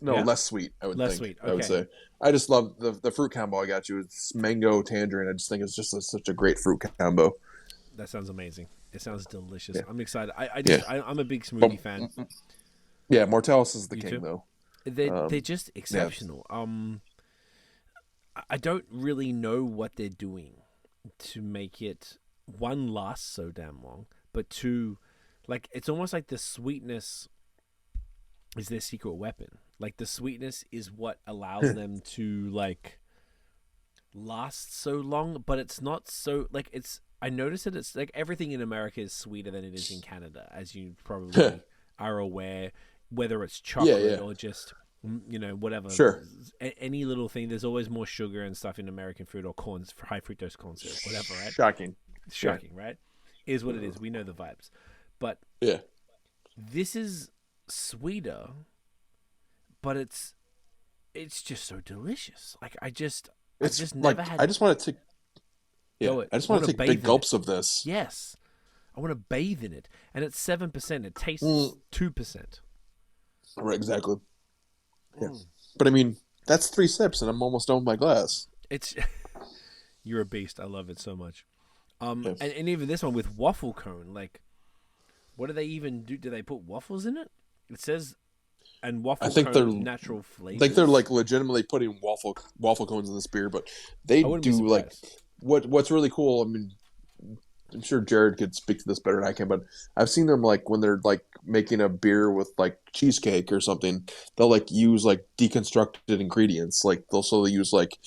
No, Yeah? less sweet, I would Less think. sweet, I would okay. say. I just love the fruit combo I got you. It's mango, tangerine. I just think it's just such a great fruit combo. That sounds amazing. It sounds delicious. Yeah. I'm excited. Yeah. I'm a big smoothie fan. Yeah, Mortalis is the You king, too? though. They're just exceptional. I don't really know what they're doing to make it, one, last so damn long, but two, like, it's almost like the sweetness is their secret weapon. Like, the sweetness is what allows them to, like, last so long, but it's not so, like, I notice that it's, like, everything in America is sweeter than it is in Canada, as you probably are aware, whether it's chocolate or just, whatever. Sure. Any little thing, there's always more sugar and stuff in American food, or high fructose corn syrup, whatever, right? Shocking, right? Is what it is. We know the vibes. But this is sweeter, but it's just so delicious. Like, I just never had. I just want to take. Go Yeah, it. I just want to take big gulps of this. Yes, I want to bathe in it, and it's 7%. It tastes 2%. Right, exactly. Yeah, but I mean that's 3 sips, and I'm almost done with my glass. It's you're a beast. I love it so much. And even this one with Waffle Cone, like, what do they even do? Do they put waffles in it? It says, and Waffle Cone natural flavors. I think they're like legitimately putting waffle cones in this beer, but they do like what's really cool. I mean, I'm sure Jared could speak to this better than I can, but I've seen them like when they're like making a beer with like cheesecake or something, they'll like use like deconstructed ingredients. Like they'll use like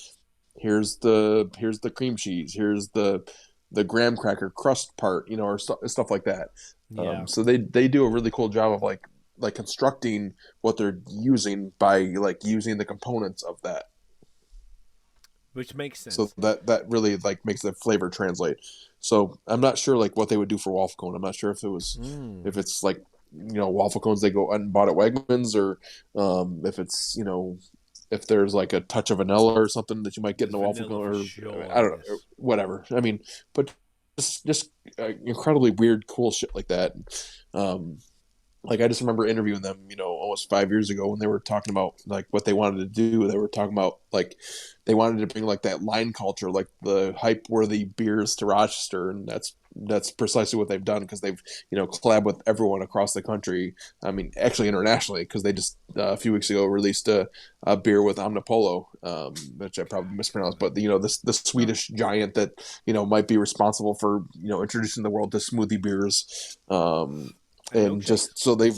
here's the cream cheese, here's the graham cracker crust part, or stuff like that. Yeah. So they do a really cool job of like constructing what they're using by like using the components of that. Which makes sense. So that really like makes the flavor translate. So I'm not sure like what they would do for waffle cone. I'm not sure if it was if it's like waffle cones they go out and bought at Wegmans, or if it's if there's like a touch of vanilla or something that you might get in a waffle cone, or I don't know, whatever. I mean, but just incredibly weird, cool shit like that. Like I just remember interviewing them, almost 5 years ago when they were talking about like what they wanted to do. They were talking about like they wanted to bring like that line culture, like the hype-worthy beers to Rochester, and that's precisely what they've done because they've collabed with everyone across the country. I mean, actually internationally, because they just a few weeks ago released a beer with Omnipolo, which I probably mispronounced, but the Swedish giant that might be responsible for introducing the world to smoothie beers. And just so they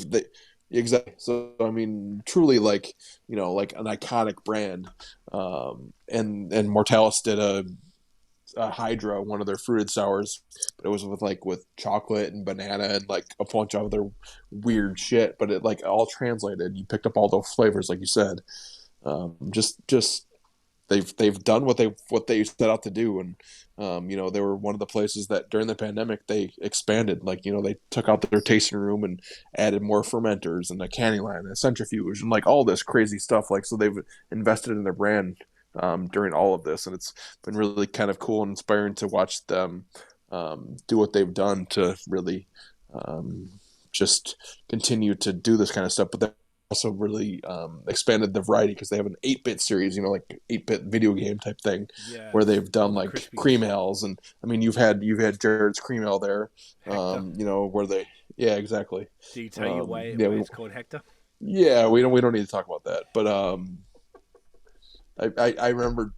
exactly. So I mean, truly like like an iconic brand. And Mortalis did a Hydra, one of their fruited sours, but it was with chocolate and banana and like a bunch of other weird shit. But it like all translated. You picked up all those flavors, like you said. Just they've done what they set out to do, and they were one of the places that during the pandemic they expanded. Like they took out their tasting room and added more fermenters and a canning line and a centrifuge and like all this crazy stuff. Like so they've invested in their brand during all of this, and it's been really kind of cool and inspiring to watch them do what they've done to really just continue to do this kind of stuff. But they also really expanded the variety because they have an 8-bit series, like 8-bit video game type thing, where they've done like cream ales, and I mean you've had Jared's cream ale there, where they exactly. Do you tell you why it's called Hector? Yeah, we don't need to talk about that, but I remember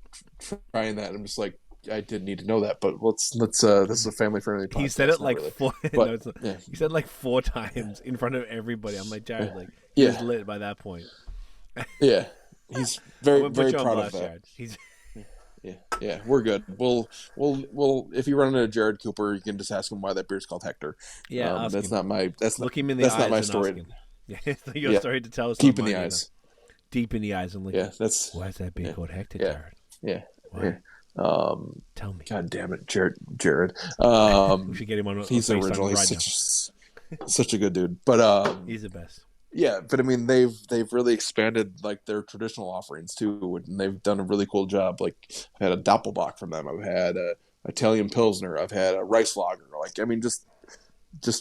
trying that. And I'm just like, I didn't need to know that, but let's this is a family friendly podcast. He said it like really. 4 he said like 4 times in front of everybody. I'm like, Jared, like he was lit by that point. Yeah. He's very very proud of that. Jared. He's yeah, we're good. We'll if you run into Jared Cooper, you can just ask him why that beer's called Hector. Yeah, that's not my look him in the eyes. That's not my story. Yeah, it's like your story to tell us. Deep in the eyes. Deep in the eyes, and like, that's why is that beer called Hector, Jared? Yeah. Tell me. God damn it, Jared. We should get him on. He's FaceTime original. right He's such a good dude. But He's the best. yeah, but I mean, they've really expanded like their traditional offerings too, and they've done a really cool job. Like I had a Doppelbock from them. I've had a Italian Pilsner. I've had a rice lager. Like I mean, just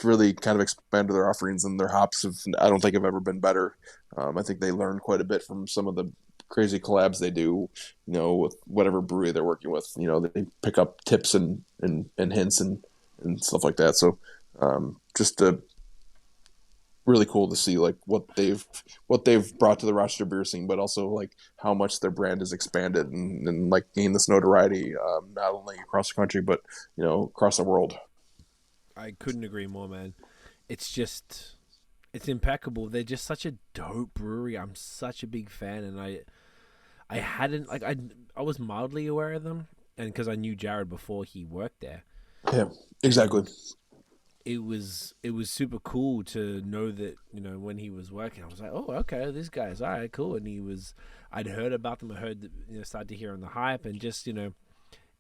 really kind of expanded their offerings, and their hops have, I don't think have ever been better. I think they learned quite a bit from some of the crazy collabs they do, with whatever brewery they're working with. They pick up tips and hints and stuff like that. So just really cool to see like what they've brought to the Rochester beer scene, but also like how much their brand has expanded and like gained this notoriety, not only across the country, but across the world. I couldn't agree more, man. It's impeccable. They're just such a dope brewery. I'm such a big fan, and I hadn't like I was mildly aware of them, and because I knew Jared before he worked there. Yeah, exactly. It was super cool to know that when he was working, I was like, oh, okay, this guy's all right, cool. And I'd heard about them. I heard started to hear on the hype, and just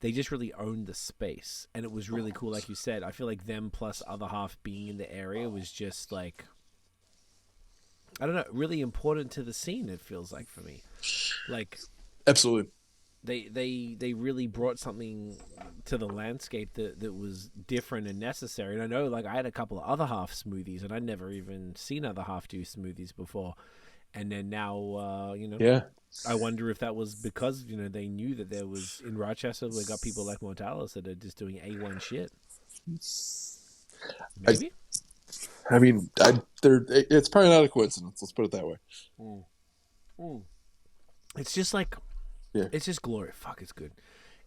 they just really owned the space, and it was really cool. Like you said, I feel like them plus other half being in the area was just like, I don't know, really important to the scene. It feels like for me, like absolutely. They really brought something to the landscape that was different and necessary. And I know, like, I had a couple of other half smoothies, and I'd never even seen other half juice smoothies before. And then now, yeah, I wonder if that was because they knew that there was in Rochester. We got people like Mortalis that are just doing A1 shit. Maybe. I mean, it's probably not a coincidence. Let's put it that way. It's just like. Yeah. It's just glorious. Fuck, it's good.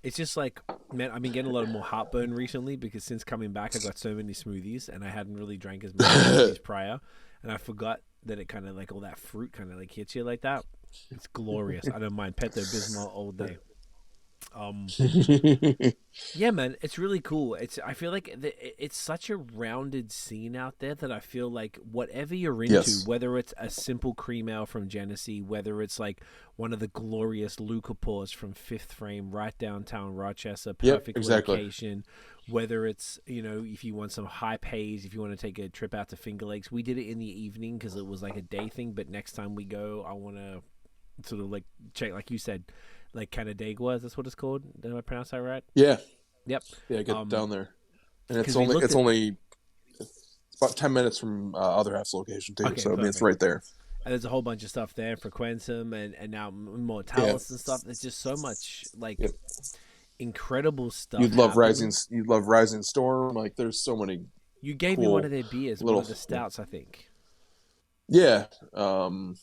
It's just like, man, I've been getting a lot of more heartburn recently because since coming back, I got so many smoothies, and I hadn't really drank as many smoothies prior, and I forgot that it kind of like all that fruit kind of like hits you like that. It's glorious. I don't mind Pepto-Bismol all day. Yeah, man, it's really cool. I feel like it's such a rounded scene out there that I feel like whatever you're into, yes. Whether it's a simple cream ale from Genesee, whether it's like one of the glorious Luca pours from Fifth Frame right downtown Rochester, perfect location, whether it's, if you want some hype haze, if you want to take a trip out to Finger Lakes, we did it in the evening because it was like a day thing, but next time we go, I want to sort of like check, like you said, like Canandaigua, is this what it's called? Did I pronounce that right? Yeah. Yep. Yeah, get down there. And it's only about 10 minutes from other half's location too. Okay, so I mean, it's right there. And there's a whole bunch of stuff there, Frequentum and now Mortalis and stuff. There's just so much like incredible stuff. You'd love Rising Storm. Like there's so many. You gave me one of their beers, one of the stouts, I think. Yeah. One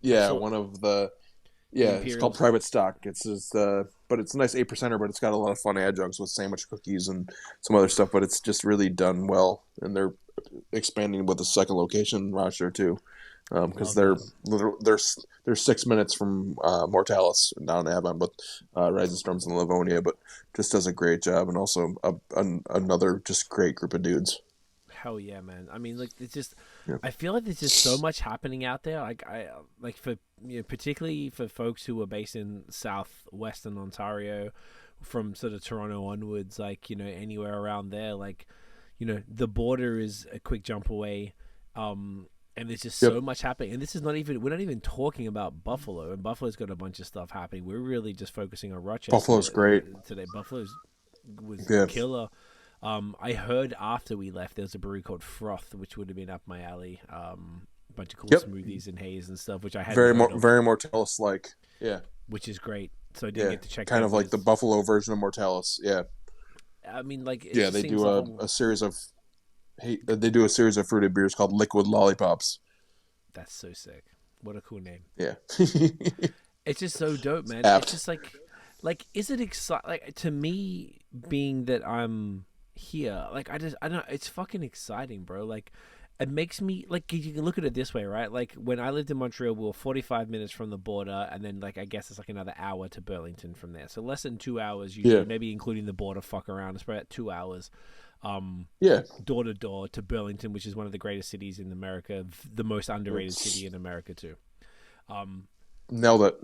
of the. Yeah, it's called Private Stock. It's just, but it's a nice 8%er, but it's got a lot of fun adjuncts with sandwich cookies and some other stuff. But it's just really done well, and they're expanding with a second location in Rochester too, because they're 6 minutes from Mortalis down in Avon, but Rising Storms in Livonia, but just does a great job, and also another just great group of dudes. Hell yeah, man! I mean, like it's just, I feel like there's just so much happening out there. Like for particularly for folks who are based in southwestern Ontario, from sort of Toronto onwards, like anywhere around there, like the border is a quick jump away, and there's just so much happening. And this is we're not even talking about Buffalo, and Buffalo's got a bunch of stuff happening. We're really just focusing on Rochester. Buffalo's great today. Buffalo was killer. I heard after we left there was a brewery called Froth, which would have been up my alley. A bunch of cool smoothies and haze and stuff, which I had very Mortalis like, which is great. So I did get to check. Kind of like the Buffalo version of Mortalis. Yeah, I mean, like they do a series of fruited beers called Liquid Lollipops. That's so sick. What a cool name. Yeah, it's just so dope, man. Apt. It's just like is it exciting? Like to me, being that I'm here, like I don't know, it's fucking exciting, bro. Like it makes me like, you can look at it this way, right? Like when I lived in Montreal, we were 45 minutes from the border, and then like I guess it's like another hour to Burlington from there, so less than 2 hours usually, maybe including the border fuck around. It's about 2 hours door to door to Burlington, which is one of the greatest cities in America, the most underrated city in America too. Nailed it.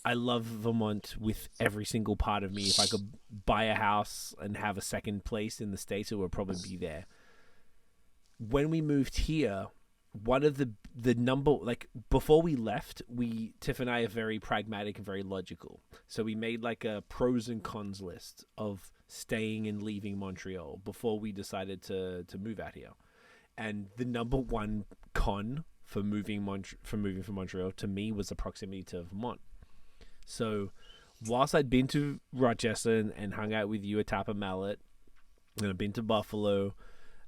I love Vermont with every single part of me. If I could buy a house and have a second place in the States, it would probably be there. When we moved here, one of the number, like before we left, Tiff and I are very pragmatic and very logical. So we made like a pros and cons list of staying and leaving Montreal before we decided to move out here. And the number one con for moving from Montreal to me was the proximity to Vermont. So whilst I'd been to Rochester and hung out with you at Tap Mallet, and I've been to Buffalo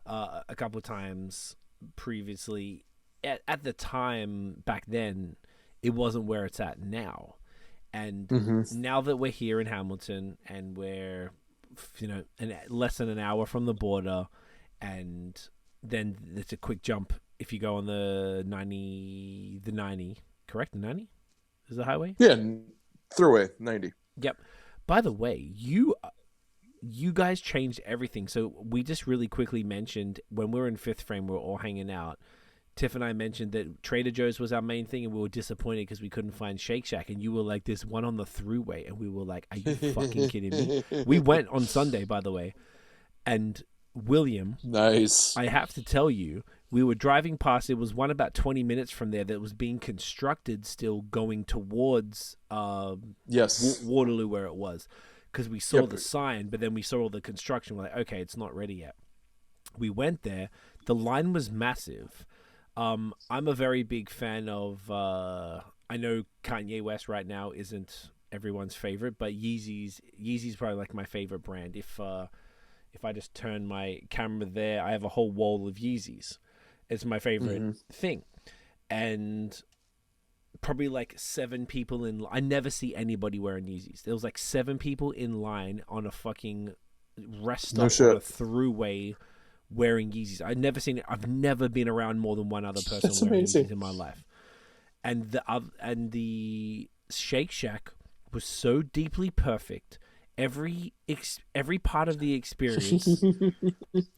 a couple of times previously, at the time back then, it wasn't where it's at now. And now that we're here in Hamilton and we're, less than an hour from the border, and then it's a quick jump if you go on the 90, correct? The 90 is the highway? Yeah, throughway 90. Yep. By the way, you guys changed everything. So we just really quickly mentioned when we were in Fifth Frame, we were all hanging out. Tiff and I mentioned that Trader Joe's was our main thing, and we were disappointed because we couldn't find Shake Shack. And you were like, "There's one on the throughway," and we were like, "Are you fucking kidding me?" We went on Sunday, by the way, and William, nice. I have to tell you, we were driving past. It was one about 20 minutes from there that was being constructed, still going towards Waterloo, where it was, because we saw the sign, but then we saw all the construction. We're like, okay, it's not ready yet. We went there. The line was massive. I'm a very big fan of. I know Kanye West right now isn't everyone's favorite, but Yeezy's probably like my favorite brand. If I just turn my camera there, I have a whole wall of Yeezys. It's my favorite thing. And probably like 7 people in line. I never see anybody wearing Yeezys. There was like 7 people in line on a fucking rest stop on a throughway wearing Yeezys. I've never been around more than one other person wearing Yeezys in my life. And the Shake Shack was so deeply perfect. Every part of the experience,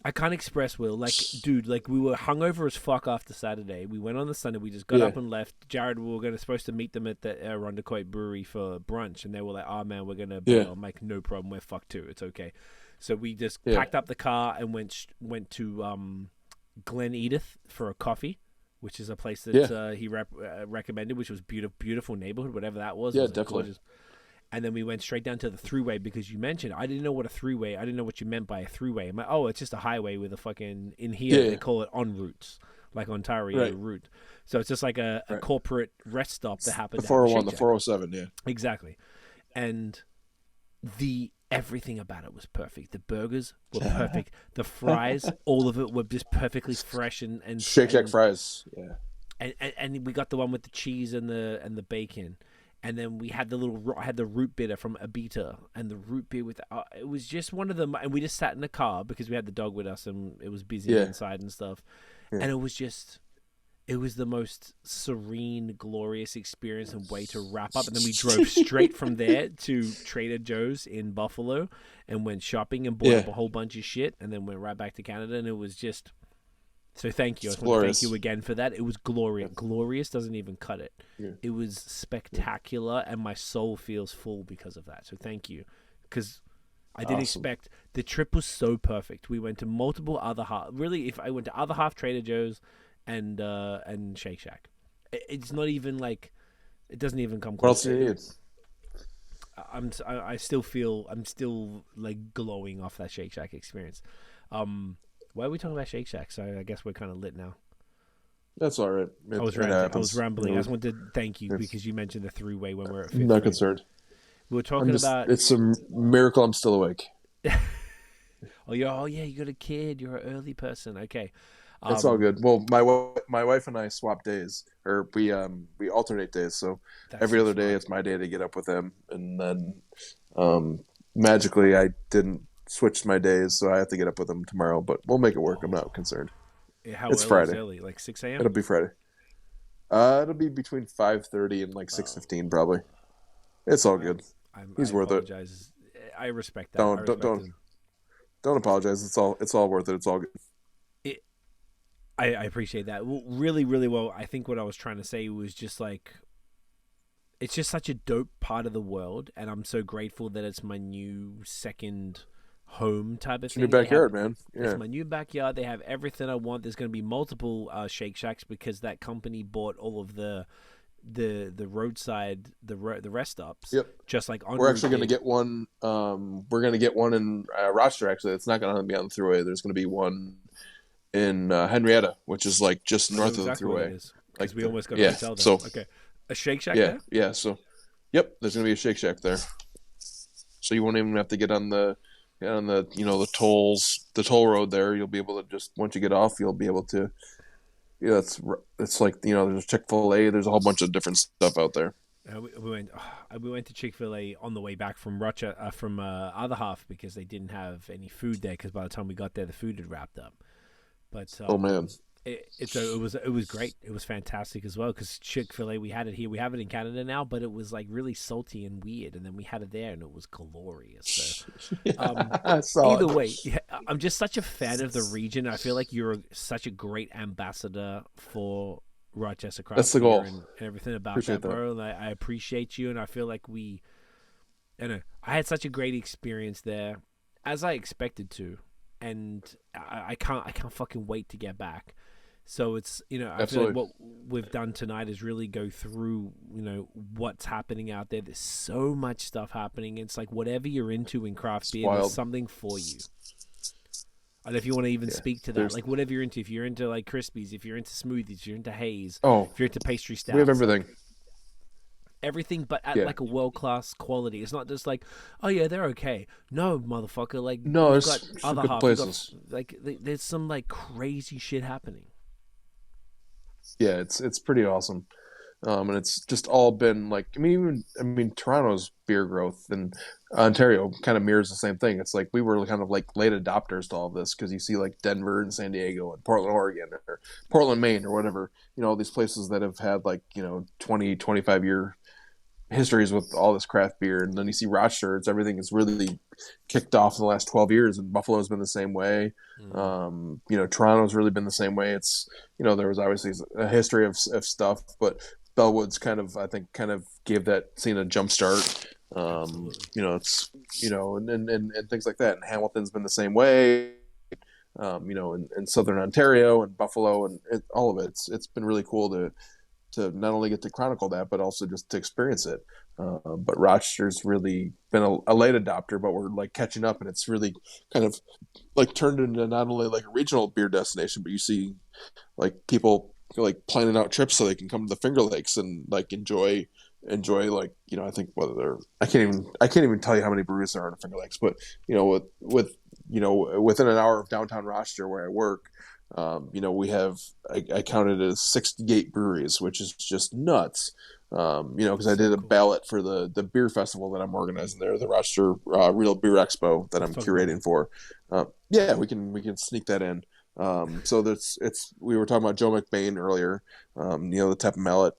I can't express, Will. Like, dude, like we were hungover as fuck after Saturday. We went on the Sunday. We just got up and left. Jared, we were supposed to meet them at the Rondequoit Brewery for brunch, and they were like, "Oh man, we're gonna bail." I'm like, "No problem. We're fucked too. It's okay." So we just packed up the car and went to Glen Edith for a coffee, which is a place that he recommended, which was beautiful neighborhood, whatever that was. Yeah, it was definitely. Gorgeous. And then we went straight down to the throughway because you mentioned, I didn't know what a throughway, I didn't know what you meant by a throughway. I'm like, oh, it's just a highway with a fucking, in here they call it en routes, like Ontario route. So it's just like a corporate rest stop that happened. The 401, the 407, yeah. Exactly. And everything about it was perfect. The burgers were perfect. The fries, all of it were just perfectly fresh and Shake Shack fries, yeah. And we got the one with the cheese and the bacon. And then we had I had the root beer from Abita, and the root beer with it was just one of them. And we just sat in the car because we had the dog with us, and it was busy inside and stuff. Yeah. And it was the most serene, glorious experience and way to wrap up. And then we drove straight from there to Trader Joe's in Buffalo and went shopping and bought up a whole bunch of shit, and then went right back to Canada. And it was just so. Thank you. I just want to thank you again for that. It was glorious. Glorious doesn't even cut it. Yeah. It was spectacular, and my soul feels full because of that. So thank you, because I didn't expect. The trip was so perfect. We went to multiple other half. Really, if I went to other half Trader Joe's and Shake Shack, it's not even like it doesn't even come close. What else do you need? I'm still like glowing off that Shake Shack experience. Why are we talking about Shake Shack? So I guess we're kind of lit now. That's all right. I was rambling. I just wanted to thank you because you mentioned the throughway when we were at 50. Not concerned. We were talking about. It's a miracle I'm still awake. You got a kid. You're an early person. Okay. That's all good. Well, my wife and I swap days, or we alternate days. So every other day it's my day to get up with him, and then magically I didn't switch my days, so I have to get up with him tomorrow. But we'll make it work. I'm not concerned. It's Friday. Early, like 6 a.m. It'll be Friday. It'll be between 5:30 and like 6:15 probably. It's all good. He's worth it. I respect that. Don't apologize. It's all worth it. It's all good. I appreciate that. Well, really, really well. I think what I was trying to say was just like it's just such a dope part of the world, and I'm so grateful that it's my new second home type of thing. Your backyard, man. Yeah. It's my new backyard. They have everything I want. There's going to be multiple Shake Shacks because that company bought all of the roadside the rest stops. Yep. Just like on we're actually going to get one. We're going to get one in Rochester. Actually, it's not going to be on the thruway. There's going to be one in Henrietta, which is like just north of the thruway. Because we almost got to tell them. So okay, a Shake Shack there? Yeah. So, yep, there's going to be a Shake Shack there. So you won't even have to get on the the toll road there. You'll be able to just, once you get off, you'll be able to. Yeah, it's like there's Chick-fil-A. There's a whole bunch of different stuff out there. We went to Chick-fil-A on the way back from Rochester, from other half, because they didn't have any food there. Because by the time we got there, the food had wrapped up. But oh man, it was great. It was fantastic as well, because Chick-fil-A, we had it here. We have it in Canada now, but it was like really salty and weird. And then we had it there, and it was glorious. So either way, I'm just such a fan of the region. I feel like you're such a great ambassador for Rochester Craft That's the goal. and everything about Appreciate that, bro. And I appreciate you, and I feel like I had such a great experience there, as I expected to, and I can't fucking wait to get back. So it's I feel like what we've done tonight is really go through what's happening out there. There's so much stuff happening. It's like whatever you're into in craft beer, there's something for you. And if you want to even speak to that, like whatever you're into, if you're into like Crispies, if you're into smoothies, if you're into haze, if you're into pastry stouts, we have everything. Everything, but at like a world-class quality. It's not just like, oh yeah, they're okay. No, motherfucker. Like, no, there's got other good half. places. There's some like crazy shit happening. Yeah, it's pretty awesome. And it's just all been like, Toronto's beer growth and Ontario kind of mirrors the same thing. It's like we were kind of like late adopters to all of this, because you see like Denver and San Diego and Portland, Oregon, or Portland, Maine, or whatever, all these places that have had like 20, 25 year histories with all this craft beer. And then you see Rochester, everything is really kicked off in the last 12 years, and Buffalo's been the same way. Toronto's really been the same way. It's there was obviously a history of stuff, but Bellwood's kind of gave that scene a jump start. It's and things like that. And Hamilton's been the same way. In Southern Ontario and Buffalo and all of it. It's been really cool to not only get to chronicle that, but also just to experience it. But Rochester's really been a late adopter, but we're like catching up, and it's really kind of like turned into not only like a regional beer destination, but you see like people like planning out trips so they can come to the Finger Lakes and like enjoy like I think whether they're I can't even tell you how many breweries there are in the Finger Lakes, but with within an hour of downtown Rochester where I work, we have I counted it as 68 breweries, which is just nuts. Because I did a ballot for the beer festival that I'm organizing there, the Rochester Real Beer Expo that I'm curating for. We can sneak that in. So we were talking about Joe McBain earlier. The Tap Mallet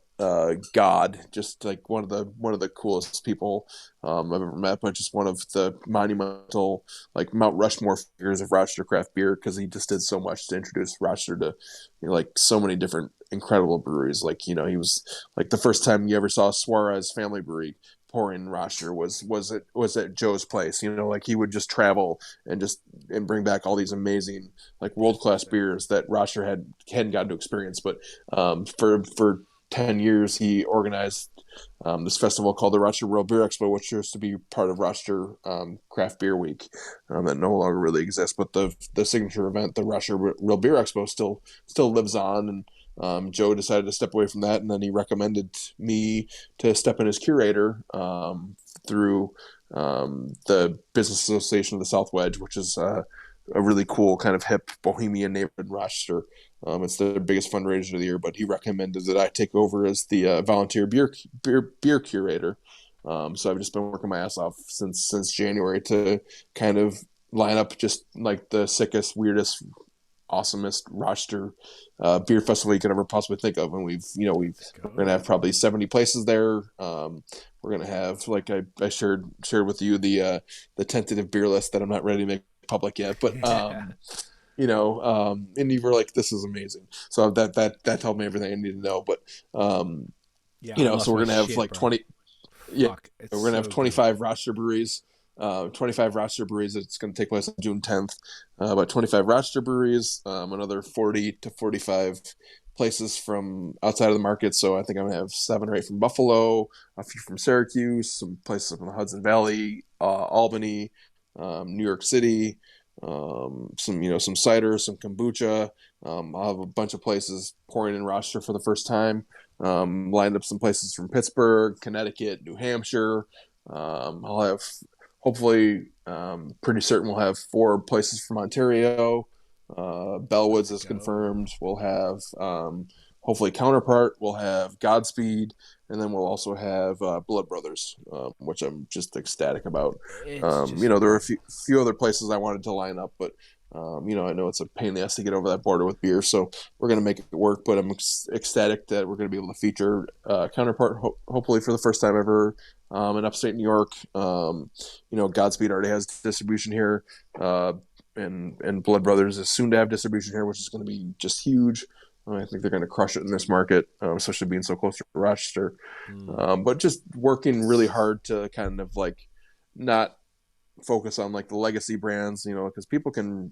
god, just like one of the coolest people I've ever met, but just one of the monumental like Mount Rushmore figures of Rochester craft beer, because he just did so much to introduce Rochester to like so many different incredible breweries. Like he was like the first time you ever saw Suarez Family Brewery pouring in Rochester was at Joe's place. Like he would just travel and bring back all these amazing like world-class beers that Rochester hadn't gotten to experience. But for 10 years he organized this festival called the Rochester Real Beer Expo, which used to be part of Rochester Craft Beer Week, that no longer really exists. But the signature event, the Rochester Real Beer Expo, still lives on. And Joe decided to step away from that, and then he recommended me to step in as curator through the Business Association of the South Wedge, which is a really cool kind of hip bohemian neighborhood in Rochester. It's their biggest fundraiser of the year, but he recommended that I take over as the volunteer beer curator. So I've just been working my ass off since January to kind of line up just like the sickest, weirdest, awesomest Rochester beer festival you could ever possibly think of. And we're gonna have probably 70 places there. We're gonna have, like I shared with you, the tentative beer list that I'm not ready to make public yet, but and you were like, this is amazing. So that told me everything I needed to know. But so we're gonna have like 20 Yeah, Fuck, it's we're gonna so have good. 25 roster breweries. 25 roster breweries. It's going to take place on June 10th. About 25 roster breweries, another 40 to 45 places from outside of the market. So I think I'm going to have 7 or 8 from Buffalo, a few from Syracuse, some places up in the Hudson Valley, Albany, New York City, some cider, some kombucha. I'll have a bunch of places pouring in roster for the first time. Lined up some places from Pittsburgh, Connecticut, New Hampshire. I'll have hopefully pretty certain we'll have 4 places from Ontario. Bellwoods Let's is go. confirmed. We'll have hopefully Counterpart. We'll have Godspeed, and then we'll also have Blood Brothers, which I'm just ecstatic about. It's just There were a few other places I wanted to line up, but I know it's a pain in the ass to get over that border with beer, so we're going to make it work. But I'm ecstatic that we're going to be able to feature Counterpart, hopefully for the first time ever, in upstate New York. Godspeed already has distribution here, and Blood Brothers is soon to have distribution here, which is going to be just huge. I think they're going to crush it in this market, especially being so close to Rochester. But just working really hard to kind of like not focus on like the legacy brands, because people can,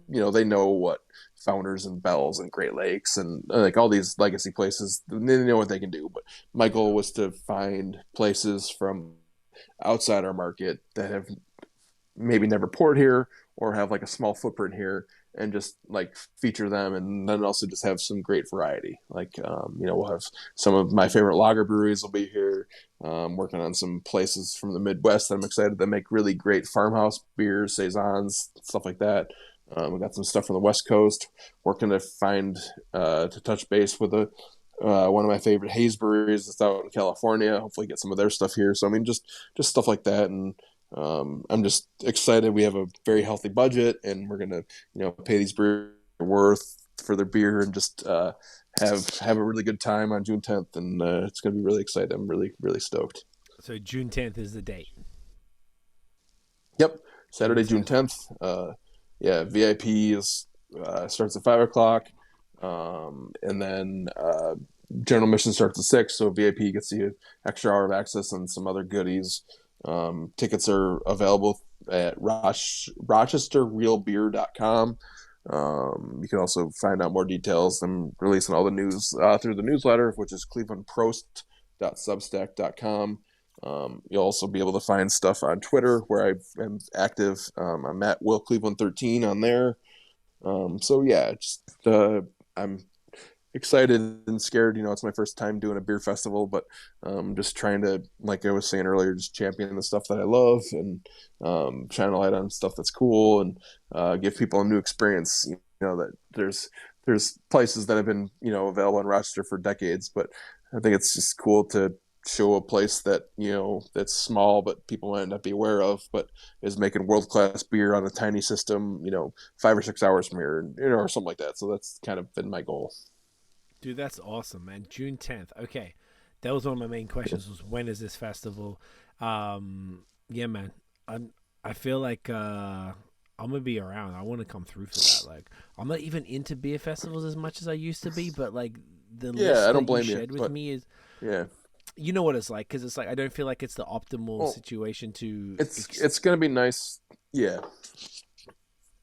they know what Founders and Bell's and Great Lakes and like all these legacy places, they know what they can do. But my goal was to find places from outside our market that have maybe never poured here or have like a small footprint here, and just like feature them, and then also just have some great variety. Like we'll have some of my favorite lager breweries will be here. Working on some places from the Midwest that I'm excited that make really great farmhouse beers, saisons, stuff like that. We got some stuff from the West Coast. Working to find to touch base with one of my favorite haze breweries that's out in California. Hopefully, get some of their stuff here. So I mean, just stuff like that, and I'm just excited. We have a very healthy budget, and we're gonna pay these breweries worth for their beer, and just have a really good time on June 10th, and it's gonna be really exciting. I'm really really stoked. So June 10th is the date. Yep, June Saturday, June 10th. Yeah, VIP is starts at 5 o'clock, and then general admission starts at 6. So VIP gets the extra hour of access and some other goodies. Tickets are available at RochesterRealBeer.com. You can also find out more details. I'm releasing all the news through the newsletter, which is clevelandprost.substack.com. You'll also be able to find stuff on Twitter, where I am active. I'm at Will Cleveland 13 on there. So yeah, I'm excited and scared. It's my first time doing a beer festival, but just trying to, like I was saying earlier, just champion the stuff that I love, and shine a light on stuff that's cool, and give people a new experience. That there's places that have been available in Rochester for decades, but I think it's just cool to show a place that that's small but people might not be aware of, but is making world-class beer on a tiny system, 5 or 6 hours from here, or something like that. So that's kind of been my goal. Dude, that's awesome, man. June 10th. Okay. That was one of my main questions, was when is this festival? Yeah, man. I feel like I'm gonna be around. I want to come through for that. Like, I'm not even into beer festivals as much as I used to be, but like the list I don't that you blame shared with me is, yeah, you know what it's like, because it's like I don't feel like it's the optimal well, situation to. it's gonna be nice. Yeah.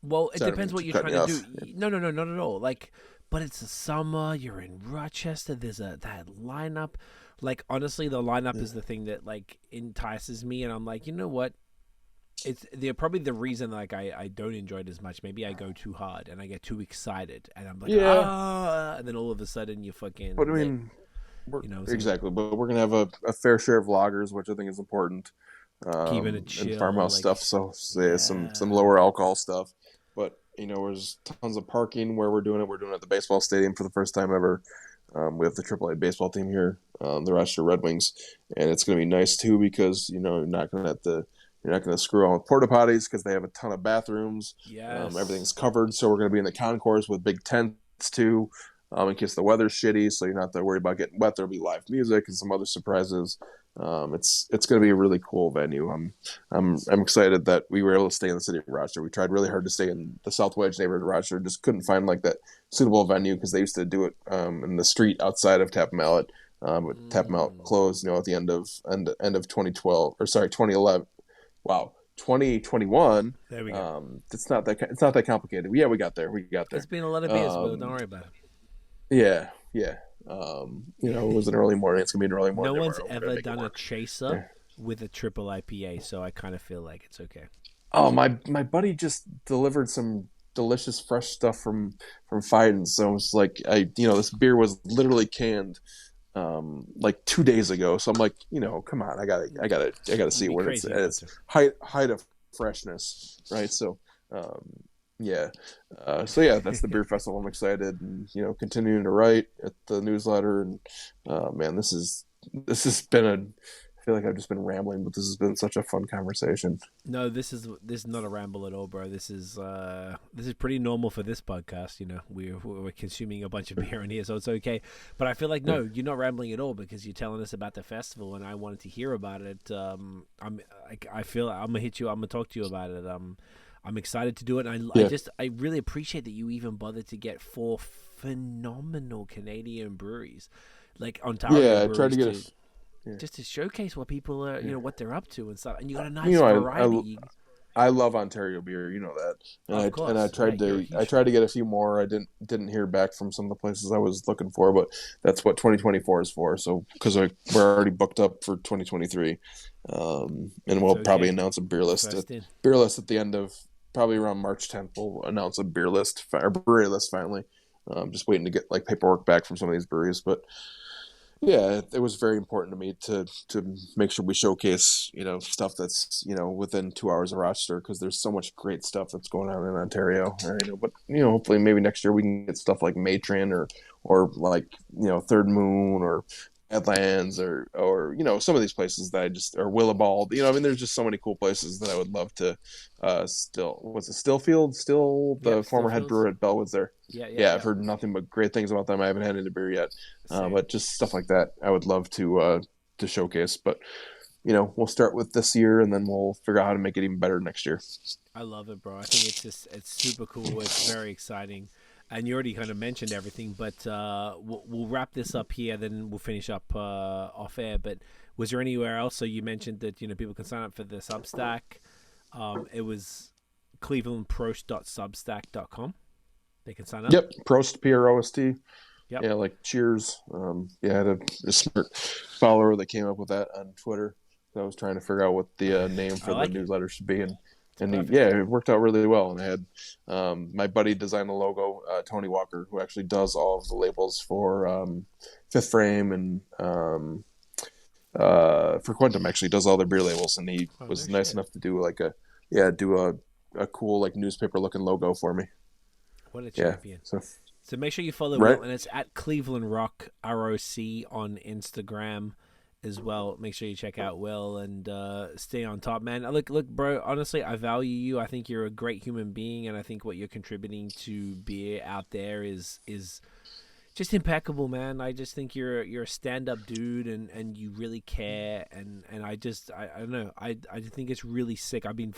Well, it Sorry, depends what you're cutting trying you to off. do. No, not at all. Like, but it's the summer. You're in Rochester. There's that lineup. Like, honestly, the lineup is the thing that like entices me, and I'm like, you know what? They're probably the reason like I don't enjoy it as much. Maybe I go too hard and I get too excited, and I'm like, and then all of a sudden you fucking. But I mean, Saying? but we're gonna have a fair share of lagers, which I think is important, Keeping it and chill, farmhouse stuff. like, So yeah, some yeah. lower alcohol stuff. But there's tons of parking where we're doing it. We're doing it at the baseball stadium for the first time ever. We have the AAA baseball team here, the Rochester Red Wings, and it's going to be nice too, because you're not going to screw around with porta potties, because they have a ton of bathrooms. Yes. Everything's covered, so we're going to be in the concourse with big tents too, in case the weather's shitty, so you're not that worried about getting wet. There'll be live music and some other surprises. It's going to be a really cool venue. I'm excited that we were able to stay in the city of Rochester. We tried really hard to stay in the South Wedge neighborhood of Rochester, just couldn't find like that suitable venue, because they used to do it in the street outside of Tap Mallet. But Tap Mallet closed, at the end of 2012, or sorry, 2011. Wow, 2021. There we go. It's not that complicated. Yeah, we got there. There's been a lot of beers, Will. Don't worry about it. Yeah, yeah. It was an early morning. It's gonna be an early morning. No one's ever done a chaser with a triple IPA, so I kind of feel like it's okay. Oh, my buddy just delivered some delicious fresh stuff from Fiden. So it's like this beer was literally canned like 2 days ago. So I'm like, come on, I gotta see what it's at its height of freshness, right? So yeah. That's the beer festival. I'm excited, and continuing to write at the newsletter, and man, this has been I feel like I've just been rambling, but this has been such a fun conversation. No, this is not a ramble at all, bro. This is pretty normal for this podcast. We're consuming a bunch of beer in here, so it's okay. But I feel like no, you're not rambling at all because you're telling us about the festival, and I wanted to hear about it. I feel I'm gonna hit you. I'm gonna talk to you about it. I'm excited to do it. And I really appreciate that you even bothered to get 4 phenomenal Canadian breweries, like Ontario. Yeah, I breweries tried to get just to showcase what people are, what they're up to and stuff. And you got a nice variety. I love Ontario beer, that. And of course. I tried to get a few more. I didn't hear back from some of the places I was looking for, but that's what 2024 is for. So because we're already booked up for 2023, and we'll probably announce a beer list at the end of probably around March 10th. We'll announce a beer list or brewery list finally. Just waiting to get like paperwork back from some of these breweries, but. Yeah, it was very important to me to make sure we showcase, stuff that's, within 2 hours of Rochester, because there's so much great stuff that's going on in Ontario. But, hopefully maybe next year we can get stuff like Matron or like, Third Moon or Badlands or some of these places that or Willibald. There's just so many cool places that I would love to Stillfield, the former head brewer at Bellwoods there. Yeah, I've heard nothing but great things about them. I haven't had any beer yet, but just stuff like that I would love to showcase. But we'll start with this year, and then we'll figure out how to make it even better next year. I love it, bro. I think it's super cool. It's very exciting. And you already kind of mentioned everything, but we'll wrap this up here, then we'll finish up off air. But was there anywhere else? So you mentioned that people can sign up for the Substack. It was clevelandprost.substack.com. They can sign up. Yep, Prost, Prost. Yep. Yeah, like cheers. I had a smart follower that came up with that on Twitter. So I was trying to figure out what the name for the newsletter should be, and it worked out really well. And I had my buddy design the logo, Tony Walker, who actually does all of the labels for Fifth Frame and for Quantum. Actually, does all their beer labels, and he was nice enough to do like a cool like newspaper looking logo for me. What a champion! So make sure you follow Will, and it's at Cleveland Rock ROC on Instagram as well. Make sure you check out Will and stay on top, man. Look, bro. Honestly, I value you. I think you're a great human being, and I think what you're contributing to beer out there is just impeccable, man. I just think you're a stand-up dude, and you really care, and I don't know. I think it's really sick. I've been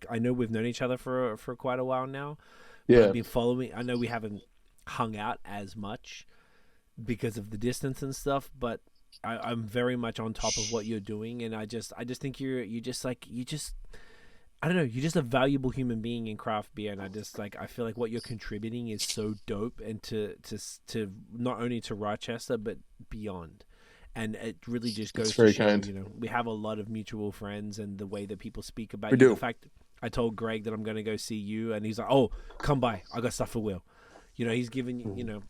I know we've known each other for quite a while now. Yeah, I've been following. I know we haven't hung out as much because of the distance and stuff, but I'm very much on top of what you're doing, and I just think you're just I don't know, you're just a valuable human being in craft beer, and I feel like what you're contributing is so dope, and to not only to Rochester but beyond. And it really just goes to show, we have a lot of mutual friends, and the way that people speak about you. In fact, I told Greg that I'm going to go see you, and he's like, "Oh, come by. I got stuff for Will." He's giving you,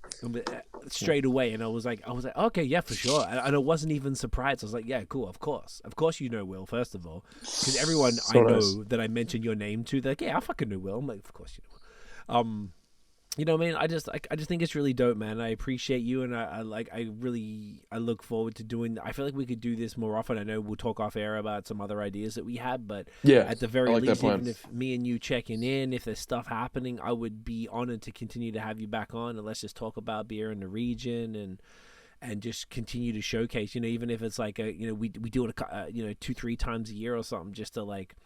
straight away. And I was like, okay, yeah, for sure. And I wasn't even surprised. I was like, yeah, cool, of course, Will, first of all, because everyone I know that I mention your name to, they're like, yeah, I fucking know Will. I'm like, of course you know Will. What I mean? I just think it's really dope, man. I appreciate you, and I look forward to doing. I feel like we could do this more often. I know we'll talk off air about some other ideas that we had, but at the very least, even if me and you checking in, if there's stuff happening, I would be honored to continue to have you back on, and let's just talk about beer in the region and just continue to showcase. Even if it's like we do it 2-3 times a year or something, just to like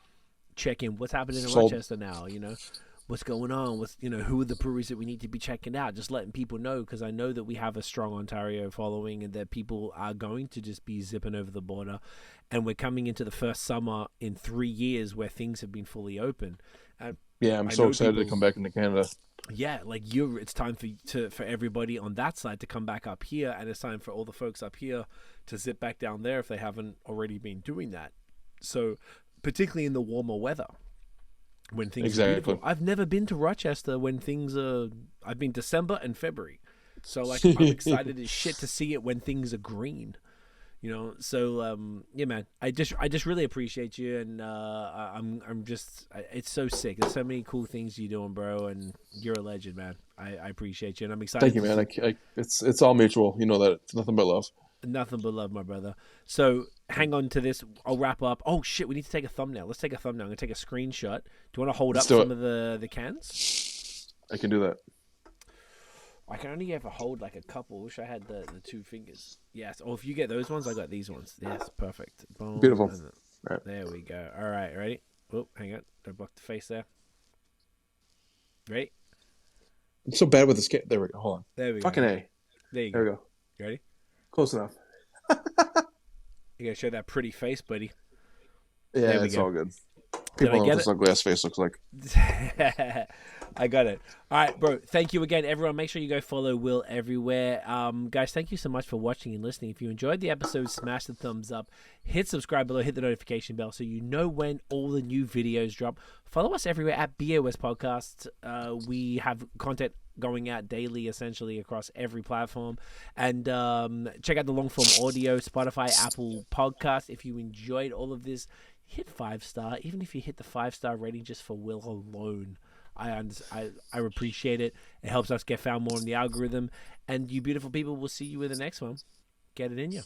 check in what's happening in Rochester now. what's going on, who are the breweries that we need to be checking out, just letting people know, because I know that we have a strong Ontario following and that people are going to just be zipping over the border, and we're coming into the first summer in 3 years where things have been fully open. Yeah, I'm so excited to come back into Canada. Yeah, it's time for everybody on that side to come back up here, and it's time for all the folks up here to zip back down there if they haven't already been doing that. So, particularly in the warmer weather, when things are beautiful. I've never been to Rochester when things are. I've been December and February, so I'm excited as shit to see it when things are green. So yeah, man, I just really appreciate you, and it's so sick. There's so many cool things you're doing, bro, and you're a legend, man. I appreciate you, and I'm excited. Thank you, man. It's all mutual. You know that. It's nothing but love. Nothing but love, my brother. So hang on to this. I'll wrap up. Oh shit, we need to take a thumbnail. Let's take a thumbnail. I'm gonna take a screenshot. Do you want to hold up some of the cans? I can do that. I can only ever hold like a couple. Wish I had the 2 fingers. Yes. Or if you get those ones, I got these ones. Yes, perfect. Boom. Beautiful. Right. There we go. All right, ready? Oh, hang on. Don't block the face there. Ready? I'm so bad with this kid. There we go. Hold on. There we go. Fucking A. There you go. There we go. You ready? Close enough. You gotta show that pretty face, buddy. Yeah, it's all good. People know what this ugly ass face looks like. I got it. All right, bro. Thank you again, everyone. Make sure you go follow Will everywhere. Guys, thank you so much for watching and listening. If you enjoyed the episode, smash the thumbs up. Hit subscribe below. Hit the notification bell so you know when all the new videos drop. Follow us everywhere at BAOS Podcasts. We have content going out daily, essentially, across every platform. And check out the long-form audio, Spotify, Apple Podcasts. If you enjoyed all of this, hit 5-star. Even if you hit the 5-star rating just for Will alone, I appreciate it. It helps us get found more in the algorithm. And you beautiful people, will see you in the next one. Get it in you.